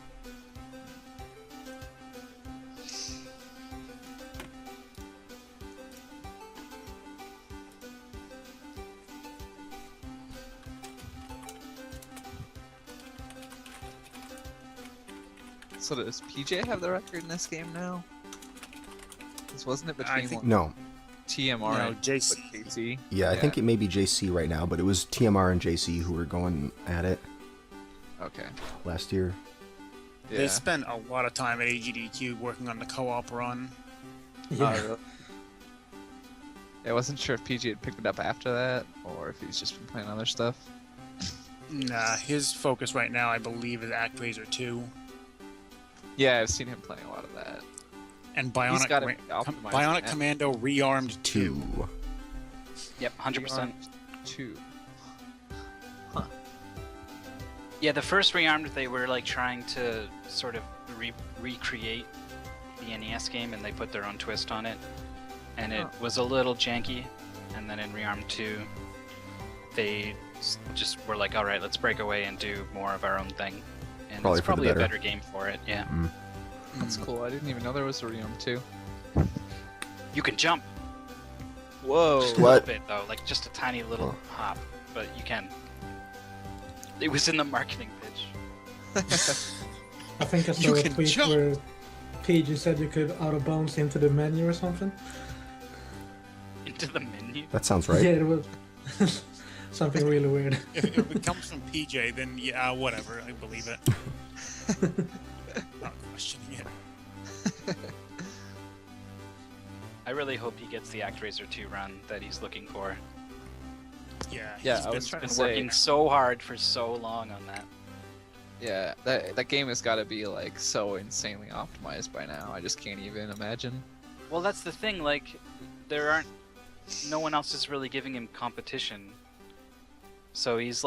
[SPEAKER 3] So does PJ have the record in this game now? This wasn't it between
[SPEAKER 6] think-
[SPEAKER 1] No.
[SPEAKER 3] TMR
[SPEAKER 6] No,
[SPEAKER 3] and
[SPEAKER 6] JC.
[SPEAKER 3] JC?
[SPEAKER 1] Yeah, I think it may be JC right now, but it was TMR and JC who were going at it
[SPEAKER 3] Okay.
[SPEAKER 1] last year.
[SPEAKER 3] Yeah.
[SPEAKER 6] They spent a lot of time at AGDQ working on the co-op run.
[SPEAKER 4] Yeah.
[SPEAKER 3] Oh, really? I wasn't sure if PG had picked it up after that, or if he's just been playing other stuff.
[SPEAKER 6] Nah, his focus right now, I believe, is ActRaiser 2
[SPEAKER 3] Yeah, I've seen him playing a lot of that.
[SPEAKER 6] and
[SPEAKER 3] He's
[SPEAKER 6] Bionic,
[SPEAKER 3] got it optimized
[SPEAKER 6] Bionic
[SPEAKER 3] now.
[SPEAKER 6] Commando Rearmed 2.
[SPEAKER 1] 2.
[SPEAKER 2] Yep, 100%.
[SPEAKER 3] 2.
[SPEAKER 2] Yeah, the first Rearmed, they were like trying to sort of recreate the NES game, and they put their own twist on it, and it was a little janky. And then in Rearmed 2, they just were like, all right, let's break away and do more of our own thing. And
[SPEAKER 1] Probably
[SPEAKER 2] it's
[SPEAKER 1] for the
[SPEAKER 2] probably a
[SPEAKER 1] better.
[SPEAKER 2] better game for it. Yeah,
[SPEAKER 3] That's cool. I didn't even know there was a Rearm 2.
[SPEAKER 2] you can jump
[SPEAKER 3] Whoa.
[SPEAKER 2] a
[SPEAKER 1] What?
[SPEAKER 2] little bit though, like just a tiny little hop, but you can. It was in the marketing pitch.
[SPEAKER 4] I think I saw
[SPEAKER 6] You
[SPEAKER 4] a
[SPEAKER 6] can
[SPEAKER 4] tweet
[SPEAKER 6] jump.
[SPEAKER 4] where PG said you could out of bounds into the menu or something.
[SPEAKER 2] Into the menu.
[SPEAKER 1] That sounds right.
[SPEAKER 4] Yeah, it was something really weird.
[SPEAKER 6] If it comes from PJ, then yeah, whatever. I believe it. Not questioning it.
[SPEAKER 2] I really hope he gets the ActRaiser 2 run that he's looking for.
[SPEAKER 6] Yeah,
[SPEAKER 3] Yeah,
[SPEAKER 6] he's
[SPEAKER 3] I
[SPEAKER 6] been-
[SPEAKER 3] was trying to
[SPEAKER 2] Been
[SPEAKER 3] say.
[SPEAKER 2] working so hard for so long on that.
[SPEAKER 3] Yeah, that game has got to be like so insanely optimized by now. I just can't even imagine.
[SPEAKER 2] Well, that's the thing. Like, no one else is really giving him competition. So he's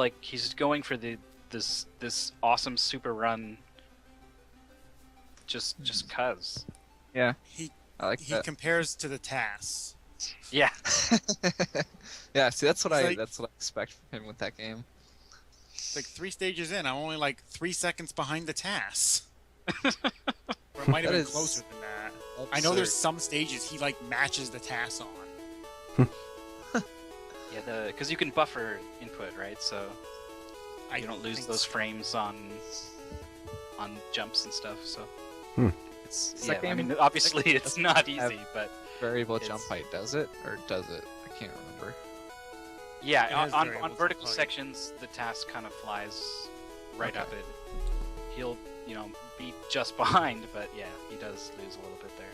[SPEAKER 2] going for this awesome super run. Just cuz.
[SPEAKER 3] Yeah,
[SPEAKER 6] He
[SPEAKER 3] I like
[SPEAKER 6] he
[SPEAKER 3] that.
[SPEAKER 6] compares to the TAS.
[SPEAKER 2] Yeah.
[SPEAKER 3] Yeah, see, that's what
[SPEAKER 6] It's
[SPEAKER 3] I
[SPEAKER 6] like-
[SPEAKER 3] that's what I expect from him with that game.
[SPEAKER 6] It's like 3 stages in, I'm only like 3 seconds behind the TAS. Or it might have
[SPEAKER 3] That
[SPEAKER 6] been
[SPEAKER 3] is
[SPEAKER 6] closer than that. I know there's
[SPEAKER 3] absurd.
[SPEAKER 6] some stages he like matches the TAS on.
[SPEAKER 2] Yeah, because you can buffer input, right? So you don't lose
[SPEAKER 6] think
[SPEAKER 2] those
[SPEAKER 6] so.
[SPEAKER 2] frames on jumps and stuff. So
[SPEAKER 3] Is
[SPEAKER 2] yeah,
[SPEAKER 3] that
[SPEAKER 2] I
[SPEAKER 3] game
[SPEAKER 2] mean, obviously
[SPEAKER 3] that
[SPEAKER 2] it's not
[SPEAKER 3] have-
[SPEAKER 2] easy, but
[SPEAKER 3] variable
[SPEAKER 2] it's-
[SPEAKER 3] jump height does it or does it? I can't remember.
[SPEAKER 2] yeah,
[SPEAKER 6] It has
[SPEAKER 2] on
[SPEAKER 6] variable
[SPEAKER 2] vertical
[SPEAKER 6] jump height.
[SPEAKER 2] sections, the task kind of flies right
[SPEAKER 3] Okay.
[SPEAKER 2] up it. He'll, be just behind, but yeah, he does lose a little bit there.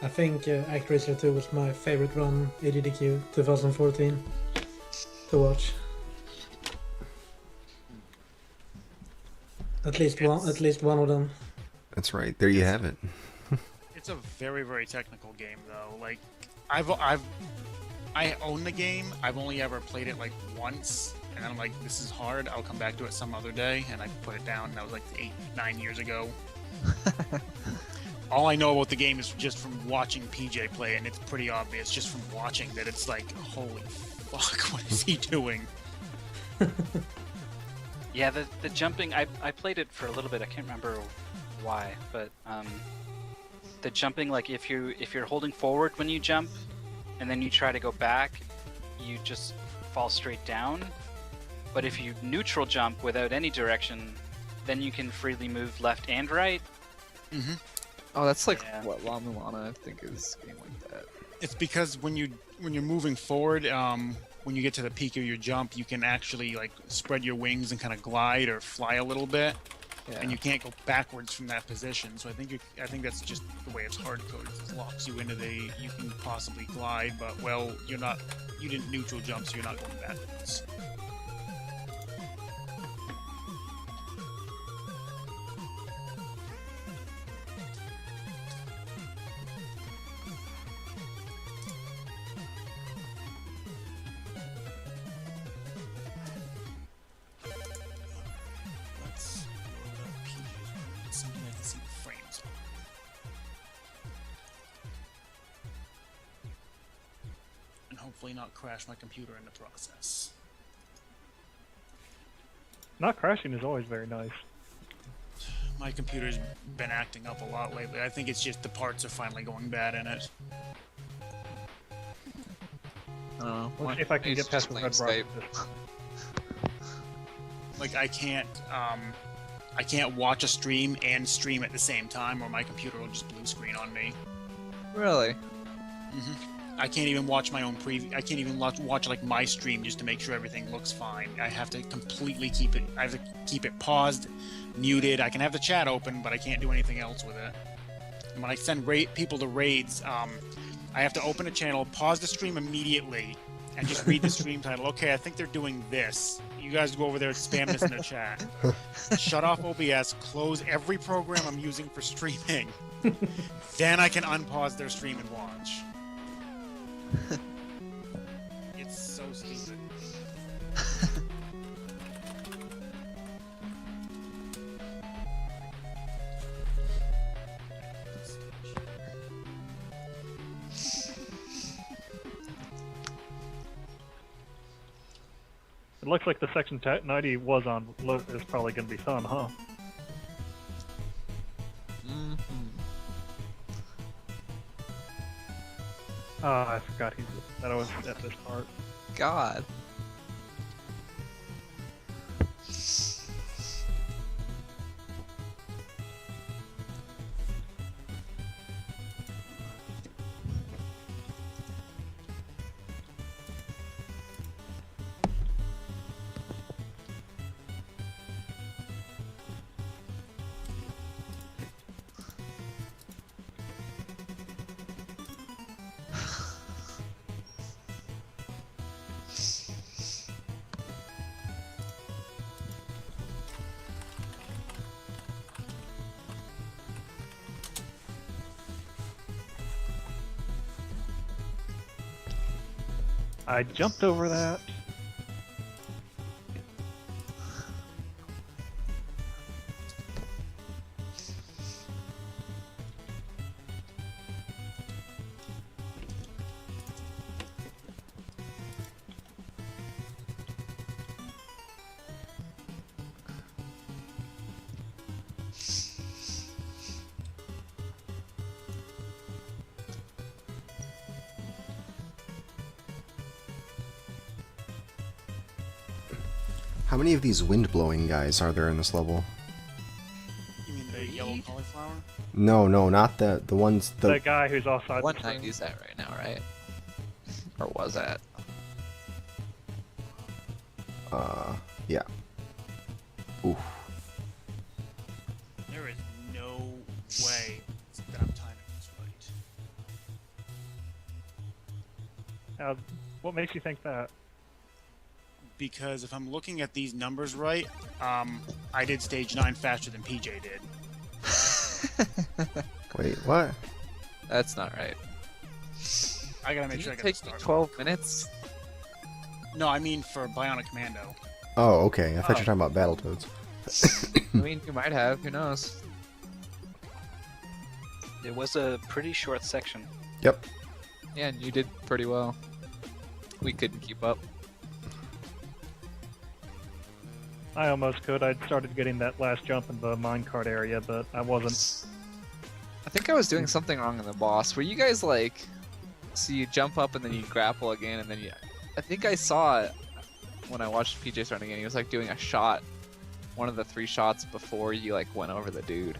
[SPEAKER 4] I think ActRaiser 2 was my favorite run ADDQ 2014 to watch. At least one of them.
[SPEAKER 1] That's right. There you have it.
[SPEAKER 6] It's a very, very technical game though. Like I own the game. I've only ever played it like once, and I'm like, this is hard. I'll come back to it some other day, and I put it down. And that was like 8-9 years ago. All I know about the game is just from watching PJ play, and it's pretty obvious just from watching that it's like, holy fuck, what is he doing?
[SPEAKER 2] Yeah, the jumping, I played it for a little bit. I can't remember why, but the jumping, like if you're holding forward when you jump, and then you try to go back, you just fall straight down. But if you neutral jump without any direction, then you can freely move left and right.
[SPEAKER 6] Mm-hmm.
[SPEAKER 3] Oh, that's like
[SPEAKER 2] Yeah.
[SPEAKER 3] what La Mulana I think is a game like that.
[SPEAKER 6] It's because when you're moving forward, when you get to the peak of your jump, you can actually like spread your wings and kind of glide or fly a little bit,
[SPEAKER 3] Yeah.
[SPEAKER 6] and you can't go backwards from that position. So I think that's just the way it's hard coded. It locks you into you can possibly glide, but you didn't neutral jump, so you're not going backwards. hopefully not crash my computer in the process.
[SPEAKER 5] Not crashing is always very nice.
[SPEAKER 6] My computer's been acting up a lot lately. I think it's just the parts are finally going bad in it.
[SPEAKER 3] I don't know.
[SPEAKER 5] Let's see if I can
[SPEAKER 3] Maybe
[SPEAKER 5] get
[SPEAKER 3] it's just
[SPEAKER 5] past the
[SPEAKER 3] playing
[SPEAKER 5] red bar.
[SPEAKER 3] Skype.
[SPEAKER 6] Like I can't watch a stream and stream at the same time, or my computer will just blue screen on me.
[SPEAKER 3] Really?
[SPEAKER 6] I can't even watch my own preview. I can't even watch like my stream just to make sure everything looks fine. I have to completely keep it. I have to keep it paused, muted. I can have the chat open, but I can't do anything else with it. And when I send people to raids, I have to open a channel, pause the stream immediately, and just read the stream title. Okay, I think they're doing this. You guys go over there and spam this in the chat. Shut off OBS, close every program I'm using for streaming. Then I can unpause their stream and watch. It's so stupid.
[SPEAKER 5] It looks like the section Knighty was on is probably going to be fun, huh? Ah, I forgot that I was at this part.
[SPEAKER 3] God.
[SPEAKER 5] I jumped over that.
[SPEAKER 1] How many of these wind-blowing guys are there in this level?
[SPEAKER 6] You mean the yellow cauliflower?
[SPEAKER 1] No, not the ones...
[SPEAKER 5] The guy who's outside the
[SPEAKER 3] 190 is that right now, right? Or was that?
[SPEAKER 1] Yeah. Oof.
[SPEAKER 6] There is no way that I'm timing this right.
[SPEAKER 5] What makes you think that?
[SPEAKER 6] Because if I'm looking at these numbers right, I did stage 9 faster than PJ did.
[SPEAKER 1] Wait, what?
[SPEAKER 3] That's not right.
[SPEAKER 6] I gotta make
[SPEAKER 3] Did
[SPEAKER 6] sure I
[SPEAKER 3] it
[SPEAKER 6] get the
[SPEAKER 3] take you
[SPEAKER 6] start.
[SPEAKER 3] 12 minutes?
[SPEAKER 6] No, I mean for Bionic Commando.
[SPEAKER 1] Oh, okay. I thought you were talking about Battletoads.
[SPEAKER 3] I mean, you might have. Who knows?
[SPEAKER 2] It was a pretty short section.
[SPEAKER 1] Yep.
[SPEAKER 3] Yeah, and you did pretty well. We couldn't keep up.
[SPEAKER 5] I almost could. I'd started getting that last jump in the minecart area, but I wasn't.
[SPEAKER 3] I think I was doing something wrong in the boss. Were you guys like... So you jump up and then you grapple again and then you... I think I saw it when I watched PJ start again. He was like doing a shot. One of the 3 shots before you like went over the dude.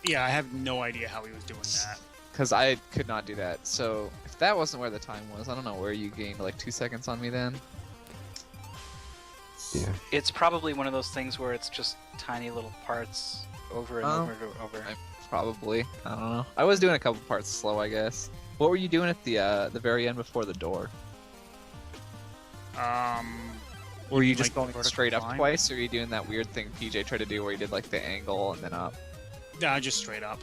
[SPEAKER 6] Yeah, I have no idea how he was doing that.
[SPEAKER 3] Because I could not do that. So if that wasn't where the time was, I don't know where you gained like 2 seconds on me then.
[SPEAKER 1] Yeah.
[SPEAKER 2] It's probably one of those things where it's just tiny little parts over and over and over.
[SPEAKER 3] Probably. I don't know. I was doing a couple parts slow, I guess. What were you doing at the very end before the door? Were you just
[SPEAKER 6] like
[SPEAKER 3] going straight up
[SPEAKER 6] climb?
[SPEAKER 3] twice, or were you doing that weird thing PJ tried to do where he did like the angle and then up?
[SPEAKER 6] Nah, just straight up.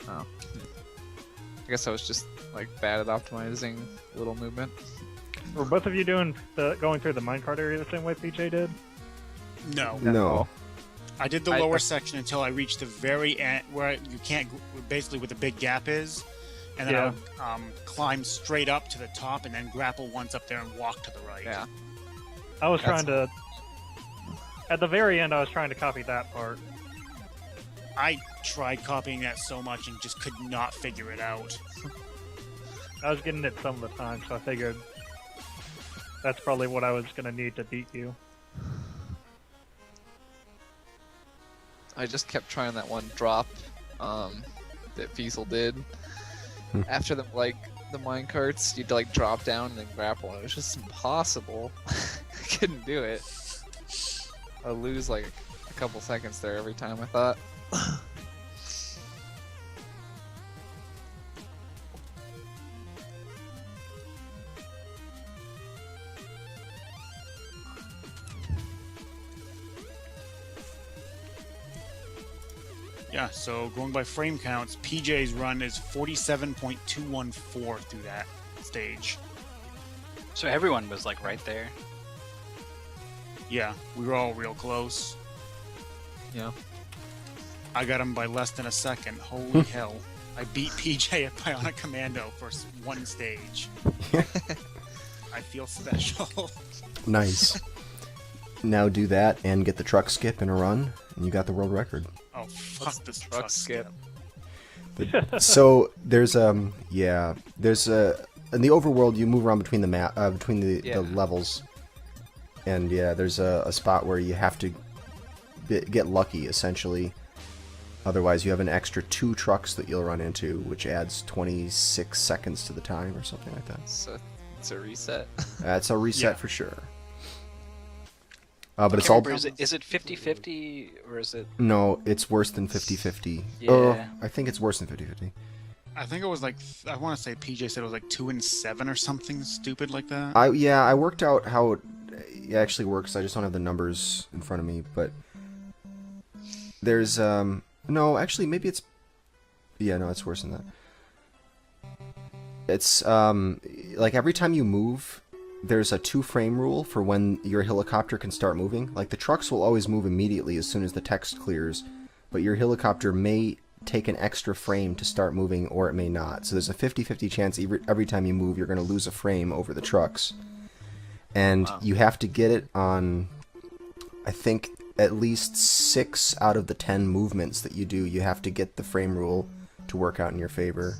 [SPEAKER 3] Oh. I guess I was just like bad at optimizing little movement.
[SPEAKER 5] Were both of you going through the minecart area the same way PJ did?
[SPEAKER 6] No.
[SPEAKER 1] No.
[SPEAKER 6] I did the
[SPEAKER 3] I-
[SPEAKER 6] lower section until I reached the very end where you can't, basically where the big gap is. and then
[SPEAKER 5] Yeah.
[SPEAKER 6] I would climb straight up to the top and then grapple once up there and walk to the right.
[SPEAKER 3] Yeah.
[SPEAKER 5] I was
[SPEAKER 3] That's-
[SPEAKER 5] trying to. At the very end, I was trying to copy that part.
[SPEAKER 6] I tried copying that so much and just could not figure it out.
[SPEAKER 5] I was getting it some of the time, so I figured that's probably what I was gonna need to beat you.
[SPEAKER 3] I just kept trying that one drop that Feasel did. After the mine carts, you'd like drop down and then grapple, and it was just impossible. I couldn't do it. I'd lose like a couple seconds there every time, I thought.
[SPEAKER 6] Yeah, so going by frame counts, PJ's run is 47.214 through that stage.
[SPEAKER 2] So everyone was like right there.
[SPEAKER 6] Yeah, we were all real close.
[SPEAKER 3] Yeah.
[SPEAKER 6] I got him by less than a second. Holy hell. I beat PJ at Bionic Commando for one stage. I feel special.
[SPEAKER 1] Nice. Now do that and get the truck skip in a run, and you got the world record.
[SPEAKER 6] Oh, fuck this truck
[SPEAKER 3] skip?
[SPEAKER 1] So there's in the overworld you move around between the map between the levels, and yeah, there's a spot where you have to get lucky essentially. Otherwise, you have an extra 2 trucks that you'll run into, which adds 26 seconds to the time or something like that.
[SPEAKER 3] So it's a reset.
[SPEAKER 1] That's a reset
[SPEAKER 6] Yeah.
[SPEAKER 1] for sure. But it's
[SPEAKER 2] I
[SPEAKER 1] all
[SPEAKER 2] can't remember, is it 50-50 or is it?
[SPEAKER 1] no, it's worse than 50-50.
[SPEAKER 2] Yeah.
[SPEAKER 1] I think it's worse than 50-50.
[SPEAKER 6] I think it was like, I want to say PJ said it was like 2 and 7 or something stupid like that.
[SPEAKER 1] I worked out how it actually works. I just don't have the numbers in front of me, but there's no, actually maybe it's it's worse than that. It's like every time you move, there's a 2-frame rule for when your helicopter can start moving. Like the trucks will always move immediately as soon as the text clears, but your helicopter may take an extra frame to start moving, or it may not. So there's a 50-50 chance every time you move, you're going to lose a frame over the trucks. And you have to get it on, I think, at least 6 out of the 10 movements that you do. You have to get the frame rule to work out in your favor.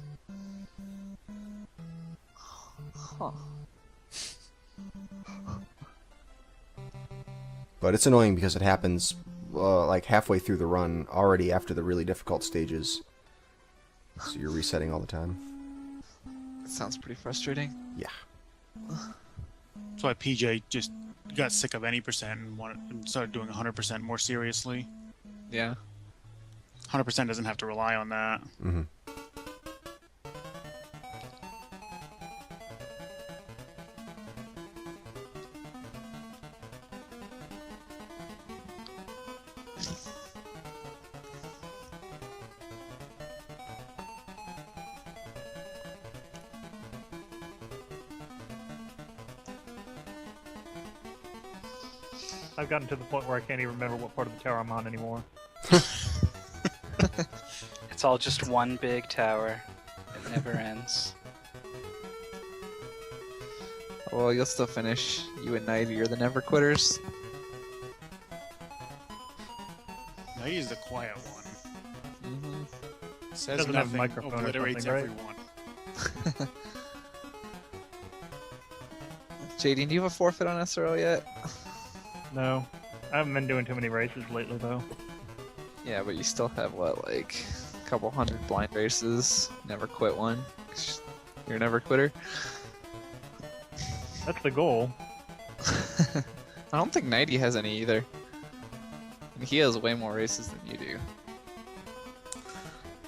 [SPEAKER 3] Huh.
[SPEAKER 1] But it's annoying because it happens like halfway through the run, already after the really difficult stages. So you're resetting all the time.
[SPEAKER 3] That sounds pretty frustrating.
[SPEAKER 1] Yeah.
[SPEAKER 6] That's why PJ just got sick of any percent and started doing 100% more seriously.
[SPEAKER 3] Yeah.
[SPEAKER 6] 100% doesn't have to rely on that.
[SPEAKER 1] Mm-hmm.
[SPEAKER 5] I've gotten to the point where I can't even remember what part of the tower I'm on anymore.
[SPEAKER 2] It's all just one big tower. It never ends.
[SPEAKER 3] Well, you'll still finish. You and Knighty are the never quitters.
[SPEAKER 6] Now he's the quiet one.
[SPEAKER 3] Mm-hmm.
[SPEAKER 6] Says
[SPEAKER 5] Doesn't have a
[SPEAKER 6] nothing,
[SPEAKER 5] microphone or
[SPEAKER 6] obliterates
[SPEAKER 5] something, right?
[SPEAKER 6] everyone.
[SPEAKER 3] Jadian, do you have a forfeit on SRL yet?
[SPEAKER 5] No. I haven't been doing too many races lately, though.
[SPEAKER 3] Yeah, but you still have, what, like a couple hundred blind races? Never quit one. You're a never quitter?
[SPEAKER 5] That's the goal.
[SPEAKER 3] I don't think Knighty has any either. I mean, he has way more races than you do.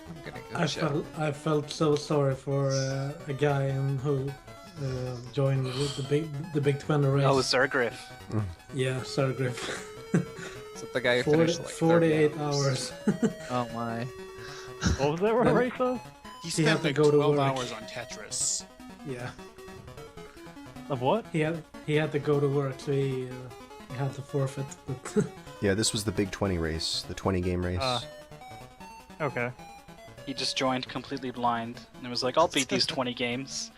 [SPEAKER 3] I'm gonna go check.
[SPEAKER 4] I felt so sorry for a guy who joined the big 20 race.
[SPEAKER 2] Oh, Zergriff.
[SPEAKER 4] Yeah, Sargriff.
[SPEAKER 3] Is it the guy who finished like
[SPEAKER 4] 48 hours.
[SPEAKER 3] Oh my.
[SPEAKER 5] What was that race of?
[SPEAKER 6] He
[SPEAKER 4] had
[SPEAKER 6] spent
[SPEAKER 4] to
[SPEAKER 6] like
[SPEAKER 4] go to
[SPEAKER 6] 12
[SPEAKER 4] work.
[SPEAKER 6] hours on Tetris.
[SPEAKER 4] Yeah,
[SPEAKER 5] Of what?
[SPEAKER 4] he had to go to work, so he had to forfeit. But
[SPEAKER 1] Yeah, this was the big 20 race, the 20 game race.
[SPEAKER 5] Okay.
[SPEAKER 2] He just joined completely blind and it was like, I'll beat these 20 games.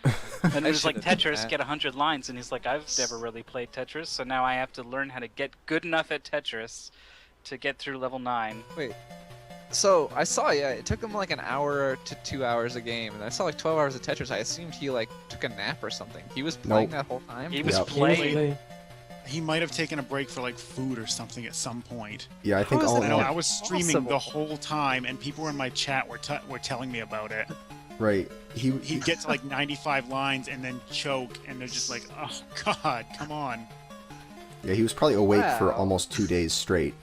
[SPEAKER 2] And it was like
[SPEAKER 3] should've done
[SPEAKER 2] Tetris,
[SPEAKER 3] that.
[SPEAKER 2] get 100 lines, and he's like, I've never really played Tetris, so now I have to learn how to get good enough at Tetris to get through level 9.
[SPEAKER 3] Wait. So I saw, yeah, it took him like an hour to 2 hours a game, and I saw like 12 hours of Tetris. I assumed he like took a nap or something. He was playing that whole time.
[SPEAKER 2] He was
[SPEAKER 1] Yep.
[SPEAKER 2] playing.
[SPEAKER 6] He might have taken a break for like food or something at some point.
[SPEAKER 1] Yeah, I think
[SPEAKER 3] How is
[SPEAKER 1] all
[SPEAKER 3] that
[SPEAKER 1] in
[SPEAKER 6] I know
[SPEAKER 1] all,
[SPEAKER 6] I was streaming
[SPEAKER 3] possible?
[SPEAKER 6] the whole time, and people in my chat were telling me about it.
[SPEAKER 1] right.
[SPEAKER 6] He'd get to like 95 lines and then choke, and they're just like, oh god, come on.
[SPEAKER 1] Yeah, he was probably awake for
[SPEAKER 3] Wow.
[SPEAKER 1] almost 2 days straight.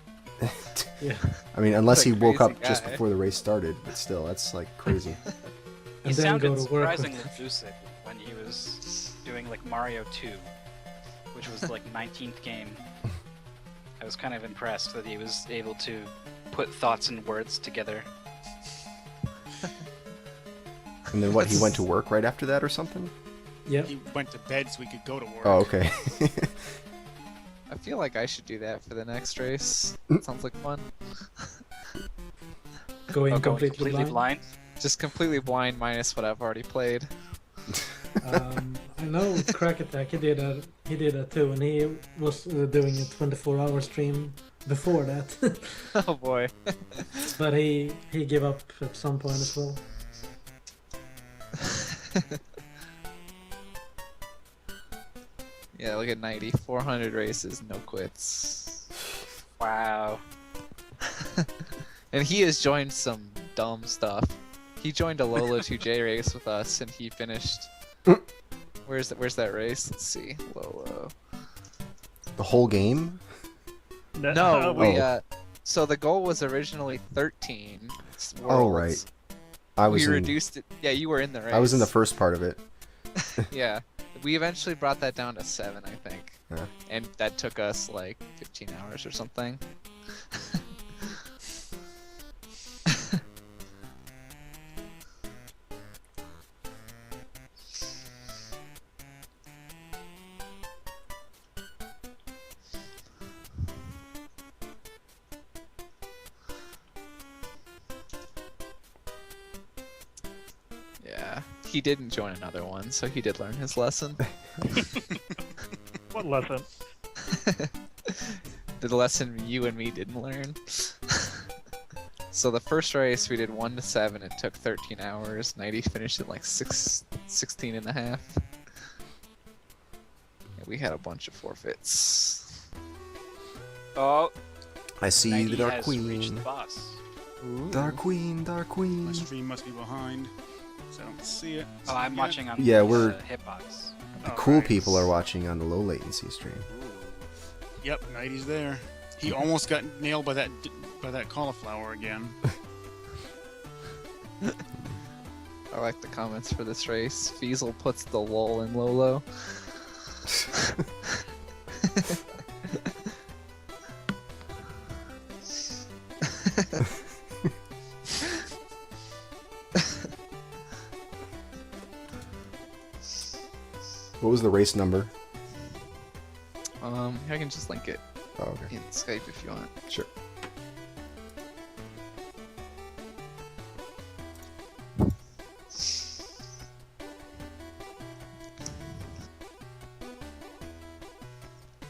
[SPEAKER 4] Yeah.
[SPEAKER 1] I mean, unless
[SPEAKER 3] What a
[SPEAKER 1] he woke up
[SPEAKER 3] crazy
[SPEAKER 1] just
[SPEAKER 3] guy.
[SPEAKER 1] before the race started, but still, that's like crazy.
[SPEAKER 2] He
[SPEAKER 4] And then
[SPEAKER 2] sounded
[SPEAKER 4] go to work.
[SPEAKER 2] surprisingly lucid when he was doing like Mario 2, which was like 19th game. I was kind of impressed that he was able to put thoughts and words together.
[SPEAKER 1] And then what? He went to work right after that or something?
[SPEAKER 4] Yep.
[SPEAKER 6] He went to bed so we could go to work.
[SPEAKER 1] Oh, okay.
[SPEAKER 3] I feel like I should do that for the next race. Sounds like fun.
[SPEAKER 4] Going
[SPEAKER 2] Oh, going
[SPEAKER 4] completely, blind.
[SPEAKER 2] blind?
[SPEAKER 3] Just completely blind minus what I've already played.
[SPEAKER 4] I know Crack Attack. He did that too, and he was doing a 24-hour stream before that.
[SPEAKER 3] Oh boy.
[SPEAKER 4] But he gave up at some point as well.
[SPEAKER 3] Yeah, look at Knighty. 400 races, no quits.
[SPEAKER 2] Wow.
[SPEAKER 3] And he has joined some dumb stuff. He joined a Lola 2J race with us, and he finished. Where's that race? Let's see. Lolo.
[SPEAKER 1] The whole game?
[SPEAKER 3] No, we
[SPEAKER 1] Oh.
[SPEAKER 3] So the goal was originally 13.
[SPEAKER 1] Oh,
[SPEAKER 3] worlds.
[SPEAKER 1] right. I was
[SPEAKER 3] We
[SPEAKER 1] in,
[SPEAKER 3] reduced it. Yeah, you were in the race.
[SPEAKER 1] I was in the first part of it.
[SPEAKER 3] Yeah, we eventually brought that down to 7, I think.
[SPEAKER 1] Yeah.
[SPEAKER 3] And that took us like 15 hours or something. Yeah, he didn't join another one, so he did learn his lesson.
[SPEAKER 5] What lesson?
[SPEAKER 3] The lesson you and me didn't learn. So the first race we did 1 to 7. It took 13 hours. Knighty finished at like 16 and a half. And we had a bunch of forfeits.
[SPEAKER 2] Oh,
[SPEAKER 1] I see
[SPEAKER 2] Knighty
[SPEAKER 1] the Dark
[SPEAKER 2] has reached
[SPEAKER 1] Queen.
[SPEAKER 2] the boss.
[SPEAKER 1] Dark Queen, Dark Queen.
[SPEAKER 6] My stream must be behind, so I don't see it.
[SPEAKER 2] Oh, I'm
[SPEAKER 6] Yeah.
[SPEAKER 2] watching on
[SPEAKER 1] Yeah,
[SPEAKER 2] the
[SPEAKER 1] we're-
[SPEAKER 2] hitbox.
[SPEAKER 1] The
[SPEAKER 6] Oh,
[SPEAKER 1] cool
[SPEAKER 6] right.
[SPEAKER 1] people are watching on the low latency stream.
[SPEAKER 6] Yep, Knighty's there. He almost got nailed by that cauliflower again.
[SPEAKER 3] I like the comments for this race. Feasel puts the lol in Lolo.
[SPEAKER 1] What was the race number?
[SPEAKER 3] I can just link it
[SPEAKER 1] Oh, okay.
[SPEAKER 3] in Skype if you want.
[SPEAKER 1] Sure.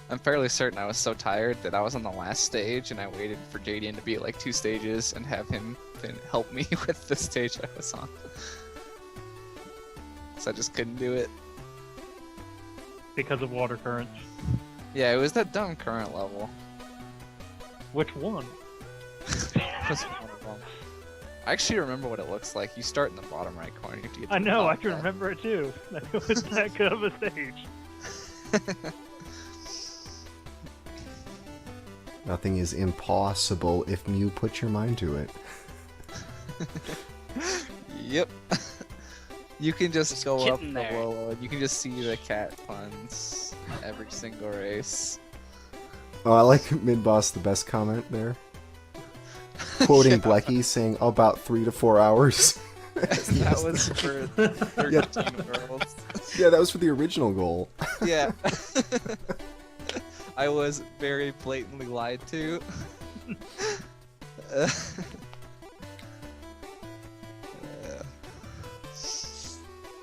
[SPEAKER 3] I'm fairly certain I was so tired that I was on the last stage and I waited for Jadian to be at like 2 stages and have him then help me with the stage I was on. So I just couldn't do it.
[SPEAKER 5] Because of water currents.
[SPEAKER 3] Yeah, it was that dumb current level.
[SPEAKER 5] Which one?
[SPEAKER 3] It was one of them. I actually remember what it looks like. You start in the bottom right corner. You have to get to
[SPEAKER 5] I
[SPEAKER 3] the
[SPEAKER 5] know,
[SPEAKER 3] top
[SPEAKER 5] I can
[SPEAKER 3] left.
[SPEAKER 5] remember it too. It was that good of a stage.
[SPEAKER 1] Nothing is impossible if you put your mind to it.
[SPEAKER 3] Yep. You can just
[SPEAKER 2] There's a
[SPEAKER 3] go up
[SPEAKER 2] kitten
[SPEAKER 3] the
[SPEAKER 2] there.
[SPEAKER 3] Lolo and you can just see the cat puns every single race.
[SPEAKER 1] Oh, I like Midboss, the best comment there. Quoting
[SPEAKER 3] Yeah.
[SPEAKER 1] Blecky saying about 3 to 4 hours.
[SPEAKER 3] That was for 13 worlds.
[SPEAKER 1] Yeah, that was for the original goal.
[SPEAKER 3] Yeah. I was very blatantly lied to.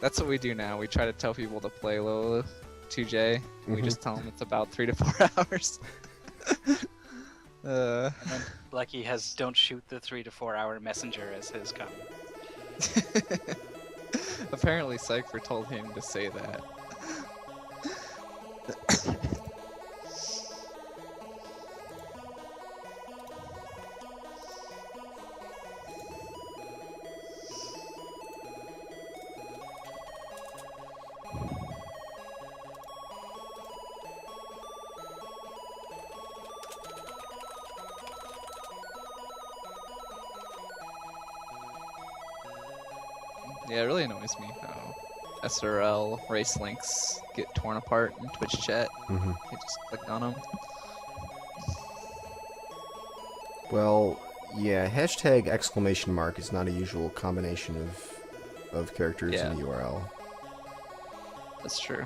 [SPEAKER 3] That's what we do now. We try to tell people to play low 2J. And we just tell them it's about 3 to 4 hours.
[SPEAKER 2] And then Lucky has "Don't shoot the 3 to 4 hour messenger" as his comment.
[SPEAKER 3] Apparently, Cypher told him to say that. Yeah, it really annoys me how SRL race links get torn apart in Twitch chat. You just click on them.
[SPEAKER 1] Well, yeah, hashtag exclamation mark is not a usual combination of characters in the URL.
[SPEAKER 3] That's true.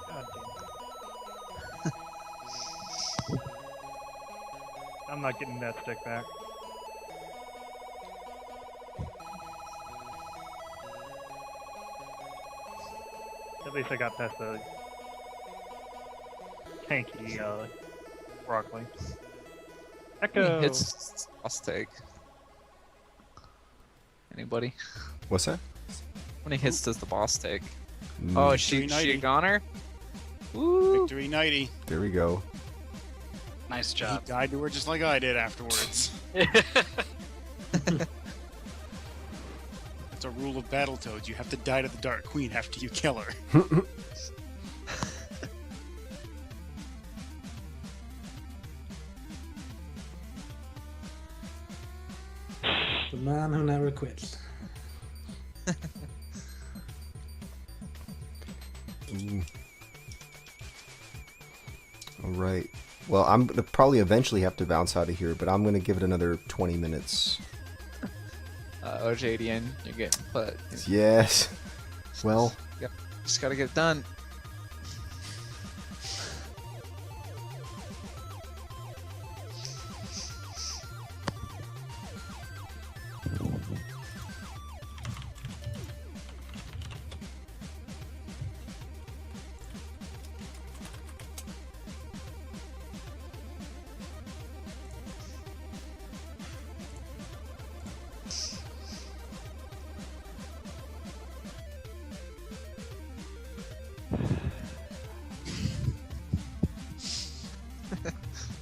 [SPEAKER 5] God damn. I'm not getting that stick back. At least I got past the tanky broccoli. Echo.
[SPEAKER 3] Hits boss take. Anybody?
[SPEAKER 1] What's that?
[SPEAKER 3] How many hits does the boss take?
[SPEAKER 1] Mm,
[SPEAKER 3] Oh, she
[SPEAKER 6] Knighty.
[SPEAKER 3] a goner? Woo!
[SPEAKER 6] Victory Knighty.
[SPEAKER 1] there we go.
[SPEAKER 2] Nice
[SPEAKER 6] He
[SPEAKER 2] job.
[SPEAKER 6] died to her just like I did afterwards. It's a rule of Battletoads. You have to die to the Dark Queen after you kill her.
[SPEAKER 4] The man who never quits.
[SPEAKER 1] All right. Well, I'm gonna probably eventually have to bounce out of here, but I'm gonna give it another 20 minutes.
[SPEAKER 3] Oh, Jadian, you're getting put.
[SPEAKER 1] Yes. Well,
[SPEAKER 3] Just gotta get it done.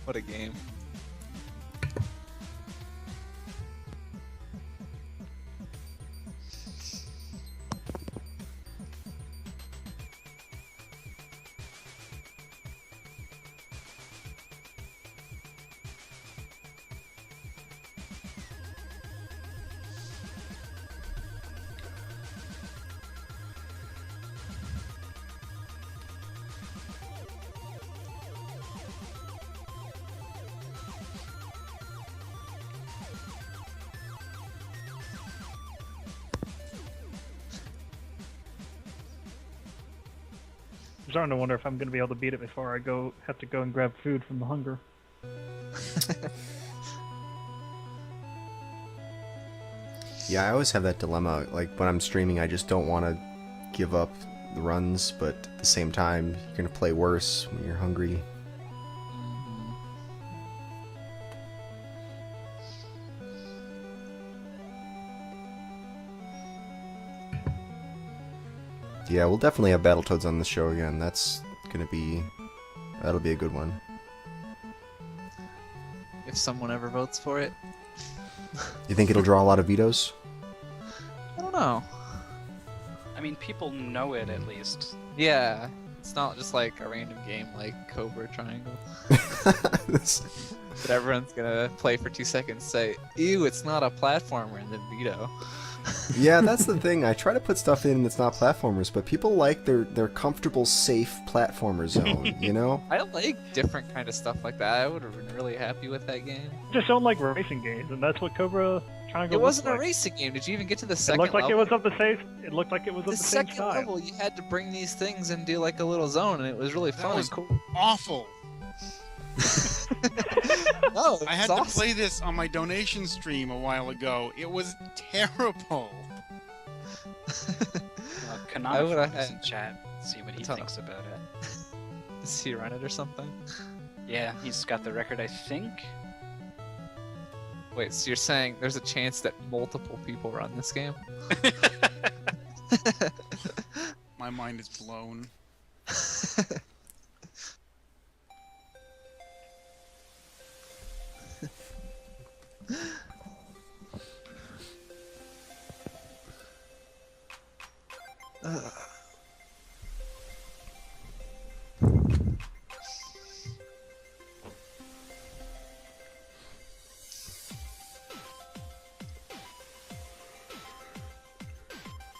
[SPEAKER 3] What a game.
[SPEAKER 5] I'm starting to wonder if I'm going to be able to beat it before I have to go and grab food from the hunger.
[SPEAKER 1] yeah, I always have that dilemma. Like, when I'm streaming, I just don't want to give up the runs, but at the same time, you're gonna play worse when you're hungry. Yeah, we'll definitely have Battletoads on the show again. That'll be a good one.
[SPEAKER 3] If someone ever votes for it.
[SPEAKER 1] You think it'll draw a lot of vetoes?
[SPEAKER 3] I don't know.
[SPEAKER 2] I mean, people know it at least.
[SPEAKER 3] Yeah, it's not just like a random game like Cobra Triangle that everyone's gonna play for 2 seconds, say, "Ew, it's not a platformer," and then veto.
[SPEAKER 1] Yeah, that's the thing. I try to put stuff in that's not platformers, but people like their comfortable, safe platformer zone, you know?
[SPEAKER 3] I like different kind of stuff like that. I would have been really happy with that game.
[SPEAKER 5] Just don't like racing games, and that's what Cobra Triangle.
[SPEAKER 3] It wasn't
[SPEAKER 5] looked
[SPEAKER 3] a
[SPEAKER 5] like.
[SPEAKER 3] racing game. Did you even get to the
[SPEAKER 5] It
[SPEAKER 3] second
[SPEAKER 5] looked like
[SPEAKER 3] level?
[SPEAKER 5] it was of the same. It looked like it was of
[SPEAKER 3] The
[SPEAKER 5] the same
[SPEAKER 3] second
[SPEAKER 5] style.
[SPEAKER 3] level, you had to bring these things and do like a little zone, and it was really
[SPEAKER 6] That
[SPEAKER 3] fun.
[SPEAKER 6] was
[SPEAKER 3] and cool.
[SPEAKER 6] awful.
[SPEAKER 3] No, it
[SPEAKER 6] I had
[SPEAKER 3] was
[SPEAKER 6] to
[SPEAKER 3] awesome.
[SPEAKER 6] play this on my donation stream a while ago. It was terrible.
[SPEAKER 2] Well,
[SPEAKER 3] I
[SPEAKER 2] Commando
[SPEAKER 3] would've
[SPEAKER 2] is
[SPEAKER 3] had-
[SPEAKER 2] in chat. See what he
[SPEAKER 3] Ton-
[SPEAKER 2] thinks about it.
[SPEAKER 3] Does he run it or something?
[SPEAKER 2] Yeah, he's got the record, I think.
[SPEAKER 3] Wait, so you're saying there's a chance that multiple people run this game?
[SPEAKER 6] My mind is blown.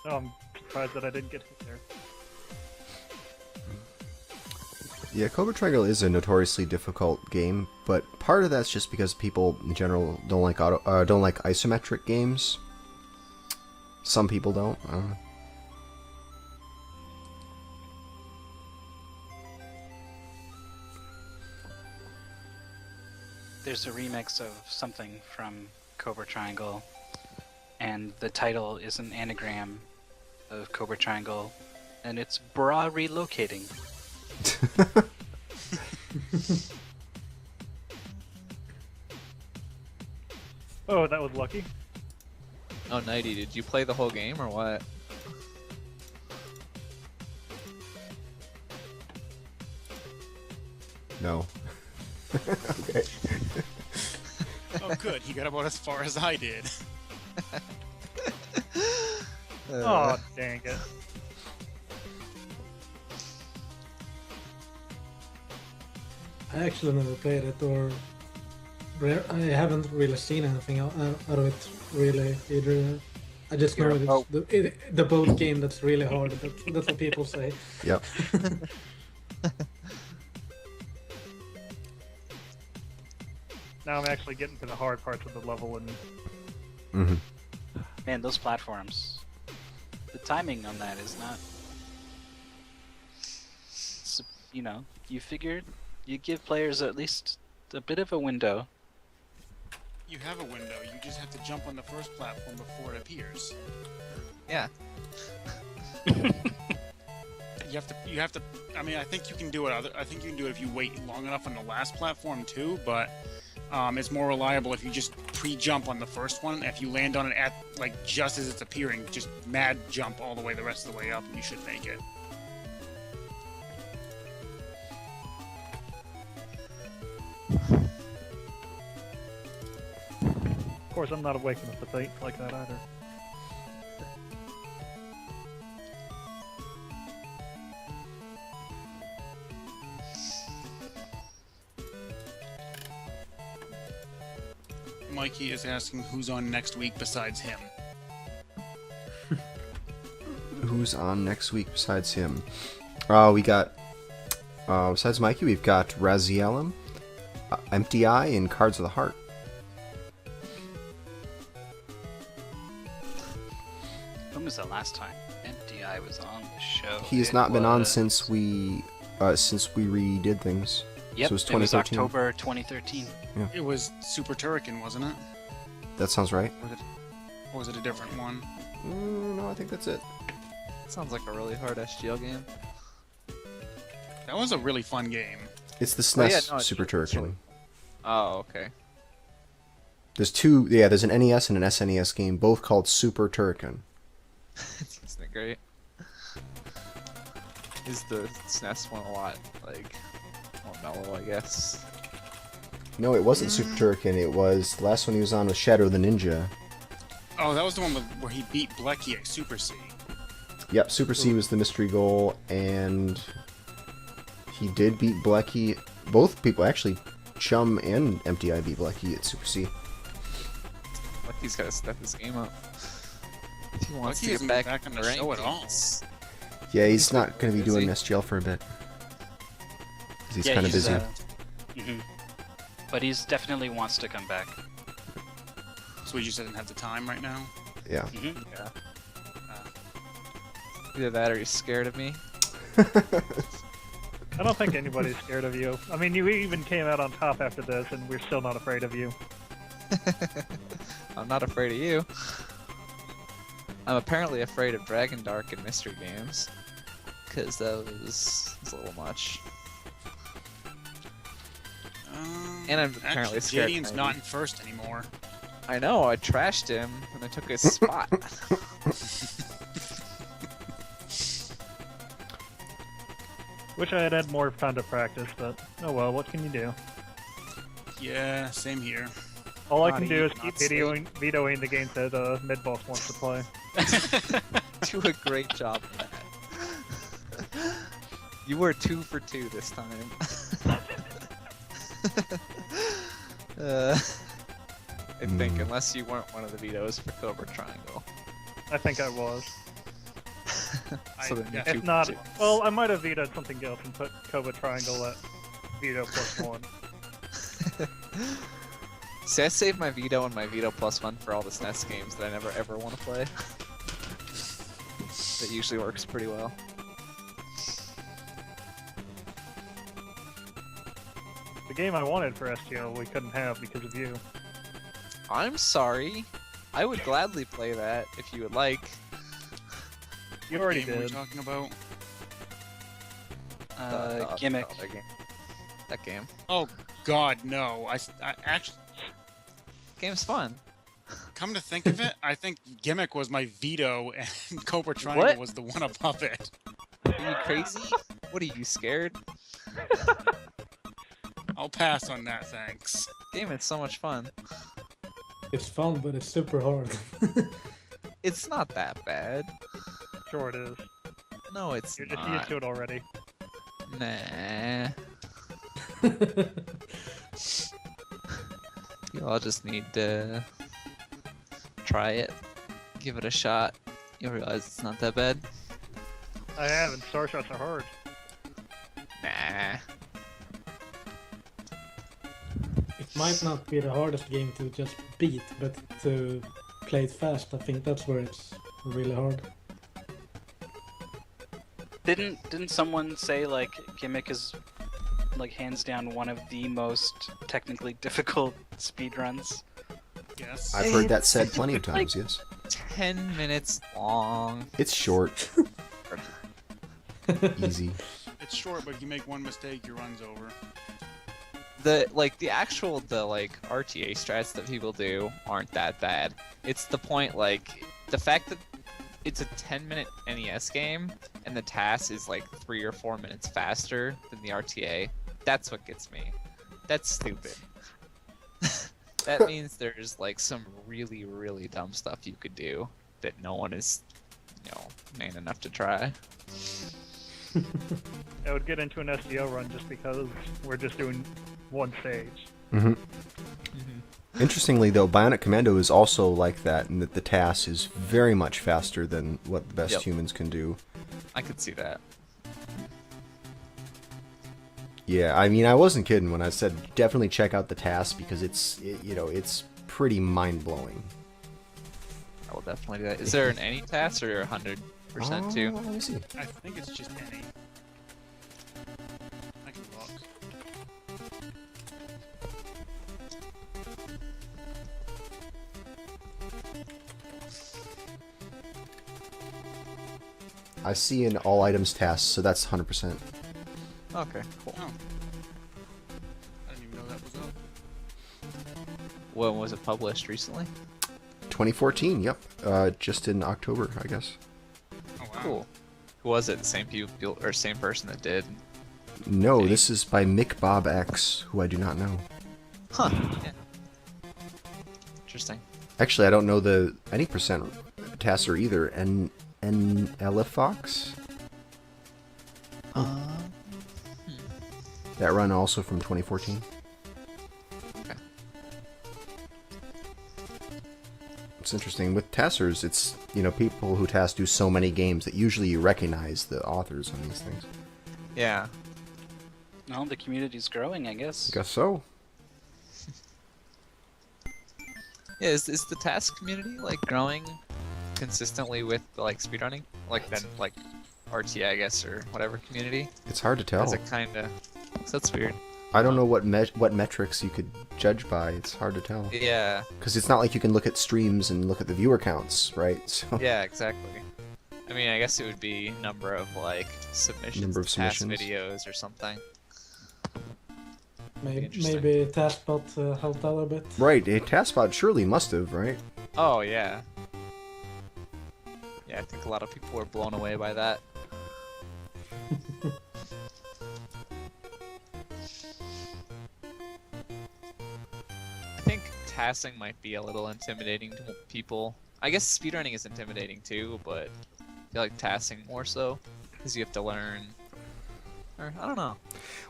[SPEAKER 5] Oh, I'm surprised that I didn't get hit there.
[SPEAKER 1] Yeah, Cobra Triangle is a notoriously difficult game, but part of that's just because people in general don't like don't like isometric games. Some people don't. I don't know.
[SPEAKER 2] There's a remix of something from Cobra Triangle, and the title is an anagram of Cobra Triangle, and it's bra relocating.
[SPEAKER 5] Oh, that was lucky.
[SPEAKER 3] Oh, Knighty, did you play the whole game or what?
[SPEAKER 1] No. Okay.
[SPEAKER 6] Oh, good. He got about as far as I did.
[SPEAKER 5] Oh, dang it.
[SPEAKER 4] I actually never played it, or I haven't really seen anything out of it really either. I just know it's the boat game that's really hard. That's what people say.
[SPEAKER 1] Yep.
[SPEAKER 5] Now I'm actually getting to the hard parts of the level, and
[SPEAKER 1] Hmm.
[SPEAKER 2] Man, those platforms. The timing on that is not. You know, you figured you give players at least a bit of a window.
[SPEAKER 6] You have a window. You just have to jump on the first platform before it appears.
[SPEAKER 3] Yeah.
[SPEAKER 6] You have to. I mean, I think you can do it. I think you can do it if you wait long enough on the last platform too. But it's more reliable if you just pre-jump on the first one. If you land on it at like just as it's appearing, just mad jump all the way the rest of the way up, and you should make it.
[SPEAKER 5] of course I'm not awaking up the bait like that either.
[SPEAKER 6] Mikey is asking who's on next week besides him.
[SPEAKER 1] Who's on next week besides him? We got besides Mikey, we've got Razielum, Empty Eye, and Cards of the Heart.
[SPEAKER 2] When was the last time Empty Eye was on the show?
[SPEAKER 1] He has
[SPEAKER 2] It
[SPEAKER 1] not been on
[SPEAKER 2] was-
[SPEAKER 1] since we redid things.
[SPEAKER 2] Yep,
[SPEAKER 1] so it was
[SPEAKER 2] it was
[SPEAKER 1] 2013.
[SPEAKER 2] October 2013.
[SPEAKER 6] It was Super Turrican, wasn't it?
[SPEAKER 1] That sounds right.
[SPEAKER 6] Or was it a different one?
[SPEAKER 1] No, I think that's it.
[SPEAKER 3] Sounds like a really hard SGL game.
[SPEAKER 6] That was a really fun game.
[SPEAKER 1] It's the
[SPEAKER 3] Oh,
[SPEAKER 1] SNES
[SPEAKER 3] yeah, no, it's
[SPEAKER 1] Super
[SPEAKER 3] really-
[SPEAKER 1] Turrican.
[SPEAKER 3] Oh, okay.
[SPEAKER 1] There's two. Yeah, there's an NES and an SNES game, both called Super Turrican.
[SPEAKER 3] Isn't it great? Is the SNES one a lot, like, more mellow, I guess?
[SPEAKER 1] No, it wasn't Super Turrican. It was the last one he was on was Shadow the Ninja.
[SPEAKER 6] Oh, that was the one where he beat Blecky at Super C.
[SPEAKER 1] Yep, Super C was the mystery goal, and he did beat Blecky. Both people, actually, Chum and Empty Eye beat Blecky at Super C.
[SPEAKER 3] Like, he's gotta step his game up. If he wants
[SPEAKER 6] Lucky
[SPEAKER 3] to
[SPEAKER 6] isn't
[SPEAKER 3] get
[SPEAKER 6] back
[SPEAKER 3] back
[SPEAKER 6] on the show at all.
[SPEAKER 3] rankings.
[SPEAKER 1] Yeah, he's not going to be doing
[SPEAKER 3] busy.
[SPEAKER 1] SGL for a bit. 'Cause he's
[SPEAKER 2] Yeah,
[SPEAKER 1] kind of busy.
[SPEAKER 2] Mhm. But he's definitely wants to come back.
[SPEAKER 6] So he just doesn't have the time right now.
[SPEAKER 1] Yeah.
[SPEAKER 2] Mhm.
[SPEAKER 3] Yeah. Either that or he's scared of me.
[SPEAKER 5] I don't think anybody's scared of you. I mean, you even came out on top after this, and we're still not afraid of you.
[SPEAKER 3] I'm not afraid of you. I'm apparently afraid of Dragondarch and mystery games. Because that was a little much. And I'm apparently
[SPEAKER 6] actually,
[SPEAKER 3] scared.
[SPEAKER 6] Jadian's not in first anymore.
[SPEAKER 3] I know, I trashed him and I took his spot.
[SPEAKER 5] Wish I had had more time to practice, but oh well, what can you do?
[SPEAKER 6] Yeah, same here.
[SPEAKER 5] All I
[SPEAKER 3] Not
[SPEAKER 5] can do is
[SPEAKER 3] eat,
[SPEAKER 5] keep
[SPEAKER 3] not sleep.
[SPEAKER 5] vetoing the games that Midboss wants to play.
[SPEAKER 3] Do a great job of that. You were 2 for 2 this time. I think, unless you weren't one of the vetoes for Cobra Triangle.
[SPEAKER 5] I think I was.
[SPEAKER 3] So then you're
[SPEAKER 6] I-
[SPEAKER 3] 2
[SPEAKER 5] If
[SPEAKER 3] for
[SPEAKER 5] not,
[SPEAKER 3] 2.
[SPEAKER 5] well, I might have vetoed something else and put Cobra Triangle at veto +1.
[SPEAKER 3] See, I saved my veto and my veto +1 for all the SNES games that I never ever want to play. That usually works pretty well.
[SPEAKER 5] The game I wanted for SGL we couldn't have because of you.
[SPEAKER 3] I'm sorry. I would gladly play that if you would like.
[SPEAKER 5] You already
[SPEAKER 6] Game were we
[SPEAKER 5] did.
[SPEAKER 6] talking about?
[SPEAKER 2] Gimmick.
[SPEAKER 3] other game. That game.
[SPEAKER 6] Oh God, no! I actually,
[SPEAKER 3] Game's fun.
[SPEAKER 6] come to think of it, I think Gimmick was my veto, and Cobra Triangle
[SPEAKER 3] What?
[SPEAKER 6] was the one above it.
[SPEAKER 3] Are you crazy? What are you scared?
[SPEAKER 6] I'll pass on that, thanks.
[SPEAKER 3] Game is so much fun.
[SPEAKER 4] It's fun, but it's super hard.
[SPEAKER 3] It's not that bad.
[SPEAKER 5] Sure it is.
[SPEAKER 3] No, it's
[SPEAKER 5] You're just
[SPEAKER 3] not.
[SPEAKER 5] used to it already.
[SPEAKER 3] Nah. You all just need to try it, give it a shot. You'll realize it's not that bad.
[SPEAKER 5] I haven't. Star Shots are hard.
[SPEAKER 3] Nah.
[SPEAKER 4] It might not be the hardest game to just beat, but to play it fast, I think that's where it's really hard.
[SPEAKER 2] Didn't someone say like Gimmick is like hands down one of the most technically difficult speedruns?
[SPEAKER 6] Yes.
[SPEAKER 1] I've heard that said plenty of times, yes.
[SPEAKER 3] 10 minutes long.
[SPEAKER 1] It's short. Easy.
[SPEAKER 6] It's short, but if you make one mistake, your run's over.
[SPEAKER 3] The actual RTA strats that people do aren't that bad. It's the point, like, the fact that it's a 10-minute NES game and the task is like 3 or 4 minutes faster than the RTA. That's what gets me. That's stupid. That means there's like some really, really dumb stuff you could do that no one is, man enough to try.
[SPEAKER 5] I would get into an SGL run just because we're just doing one stage.
[SPEAKER 1] hmm Interestingly, though, Bionic Commando is also like that, in that the task is very much faster than what the best
[SPEAKER 3] Yep.
[SPEAKER 1] humans can do.
[SPEAKER 3] I could see that.
[SPEAKER 1] Yeah, I mean, I wasn't kidding when I said definitely check out the task because it's pretty mind blowing.
[SPEAKER 3] I will definitely do that. Is there an any task or 100% too?
[SPEAKER 1] Let me see.
[SPEAKER 6] I think it's just any. I can look.
[SPEAKER 1] I see an all items task, so that's 100%.
[SPEAKER 3] Okay, cool.
[SPEAKER 6] Oh. I didn't even know that was up.
[SPEAKER 3] When was it published? Recently?
[SPEAKER 1] 2014. Yep. Just in October, I guess.
[SPEAKER 6] Oh wow.
[SPEAKER 3] Cool. Who was it? The same people or same person that did?
[SPEAKER 1] No,
[SPEAKER 3] Okay.
[SPEAKER 1] this is by Mick Bob X, who I do not know.
[SPEAKER 3] Huh. Yeah. Interesting.
[SPEAKER 1] Actually, I don't know the any percent tasser either. And Elefox? That run also from 2014.
[SPEAKER 3] Okay.
[SPEAKER 1] It's interesting. With testers, it's, you know, people who test do so many games that usually you recognize the authors on these things.
[SPEAKER 3] Yeah.
[SPEAKER 2] No, the community's growing, I guess.
[SPEAKER 1] I guess so.
[SPEAKER 3] Yeah, is the task community like growing consistently with like speedrunning? Like then like RTA, I guess, or whatever community?
[SPEAKER 1] It's hard to tell.
[SPEAKER 3] Is it kinda... So that's weird.
[SPEAKER 1] I don't know what metrics you could judge by. It's hard to tell.
[SPEAKER 3] Yeah.
[SPEAKER 1] Because it's not like you can look at streams and look at the viewer counts, right? So
[SPEAKER 3] Yeah, exactly. I mean, I guess it would be number of like submissions,
[SPEAKER 1] Number of
[SPEAKER 3] to task
[SPEAKER 1] submissions.
[SPEAKER 3] videos or something. Interesting.
[SPEAKER 4] Maybe TaskBot helped out a bit.
[SPEAKER 1] right, a TaskBot surely must have, right?
[SPEAKER 3] Oh yeah. Yeah, I think a lot of people were blown away by that. I think tasking might be a little intimidating to people. I guess speedrunning is intimidating too, but I feel like tasking more so, because you have to learn. Or, I don't know.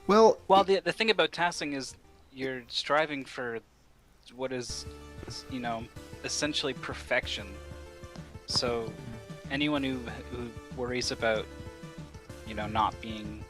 [SPEAKER 1] Well,
[SPEAKER 2] Well, the thing about tasking is you're striving for what is, you know, essentially perfection. So anyone who worries about, you know, not being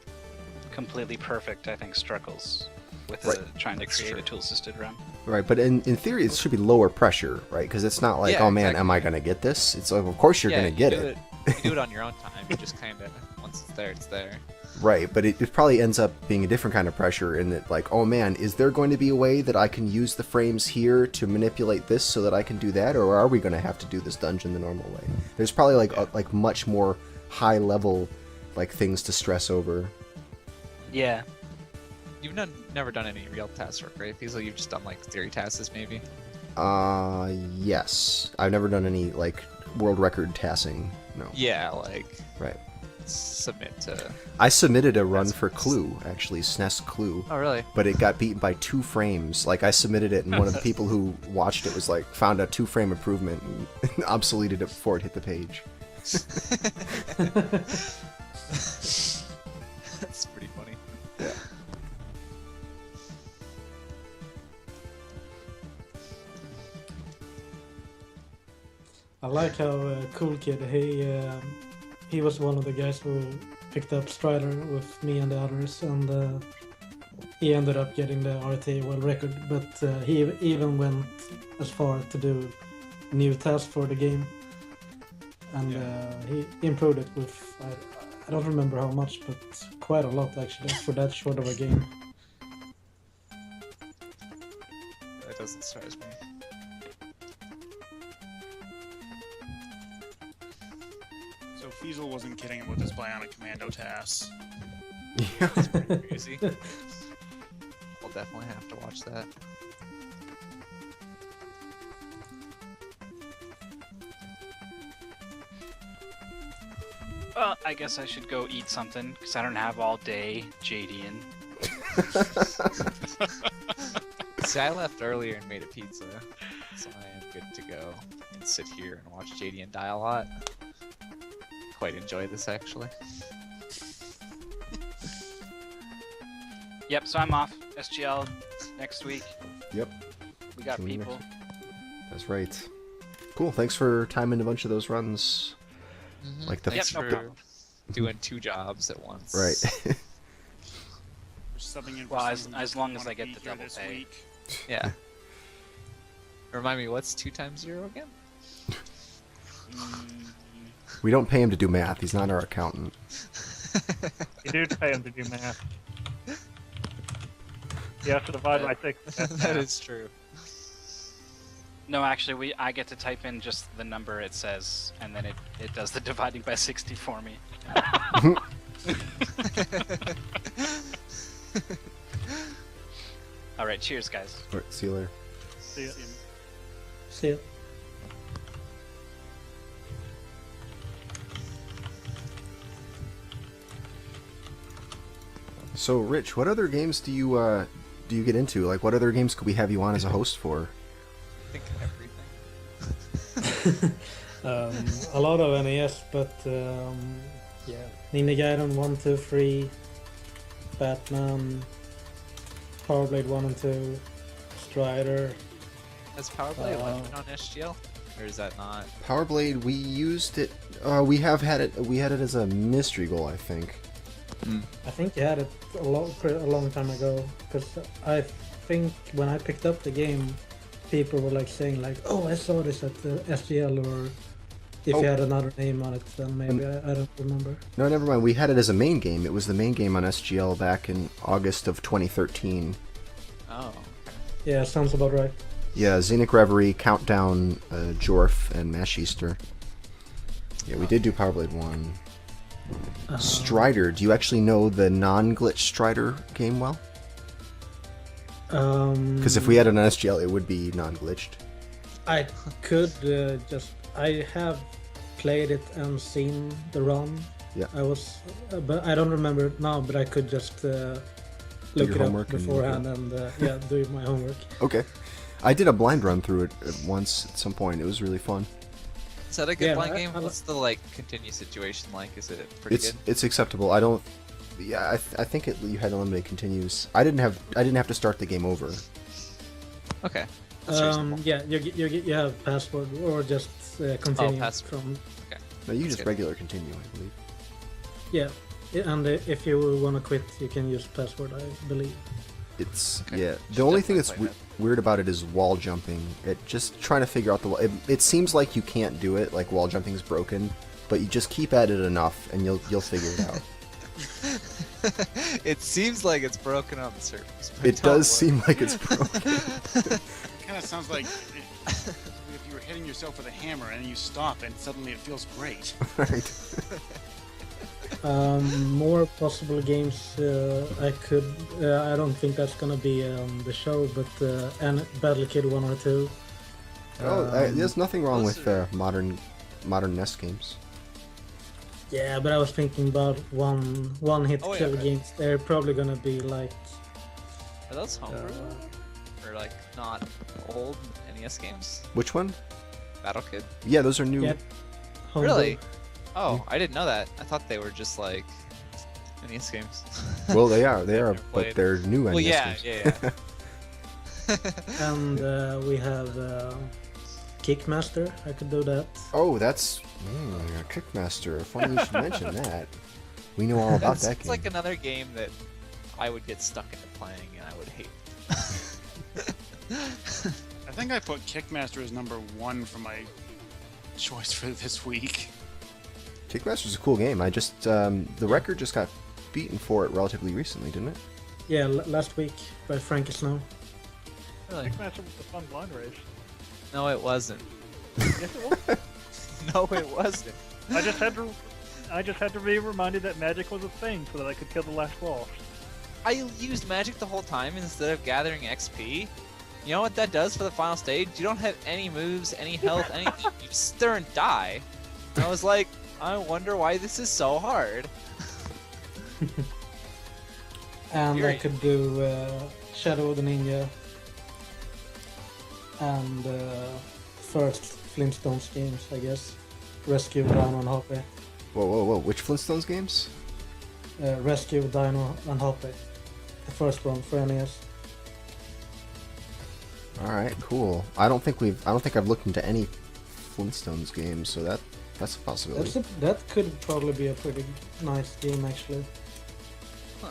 [SPEAKER 2] completely perfect, I think struggles with
[SPEAKER 1] Right.
[SPEAKER 2] trying to
[SPEAKER 3] That's
[SPEAKER 2] create
[SPEAKER 3] true.
[SPEAKER 2] a tool-assisted run.
[SPEAKER 1] right, but in theory, it should be lower pressure, right? Because it's not like,
[SPEAKER 3] Yeah,
[SPEAKER 1] oh man,
[SPEAKER 3] exactly.
[SPEAKER 1] am I gonna get this? It's like, of course you're
[SPEAKER 3] Yeah,
[SPEAKER 1] gonna
[SPEAKER 3] you
[SPEAKER 1] get
[SPEAKER 3] do
[SPEAKER 1] it.
[SPEAKER 3] You do it on your own time. You just kind of, once it's there, it's there.
[SPEAKER 1] Right, but it probably ends up being a different kind of pressure in that, like, oh man, is there going to be a way that I can use the frames here to manipulate this so that I can do that, or are we going to have to do this dungeon the normal way? There's probably like much more high level like things to stress over.
[SPEAKER 2] Yeah.
[SPEAKER 3] You've never done any real task work, right? Feasel, you've just done like theory tasks, maybe.
[SPEAKER 1] Yes, I've never done any like world record tasking. No.
[SPEAKER 3] Yeah, like
[SPEAKER 1] Right.
[SPEAKER 3] submit to.
[SPEAKER 1] I submitted a run
[SPEAKER 3] That's
[SPEAKER 1] for
[SPEAKER 3] nice.
[SPEAKER 1] Clue, actually, SNES Clue.
[SPEAKER 3] Oh, really?
[SPEAKER 1] But it got beaten by 2 frames. Like, I submitted it, and one of the people who watched it was like, found a 2-frame improvement and obsoleted it before it hit the page.
[SPEAKER 3] That's pretty funny.
[SPEAKER 1] Yeah.
[SPEAKER 4] I like how Cool Kid, he was one of the guys who picked up Strider with me and the others, and he ended up getting the RTA world record, but he even went as far to do new tasks for the game, and he improved it with, I don't remember how much, but quite a lot actually, for that short of a game.
[SPEAKER 3] That doesn't surprise me.
[SPEAKER 6] So Feasel wasn't kidding about this Bionic Commando task.
[SPEAKER 1] Yeah.
[SPEAKER 3] Crazy. I'll definitely have to watch that.
[SPEAKER 2] Well, I guess I should go eat something because I don't have all day, Jadian.
[SPEAKER 3] See, I left earlier and made a pizza, so I am good to go and sit here and watch Jadian die a lot. Quite enjoy this actually.
[SPEAKER 2] Yep, so I'm off. SGL next week.
[SPEAKER 1] Yep.
[SPEAKER 2] We got
[SPEAKER 1] Tune in
[SPEAKER 2] people.
[SPEAKER 1] next That's right. Cool, thanks for timing a bunch of those runs. Like the-
[SPEAKER 3] Thanks
[SPEAKER 2] Yep, no
[SPEAKER 3] for
[SPEAKER 2] problem.
[SPEAKER 3] doing 2 jobs at once.
[SPEAKER 1] Right.
[SPEAKER 6] There's subbing in for
[SPEAKER 2] Well,
[SPEAKER 6] someone
[SPEAKER 2] as
[SPEAKER 6] who
[SPEAKER 2] long as
[SPEAKER 6] wanna
[SPEAKER 2] I get
[SPEAKER 6] be
[SPEAKER 2] the
[SPEAKER 6] here
[SPEAKER 2] double
[SPEAKER 6] this
[SPEAKER 2] pay.
[SPEAKER 6] week.
[SPEAKER 3] Yeah. Remind me, what's 2 times 0 again?
[SPEAKER 1] We don't pay him to do math, he's not our accountant.
[SPEAKER 5] You do pay him to do math. You have to divide by 6.
[SPEAKER 3] That is true.
[SPEAKER 2] No, actually, I get to type in just the number it says, and then it does the dividing by 60 for me. All right, cheers, guys.
[SPEAKER 1] All right, see you later.
[SPEAKER 5] See ya.
[SPEAKER 4] See ya.
[SPEAKER 1] So, Rich, what other games do you get into? Like, what other games could we have you on as a host for?
[SPEAKER 3] I think everything.
[SPEAKER 4] A lot of NES, but yeah, Ninja Gaiden 1, 2, 3, Batman, Power Blade 1 and 2, Strider.
[SPEAKER 3] Has Power Blade
[SPEAKER 4] Uh,
[SPEAKER 3] left on SGL? or is that not?
[SPEAKER 1] Power Blade, we used it. We have had it. We had it as a mystery goal, I think.
[SPEAKER 4] I think you had it a long time ago, because I think when I picked up the game, people were like saying like, "Oh, I saw this at the SGL," or if you had another name on it, then maybe I don't remember.
[SPEAKER 1] No, never mind. We had it as a main game. It was the main game on SGL back in August of 2013.
[SPEAKER 3] Oh.
[SPEAKER 4] Yeah, sounds about right.
[SPEAKER 1] Yeah, Xenic Reverie, Countdown, Jorf, and Mash Easter. Yeah, we did do Power Blade 1. Strider, do you actually know the non-glitch Strider game well? Because if we had an SGL, it would be non-glitched.
[SPEAKER 4] I could I have played it and seen the run.
[SPEAKER 1] Yeah.
[SPEAKER 4] I was, but I don't remember it now. But I could just look
[SPEAKER 1] your
[SPEAKER 4] it up
[SPEAKER 1] homework and-
[SPEAKER 4] beforehand and yeah, do my homework.
[SPEAKER 1] Okay. I did a blind run through it once at some point. It was really fun.
[SPEAKER 3] Is that a good
[SPEAKER 4] Yeah,
[SPEAKER 3] blind
[SPEAKER 4] I-
[SPEAKER 3] game?
[SPEAKER 4] I li-
[SPEAKER 3] What's the like continue situation like? Is it pretty good?
[SPEAKER 1] It's acceptable. I don't. Yeah, I think you had unlimited continues. I didn't have to start the game over.
[SPEAKER 3] Okay. That's reasonable.
[SPEAKER 4] Yeah, you have password or just continue
[SPEAKER 3] password.
[SPEAKER 4] from.
[SPEAKER 1] No, you
[SPEAKER 3] That's
[SPEAKER 1] just
[SPEAKER 3] good.
[SPEAKER 1] regular continue, I believe.
[SPEAKER 4] Yeah, and if you want to quit, you can use password, I believe.
[SPEAKER 1] It's
[SPEAKER 3] Okay.
[SPEAKER 1] yeah. The
[SPEAKER 3] Should
[SPEAKER 1] only thing that's
[SPEAKER 3] definitely play
[SPEAKER 1] weird about it is wall jumping. It just trying to figure out the wall. It seems like you can't do it. Like wall jumping is broken, but you just keep at it enough, and you'll figure it out.
[SPEAKER 3] It seems like it's broken on the surface. but
[SPEAKER 1] It
[SPEAKER 3] don't
[SPEAKER 1] does
[SPEAKER 3] worry.
[SPEAKER 1] seem like it's broken.
[SPEAKER 6] Kind of sounds like if you were hitting yourself with a hammer and you stop and suddenly it feels great.
[SPEAKER 1] Right.
[SPEAKER 4] More possible games I could. I don't think that's gonna be on the show, but and Battle Kid 1 or 2.
[SPEAKER 1] There's nothing wrong
[SPEAKER 3] those
[SPEAKER 1] with modern NES games.
[SPEAKER 4] Yeah, but I was thinking about one hit
[SPEAKER 3] Oh, yeah,
[SPEAKER 4] kill
[SPEAKER 3] right.
[SPEAKER 4] games. They're probably gonna be like
[SPEAKER 3] Are those homebrew? Or like not old NES games?
[SPEAKER 1] Which one?
[SPEAKER 3] Battle Kid?
[SPEAKER 1] Yeah, those are new.
[SPEAKER 4] Yeah. homebrew.
[SPEAKER 3] Really? Oh, I didn't know that. I thought they were just like NES games.
[SPEAKER 1] Well, they are,
[SPEAKER 3] Never
[SPEAKER 1] but
[SPEAKER 3] played.
[SPEAKER 1] they're new NES
[SPEAKER 3] Well, yeah,
[SPEAKER 1] games.
[SPEAKER 3] yeah.
[SPEAKER 4] And we have Kickmaster. I could do that.
[SPEAKER 1] Oh, that's Kickmaster. Funny you should mention that. We know all about that
[SPEAKER 3] It's
[SPEAKER 1] game.
[SPEAKER 3] like another game that I would get stuck into playing and I would hate.
[SPEAKER 6] I think I put Kickmaster as number 1 for my choice for this week.
[SPEAKER 1] Kickmaster's a cool game. I just the record just got beaten for it relatively recently, didn't it?
[SPEAKER 4] Yeah, last week by Frankie Snow.
[SPEAKER 3] Really?
[SPEAKER 5] Kickmaster was a fun blind race.
[SPEAKER 3] No, it wasn't.
[SPEAKER 5] Yes, it was.
[SPEAKER 3] No, it wasn't.
[SPEAKER 5] I just had to be reminded that magic was a thing so that I could kill the last boss.
[SPEAKER 3] I used magic the whole time instead of gathering XP. You know what that does for the final stage? You don't have any moves, any health, anything. You just sit there and die. And I was like, I wonder why this is so hard.
[SPEAKER 4] And I
[SPEAKER 3] Fury.
[SPEAKER 4] could do Shadow of the Ninja. And first Flintstones games, I guess. Rescue Dino and Hoppe.
[SPEAKER 1] Whoa! Which Flintstones games?
[SPEAKER 4] Rescue Dino and Hoppe. The first one for NES.
[SPEAKER 1] All right, cool. I don't think I've looked into any Flintstones games, so that's a possibility.
[SPEAKER 4] That could probably be a pretty nice game, actually.
[SPEAKER 3] Huh.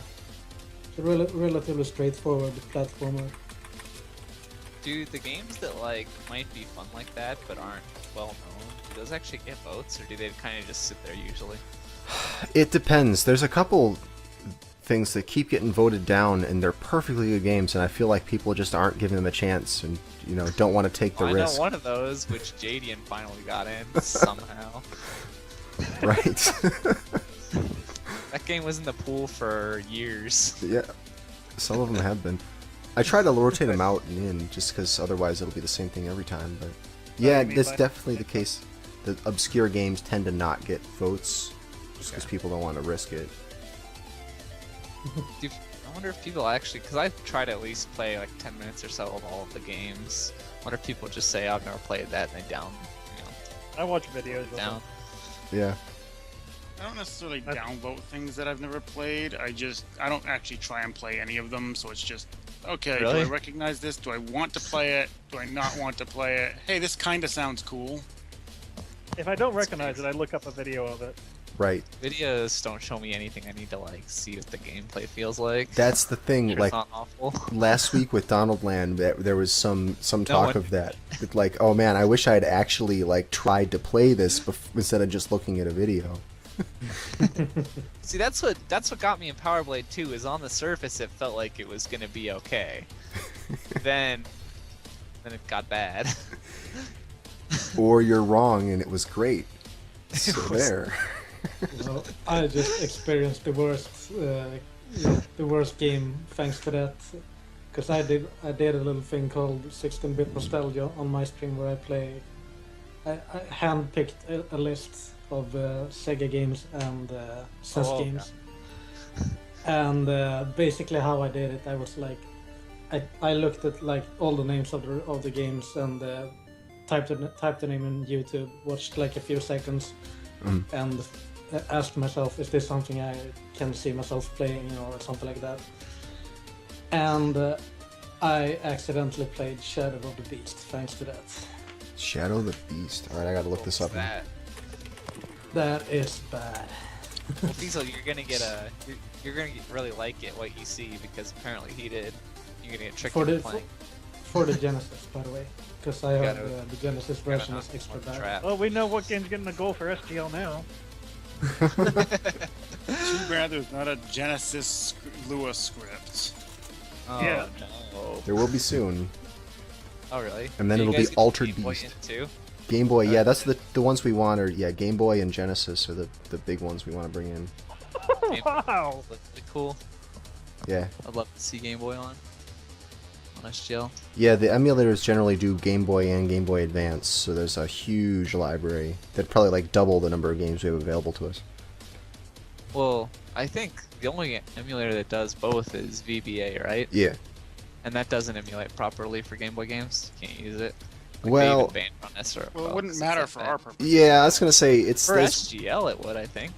[SPEAKER 4] It's a relatively straightforward platformer.
[SPEAKER 3] Do the games that like might be fun like that but aren't well known, do those actually get votes or do they kind of just sit there usually?
[SPEAKER 1] It depends. There's a couple things that keep getting voted down, and they're perfectly good games, and I feel like people just aren't giving them a chance, and don't want to take the
[SPEAKER 3] I
[SPEAKER 1] risk.
[SPEAKER 3] know one of those, which Jadian finally got in somehow.
[SPEAKER 1] Right?
[SPEAKER 3] That game was in the pool for years.
[SPEAKER 1] Yeah, some of them have been. I try to rotate them out and in, just because otherwise it'll be the same thing every time. But yeah,
[SPEAKER 5] you mean
[SPEAKER 1] that's
[SPEAKER 5] by-
[SPEAKER 1] definitely the case. The obscure games tend to not get votes, just because people don't want to risk it.
[SPEAKER 3] I wonder if people actually, because I've tried to at least play like 10 minutes or so of all of the games. I wonder if people just say, I've never played that, and they
[SPEAKER 5] I watch videos of
[SPEAKER 3] down.
[SPEAKER 1] Yeah.
[SPEAKER 6] I don't necessarily downvote things that I've never played. I don't actually try and play any of them, so it's just Okay,
[SPEAKER 3] Really?
[SPEAKER 6] do I recognize this? Do I want to play it? Do I not want to play it? Hey, this kind of sounds cool.
[SPEAKER 5] If I don't recognize it, I look up a video of it.
[SPEAKER 1] Right.
[SPEAKER 3] Videos don't show me anything. I need to like see what the gameplay feels like.
[SPEAKER 1] That's the thing.
[SPEAKER 3] Sure,
[SPEAKER 1] Like
[SPEAKER 3] it's not awful.
[SPEAKER 1] last week with Donald Land, there was some
[SPEAKER 3] No
[SPEAKER 1] talk
[SPEAKER 3] one-
[SPEAKER 1] of that. With like, oh man, I wish I had actually like tried to play this instead of just looking at a video.
[SPEAKER 3] See, that's what got me in Power Blade 2. Is on the surface it felt like it was gonna be okay. then it got bad.
[SPEAKER 1] Or you're wrong and it was great. So
[SPEAKER 3] It was-
[SPEAKER 1] there.
[SPEAKER 4] Well, I just experienced the worst game thanks to that, because I did a little thing called 16-bit nostalgia on my stream where I handpicked a list of Sega games and SNES
[SPEAKER 3] Oh,
[SPEAKER 4] games, and basically how I did it, I was like, I looked at like all the names of the games and typed the name in YouTube, watched like a few seconds, and asked myself, is this something I can see myself playing or something like that? And I accidentally played Shadow of the Beast thanks to that.
[SPEAKER 1] Shadow of the Beast. Alright, I gotta look this up.
[SPEAKER 3] That.
[SPEAKER 4] That is bad.
[SPEAKER 3] Well, Feasel, you're gonna really like it what you see, because apparently he did. You're gonna get tricked
[SPEAKER 4] For
[SPEAKER 3] into
[SPEAKER 4] the
[SPEAKER 3] playing.
[SPEAKER 4] for the Genesis, by the way, because I heard
[SPEAKER 3] Gotta-
[SPEAKER 4] the Genesis version is
[SPEAKER 3] Gotta
[SPEAKER 4] extra
[SPEAKER 3] knock him on the
[SPEAKER 4] bad.
[SPEAKER 3] trap.
[SPEAKER 5] Well, we know what game's getting the goal for SGL now.
[SPEAKER 6] Too bad there's not a Genesis Lua script.
[SPEAKER 3] Oh,
[SPEAKER 5] Yeah.
[SPEAKER 3] no.
[SPEAKER 1] There will be soon.
[SPEAKER 3] Oh, really?
[SPEAKER 1] And then
[SPEAKER 3] Do you
[SPEAKER 1] it'll
[SPEAKER 3] guys
[SPEAKER 1] be
[SPEAKER 3] get the
[SPEAKER 1] Altered
[SPEAKER 3] Game Boy
[SPEAKER 1] Beast.
[SPEAKER 3] in too?
[SPEAKER 1] Game Boy, yeah, that's the ones we want. Or yeah, Game Boy and Genesis are the big ones we want to bring in.
[SPEAKER 5] Wow!
[SPEAKER 3] Look pretty cool.
[SPEAKER 1] Yeah.
[SPEAKER 3] I'd love to see Game Boy on SGL.
[SPEAKER 1] Yeah, the emulators generally do Game Boy and Game Boy Advance, so there's a huge library. That'd probably like double the number of games we have available to us.
[SPEAKER 3] Well, I think the only emulator that does both is VBA, right?
[SPEAKER 1] Yeah.
[SPEAKER 3] And that doesn't emulate properly for Game Boy games. You can't use it. Like,
[SPEAKER 1] Well-
[SPEAKER 3] they even banned it on SR.
[SPEAKER 6] Well, it wouldn't matter for our purpose.
[SPEAKER 1] Yeah, I was gonna say it's
[SPEAKER 3] For
[SPEAKER 1] there's-
[SPEAKER 3] SGL, it would, I think.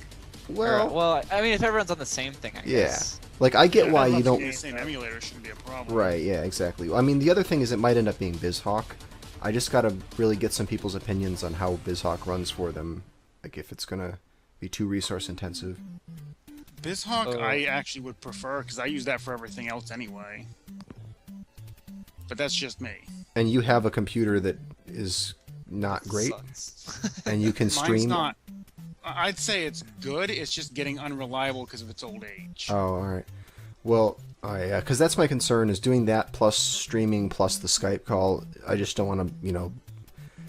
[SPEAKER 1] well,
[SPEAKER 3] Well, I mean, if everyone's on the same thing, I
[SPEAKER 1] yeah.
[SPEAKER 3] guess.
[SPEAKER 1] Like I get why you
[SPEAKER 6] The
[SPEAKER 1] don't.
[SPEAKER 6] same emulator shouldn't be a problem.
[SPEAKER 1] Right. Yeah. Exactly. I mean, the other thing is it might end up being BizHawk. I just gotta really get some people's opinions on how BizHawk runs for them. Like if it's gonna be too resource intensive.
[SPEAKER 6] BizHawk,
[SPEAKER 3] Oh.
[SPEAKER 6] I actually would prefer because I use that for everything else anyway. But that's just me.
[SPEAKER 1] And you have a computer that is not great,
[SPEAKER 3] Sucks.
[SPEAKER 1] and you can
[SPEAKER 6] Mine's
[SPEAKER 1] stream.
[SPEAKER 6] not. I'd say it's good. It's just getting unreliable because of its old age.
[SPEAKER 1] Oh, all right. Well, yeah, because that's my concern is doing that plus streaming plus the Skype call. I just don't want to,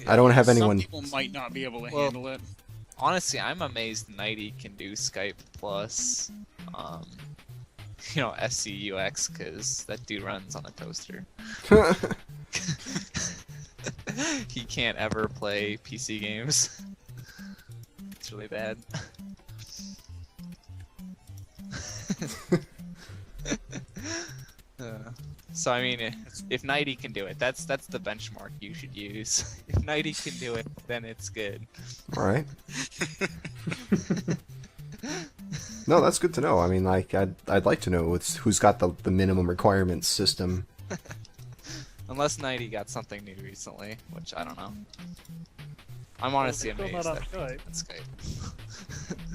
[SPEAKER 1] I don't want to have anyone.
[SPEAKER 6] Some people might not be able to
[SPEAKER 3] Well,
[SPEAKER 6] handle it.
[SPEAKER 3] Honestly, I'm amazed Knighty can do Skype plus, SCUX, because that dude runs on a toaster. He can't ever play PC games. It's really bad. So I mean, if Knighty can do it, that's the benchmark you should use. If Knighty can do it, then it's good.
[SPEAKER 1] All right. No, that's good to know. I mean, like, I'd like to know who's got the minimum requirements system.
[SPEAKER 3] Unless Knighty got something new recently, which I don't know. I'm honestly
[SPEAKER 5] Still
[SPEAKER 3] amazed
[SPEAKER 5] not on
[SPEAKER 3] that
[SPEAKER 5] Skype.
[SPEAKER 3] that's Skype.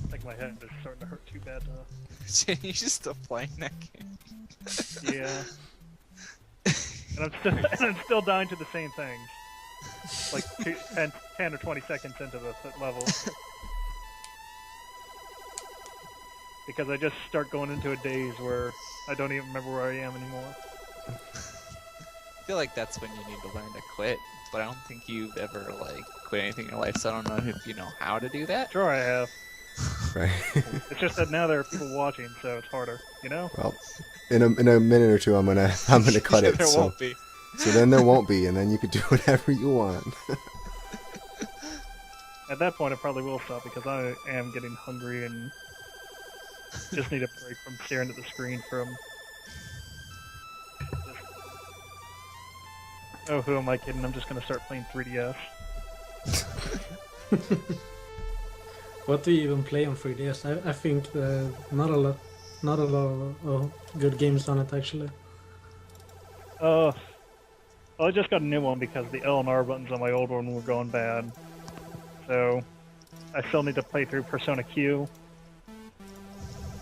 [SPEAKER 5] I think my head is starting to hurt too bad now.
[SPEAKER 3] You just still playing that game?
[SPEAKER 5] Yeah. And I'm still dying to the same things. Like 10 or 20 seconds into the level. Because I just start going into a daze where I don't even remember where I am anymore.
[SPEAKER 3] I feel like that's when you need to learn to quit, but I don't think you've ever quit anything in your life, so I don't know if you know how to do that.
[SPEAKER 5] Sure I have.
[SPEAKER 1] Right.
[SPEAKER 5] It's just that now there are people watching, so it's harder, you know?
[SPEAKER 1] Well, in a minute or two, I'm gonna cut it.
[SPEAKER 3] There
[SPEAKER 1] so
[SPEAKER 3] won't be.
[SPEAKER 1] so then there won't be, and then you could do whatever you want.
[SPEAKER 5] At that point I probably will stop because I am getting hungry and just need a break from staring at the screen from Oh, who am I kidding? I'm just gonna start playing 3DS.
[SPEAKER 4] What do you even play on 3DS? I think not a lot of good games on it actually.
[SPEAKER 5] I just got a new one because the L and R buttons on my old one were going bad. So, I still need to play through Persona Q.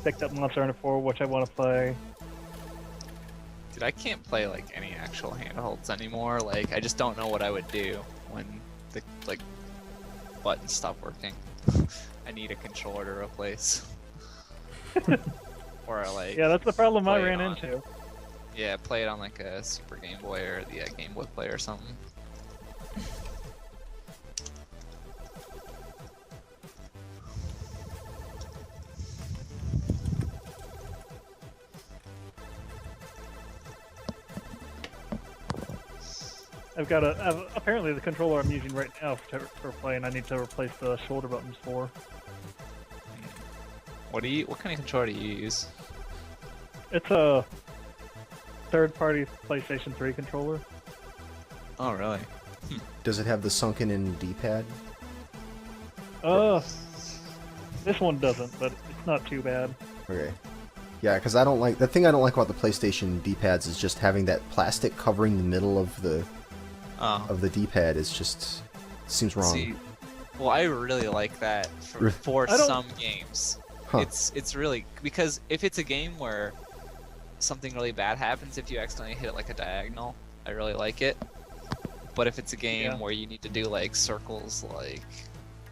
[SPEAKER 5] Picked up Monster Hunter 4, which I want to play.
[SPEAKER 3] Dude, I can't play like any actual handhelds anymore. Like, I just don't know what I would do when the like buttons stop working. I need a controller to replace. Or like.
[SPEAKER 5] Yeah, that's the problem I
[SPEAKER 3] play it
[SPEAKER 5] ran
[SPEAKER 3] on-
[SPEAKER 5] into.
[SPEAKER 3] Yeah, play it on like a Super Game Boy or the Game Boy Play or something.
[SPEAKER 5] Apparently the controller I'm using right now for playing, I need to replace the shoulder buttons for.
[SPEAKER 3] What kind of controller do you use?
[SPEAKER 5] It's a third-party PlayStation 3 controller.
[SPEAKER 3] Oh, really?
[SPEAKER 1] Does it have the sunken-in D-pad?
[SPEAKER 5] This one doesn't, but it's not too bad.
[SPEAKER 1] Okay. Yeah, because I don't like the thing I don't like about the PlayStation D-pads is just having that plastic covering the middle of the D-pad. Is just seems wrong.
[SPEAKER 3] See, well, I really like that for some games.
[SPEAKER 1] Huh.
[SPEAKER 3] It's really because if it's a game where something really bad happens if you accidentally hit it like a diagonal, I really like it. But if it's a game where you need to do like circles like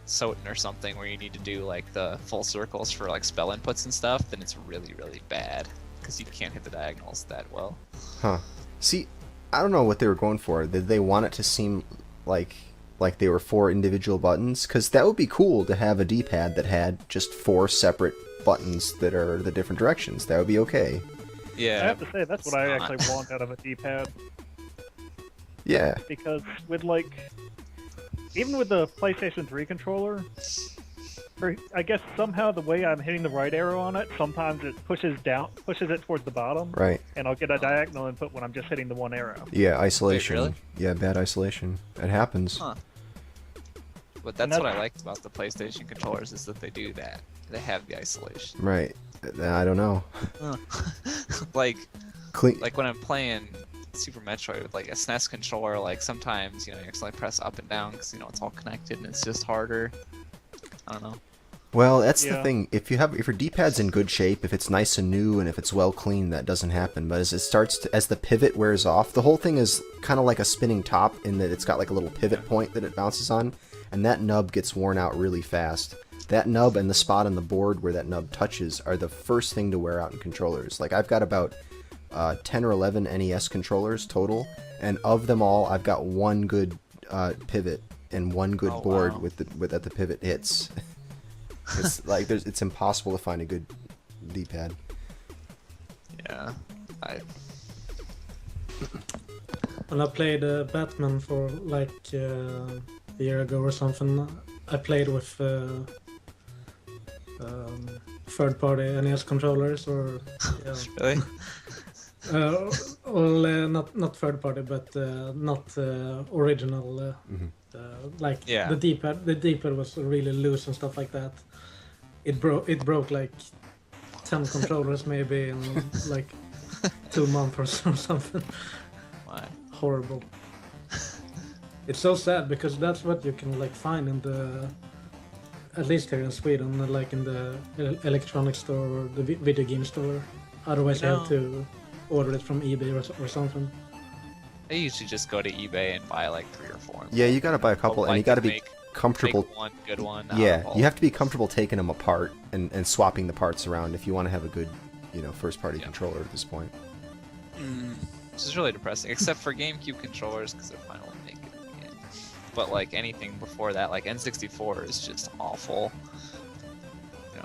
[SPEAKER 3] Soten or something, where you need to do like the full circles for like spell inputs and stuff, then it's really, really bad because you can't hit the diagonals that well.
[SPEAKER 1] Huh. See, I don't know what they were going for. Did they want it to seem like they were 4 individual buttons? Because that would be cool to have a D-pad that had just 4 separate buttons that are the different directions. That would be okay.
[SPEAKER 3] Yeah.
[SPEAKER 5] I have to say, that's what I
[SPEAKER 3] not.
[SPEAKER 5] actually want out of a D-pad.
[SPEAKER 1] Yeah.
[SPEAKER 5] Because with even with the PlayStation 3 controller, I guess somehow the way I'm hitting the right arrow on it, sometimes it pushes it towards the bottom.
[SPEAKER 1] Right.
[SPEAKER 5] And I'll get a diagonal input when I'm just hitting the one arrow.
[SPEAKER 1] Yeah, isolation.
[SPEAKER 3] Wait, really?
[SPEAKER 1] Yeah, bad isolation. It happens.
[SPEAKER 3] Huh. But that's what I liked about the PlayStation controllers is that they do that. They have the isolation.
[SPEAKER 1] Right. I don't know.
[SPEAKER 3] like
[SPEAKER 1] Clean.
[SPEAKER 3] like when I'm playing Super Metroid with like a SNES controller, like sometimes you accidentally press up and down because it's all connected and it's just harder. I don't know.
[SPEAKER 1] Well, that's the
[SPEAKER 5] Yeah.
[SPEAKER 1] thing. If your D-pad's in good shape, if it's nice and new, and if it's well cleaned, that doesn't happen. But as the pivot wears off, the whole thing is kind of like a spinning top in that it's got like a little pivot point that it bounces on, and that nub gets worn out really fast. That nub and the spot on the board where that nub touches are the first thing to wear out in controllers. Like I've got about 10 or 11 NES controllers total, and of them all, I've got one good pivot and one good board
[SPEAKER 3] wow.
[SPEAKER 1] with that the pivot hits. It's like it's impossible to find a good D-pad.
[SPEAKER 3] Yeah.
[SPEAKER 4] When I played Batman for like a year ago or something, I played with third-party NES controllers or
[SPEAKER 3] Really?
[SPEAKER 4] not third-party, but not original. Like
[SPEAKER 3] Yeah.
[SPEAKER 4] the D-pad was really loose and stuff like that. It broke like 10 controllers maybe in like 2 months or something.
[SPEAKER 3] Why?
[SPEAKER 4] Horrible. It's so sad because that's what you can like find in the, at least here in Sweden, like in the electronics store or the video game store. Otherwise you have to order it from eBay or something.
[SPEAKER 3] I usually just go to eBay and buy like 3 or 4.
[SPEAKER 1] Yeah, you gotta buy a couple, and you gotta be comfortable.
[SPEAKER 3] Make one good one.
[SPEAKER 1] Yeah, you have to be comfortable taking them apart and swapping the parts around if you want to have a good, first-party controller at this point.
[SPEAKER 3] Which is really depressing, except for GameCube controllers because they're finally making it again. But like anything before that, like N64 is just awful.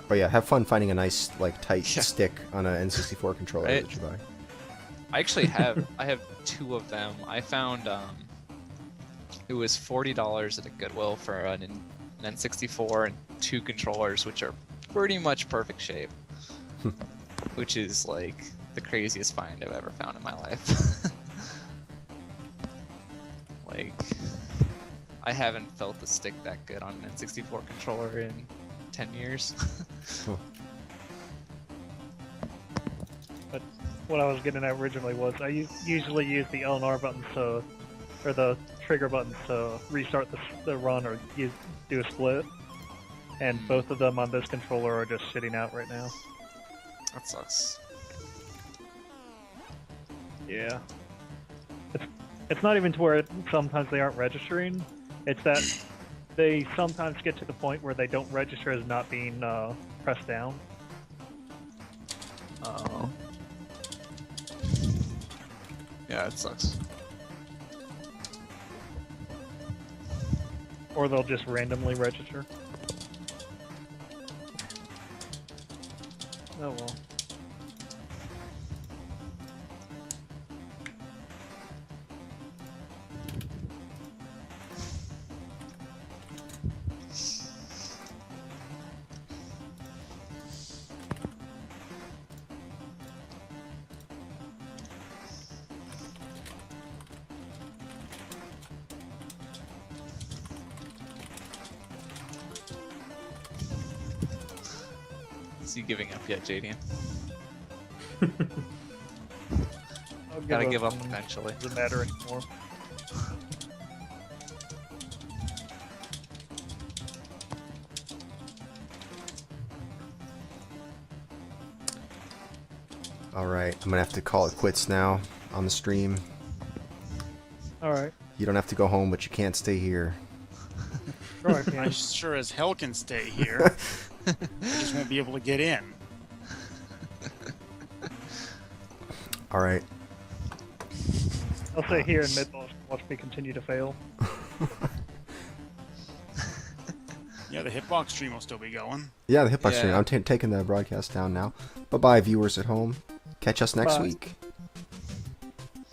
[SPEAKER 1] But yeah, have fun finding a nice, like, tight
[SPEAKER 3] Yeah.
[SPEAKER 1] stick on an N64 controller
[SPEAKER 3] Right.
[SPEAKER 1] that you buy.
[SPEAKER 3] I actually have 2 of them. I found it was $40 at a Goodwill for an N64 and 2 controllers, which are pretty much perfect shape. Which is like the craziest find I've ever found in my life. like, I haven't felt the stick that good on an N64 controller in 10 years.
[SPEAKER 5] But what I was getting at originally was I usually use the L and R buttons or the trigger buttons to restart the run or do a split. And both of them on this controller are just shitting out right now.
[SPEAKER 3] That sucks.
[SPEAKER 5] Yeah. It's not even to where sometimes they aren't registering. It's that they sometimes get to the point where they don't register as not being pressed down.
[SPEAKER 3] Oh. Yeah, it sucks.
[SPEAKER 5] Or they'll just randomly register. Oh well.
[SPEAKER 3] Is he giving up yet, Jadian?
[SPEAKER 5] I'll
[SPEAKER 3] Gotta give up eventually.
[SPEAKER 5] Doesn't matter anymore.
[SPEAKER 1] Alright, I'm gonna have to call it quits now on the stream.
[SPEAKER 5] Alright.
[SPEAKER 1] You don't have to go home, but you can't stay here.
[SPEAKER 5] Sure I
[SPEAKER 6] I
[SPEAKER 5] can.
[SPEAKER 6] sure as hell can stay here. I just won't be able to get in.
[SPEAKER 1] Alright.
[SPEAKER 5] I'll stay here in Midboss and watch me continue to fail.
[SPEAKER 6] Yeah, the hitbox stream will still be going.
[SPEAKER 1] Yeah, the hitbox stream.
[SPEAKER 3] Yeah.
[SPEAKER 1] I'm taking the broadcast down now. Bye-bye, viewers at home. Catch us next
[SPEAKER 5] Bye.
[SPEAKER 1] week.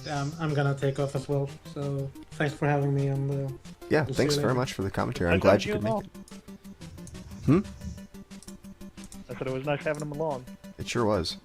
[SPEAKER 4] Yeah, I'm gonna take off as well. So thanks for having me on the.
[SPEAKER 1] Yeah,
[SPEAKER 4] We'll see
[SPEAKER 1] thanks
[SPEAKER 4] you
[SPEAKER 1] very
[SPEAKER 4] later.
[SPEAKER 1] much for the commentary. I'm
[SPEAKER 5] Nice
[SPEAKER 1] glad
[SPEAKER 5] having
[SPEAKER 1] you could make
[SPEAKER 5] along.
[SPEAKER 1] it. Hmm?
[SPEAKER 5] I said it was nice having him along.
[SPEAKER 1] It sure was.